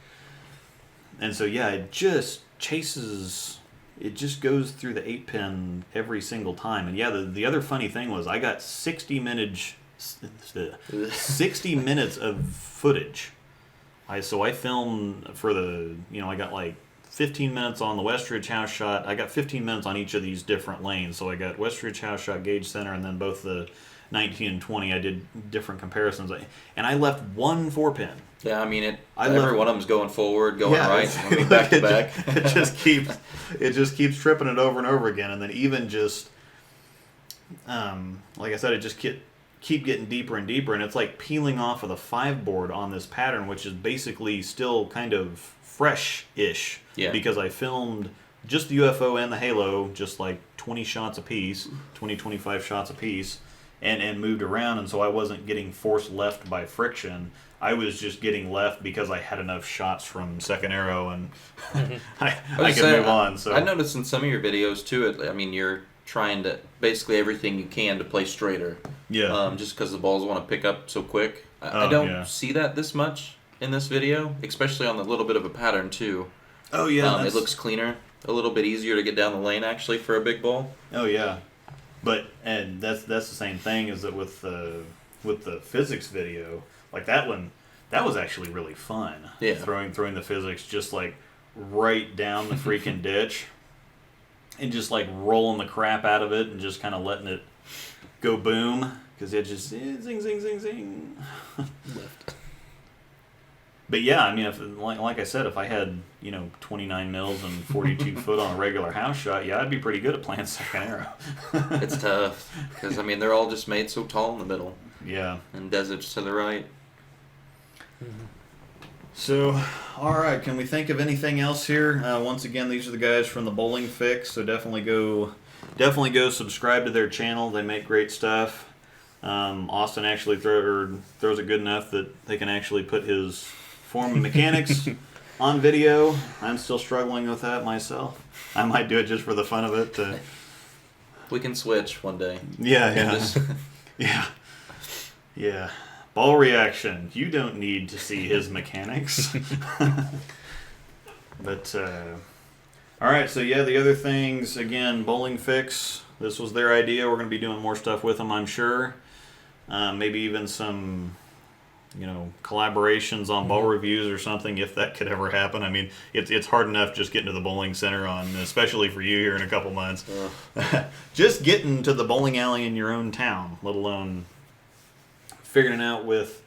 And so yeah, it just chases. It just goes through the 8-pin every single time. And yeah, the other funny thing was I got 60 minutes of footage. I filmed for the I got like 15 minutes on the Westridge house shot. I got 15 minutes on each of these different lanes. So I got Westridge house shot, gauge center, and then both the 19 and 20. I did different comparisons, and I left 1 4-pin. Yeah, I mean every one of them's going forward, going right, back to back. It just keeps tripping it over and over again, and then even just like I said, it just keep getting deeper and deeper, and it's like peeling off of the 5 board on this pattern, which is basically still kind of fresh-ish. Yeah. Because I filmed just the UFO and the Halo, just like 20 shots a piece, 25 shots a piece, and moved around, and so I wasn't getting force left by friction. I was just getting left because I had enough shots from second arrow, and I could move on. So I noticed in some of your videos too. I mean, you're trying to basically everything you can to play straighter. Yeah. Just because the balls want to pick up so quick. I don't see that this much in this video, especially on the little bit of a pattern too. Oh yeah. It looks cleaner, a little bit easier to get down the lane actually for a big ball. Oh yeah, and that's the same thing is that with the physics video, like that one, that was actually really fun. Yeah. Throwing the physics just like right down the freaking ditch, and just like rolling the crap out of it and just kind of letting it go boom because it just zing zing zing zing. Left. But yeah, I mean, if like I said, if I had 29 mils and 42 foot on a regular house shot, yeah, I'd be pretty good at playing second arrow. It's tough because I mean they're all just made so tall in the middle Yeah. and deserts to the right. So, all right, can we think of anything else here? Once again, these are the guys from the Bowling Fix, so definitely go subscribe to their channel. They make great stuff. Austin actually throws it good enough that they can actually put his form of mechanics on video. I'm still struggling with that myself. I might do it just for the fun of it. We can switch one day. Yeah. Yeah. Ball reaction. You don't need to see his mechanics. But, alright, so yeah, the other things, again, Bowling Fix. This was their idea. We're going to be doing more stuff with them, I'm sure. Maybe even some, collaborations on ball reviews or something, if that could ever happen. I mean, it's hard enough just getting to the bowling center especially for you here in a couple months. Just getting to the bowling alley in your own town, let alone figuring it out with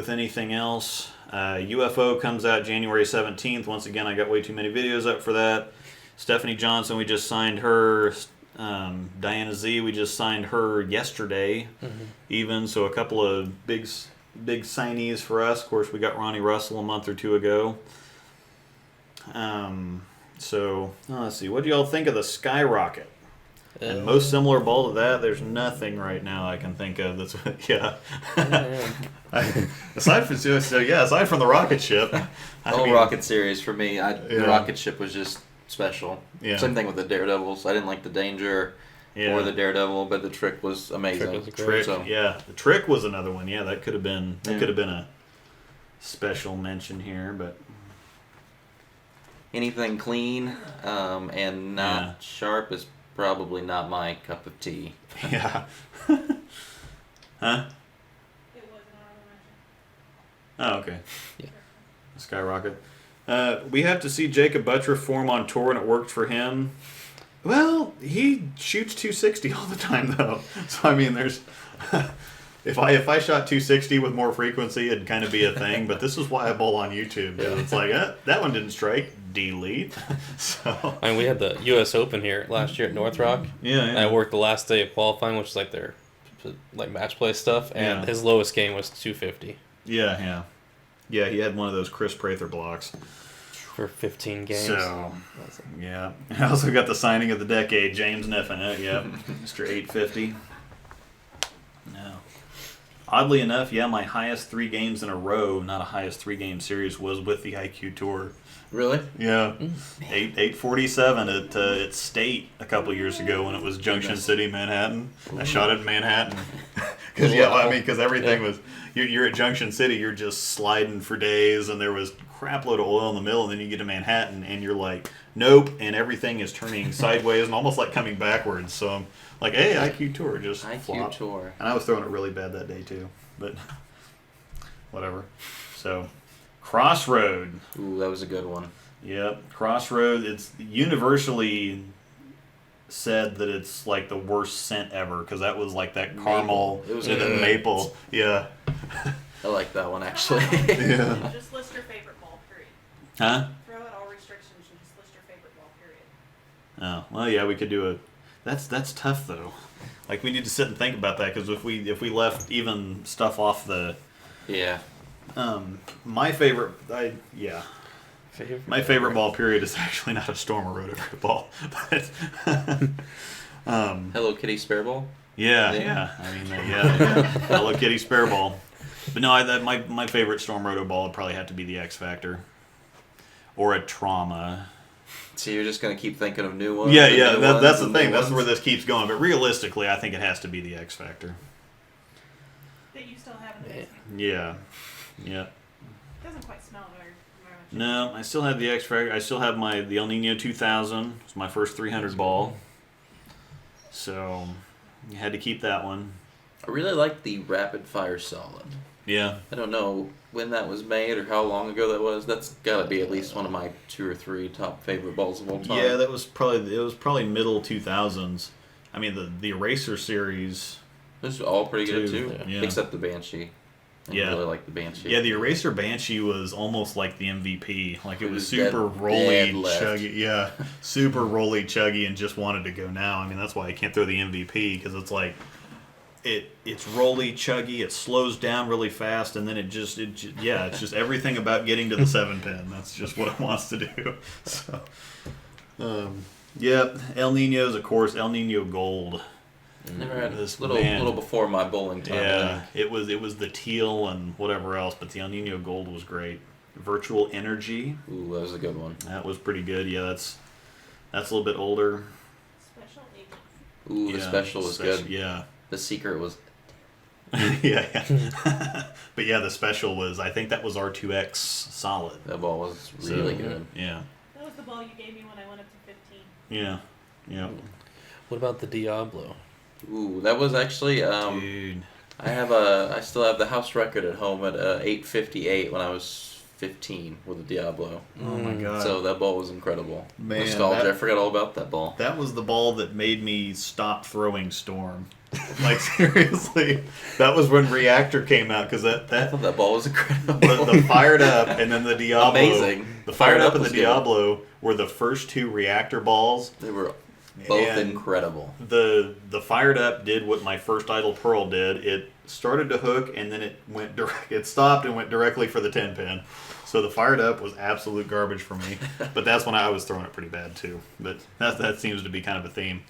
anything else. UFO comes out January 17th. Once again, I got way too many videos up for that. Stephanie Johnson, we just signed her. Diana Z, we just signed her yesterday, even. So a couple of big signees for us. Of course, we got Ronnie Russell a month or two ago. So let's see. What do y'all think of the Skyrocket? And most similar ball to that, there's nothing right now I can think of that's aside from the rocket ship. The whole rocket series for me, the rocket ship was just special. Yeah. Same thing with the Daredevils. I didn't like the Danger or the Daredevil, but the Trick was amazing. The Trick was another one. Yeah, that could have been a special mention here, but anything clean and not sharp is probably not my cup of tea. Yeah. Huh? It was an honorable mention. Oh, okay. Yeah. Skyrocket. We have to see Jacob Buttriff form on tour, and it worked for him. Well, he shoots 260 all the time, though. So I mean, there's if I shot 260 with more frequency, it'd kind of be a thing. But this is why I bowl on YouTube. It's like that one didn't strike. Delete. So I mean, we had the U.S. Open here last year at North Rock. Yeah. And I worked the last day of qualifying, which is like their match play stuff, and his lowest game was 250. Yeah. He had one of those Chris Prather blocks for 15 games. So yeah, I also got the signing of the decade, James Neffen. Yep, Mr. 850. No. Oddly enough, my highest 3 games in a row, not a highest 3-game series, was with the IQ Tour. Really? Yeah, 847 at State a couple years ago when it was Junction City, Manhattan. I shot it in Manhattan because everything was you're at Junction City, you're just sliding for days, and there was crap load of oil in the middle, and then you get to Manhattan, and you're like, nope, and everything is turning sideways and almost like coming backwards. So I'm like, hey, IQ Tour just flopped. Tour. And I was throwing it really bad that day too, but whatever. So. Crossroad. Ooh, that was a good one. Yep, Crossroad. It's universally said that it's like the worst scent ever because that was like that caramel It was and then maple. Yeah. I like that one actually. Yeah. Just list your favorite ball, period. Huh? Throw out all restrictions and just list your favorite ball, period. Oh well, yeah. We could do That's tough though. Like we need to sit and think about that because if we left even stuff off the Yeah. my favorite my favorite ball period is actually not a Storm or Roto ball, but Hello Kitty spare ball. yeah. Yeah. I mean yeah. Hello Kitty spare ball. But no, my favorite Storm Roto ball would probably have to be the X Factor or a Trauma. So you're just gonna keep thinking of new ones. Yeah, and yeah, new that's ones the and thing. new That's ones? where this keeps going. But realistically, I think it has to be the X Factor. That you still have in the basement. Yeah, yeah. It doesn't quite smell very much. No, I still have the X Factor. I still have the El Nino 2000. It's my first 300 ball. So you had to keep that one. I really like the Rapid Fire Solid. Yeah. I don't know when that was made or how long ago that was. That's got to be at least one of my 2 or 3 top favorite balls of all time. Yeah, that was probably middle 2000s. I mean the Eraser series. Those are all pretty good Too, too, yeah. except the Banshee. I Yeah. really like the Banshee. Yeah, the Eraser Banshee was almost like the MVP. Like it was was super dead rolly, left. chuggy. Yeah, super rolly, chuggy, and just wanted to go now. I mean, that's why I can't throw the MVP because it's like it's rolly, chuggy. It slows down really fast, and then it's just everything about getting to the 7-pin. That's just what it wants to do. So, yeah, El Nino's of course El Nino Gold. Never had This little man. little before my bowling time. I Yeah, think. it was the teal and whatever else, but the El Nino Gold was great. Virtual Energy, Ooh, that was a good one. that was pretty good. Yeah, that's a little bit older. Special agent. Ooh, the Yeah, special was good. Yeah, The secret was yeah. But yeah, the special was I think that was R2X solid. that ball was So, really good. Yeah, That was the ball you gave me when I went up to 15. yeah, yeah. What about the Diablo? Ooh, that was actually Dude, I still have the house record at home at 858 when I was 15 with the Diablo. oh my god. So that ball was incredible. Man, Nostalgia. that- I forgot all about that ball. That was the ball that made me stop throwing Storm. Like seriously, that was when Reactor came out because I thought that ball was incredible. the fired up and then the Diablo. Amazing. The fired up and the was good. Diablo were the first 2 Reactor balls. They were both And incredible. The fired up did what my first Idle Pearl did. It started to hook and then it went direct. It stopped and went directly for the 10-pin. So the fired up was absolute garbage for me. But that's when I was throwing it pretty bad too. But that seems to be kind of a theme.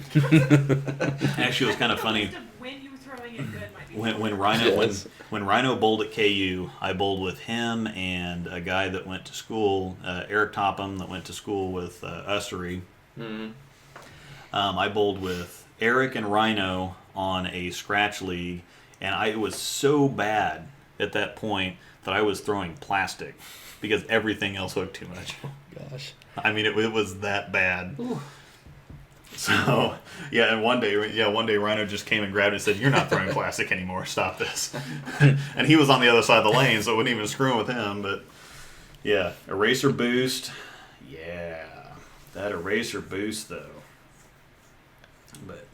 Actually, it was kind of funny. List of when you were throwing it good might be When Rhino Yes. when Rhino bowled at KU, I bowled with him and a guy that went to school, Eric Topham, that went to school with Ussery. Mm-hmm. I bowled with Eric and Rhino on a scratch league, and it was so bad at that point that I was throwing plastic because everything else hooked too much. Gosh. I mean, it was that bad. So, yeah, and one day Rhino just came and grabbed it and said, "You're not throwing plastic anymore. Stop this." And he was on the other side of the lane, so it wasn't even screwing with him. But yeah, eraser boost. Yeah, that eraser boost though. But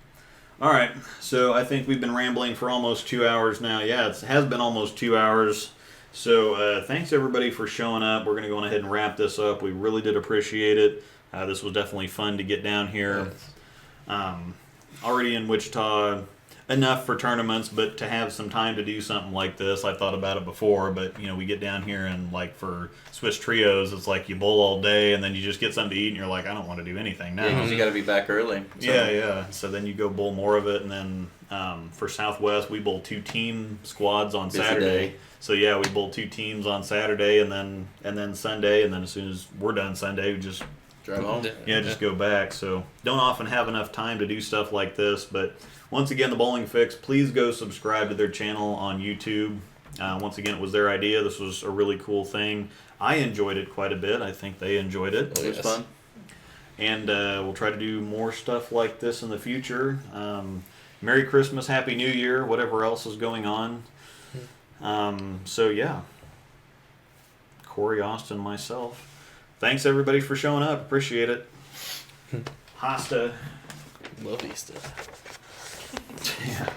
all right, so I think we've been rambling for almost 2 hours now. Yeah, it has been almost 2 hours. So thanks everybody for showing up. We're gonna go ahead and wrap this up. We really did appreciate it. This was definitely fun to get down here. Already in Wichita, enough for tournaments, but to have some time to do something like this, I thought about it before. But we get down here and like for Swiss trios, it's like you bowl all day and then you just get something to eat and you're like, I don't want to do anything now. Yeah, because you got to be back early. So. Yeah. So then you go bowl more of it, and then for Southwest, we bowl 2 team squads on Busy Saturday. day. So yeah, we bowl 2 teams on Saturday, and then Sunday, and then as soon as we're done Sunday, we just Drive home. just go back. So don't often have enough time to do stuff like this. But once again, the Bowling Fix, please go subscribe to their channel on YouTube. Once again, it was their idea. This was a really cool thing. I enjoyed it quite a bit. I think they enjoyed it. It was fun. And we'll try to do more stuff like this in the future. Merry Christmas, Happy New Year, whatever else is going on. So yeah, Corey, Austin, myself. Thanks everybody for showing up. Appreciate it. Hasta. Love Easter. Yeah.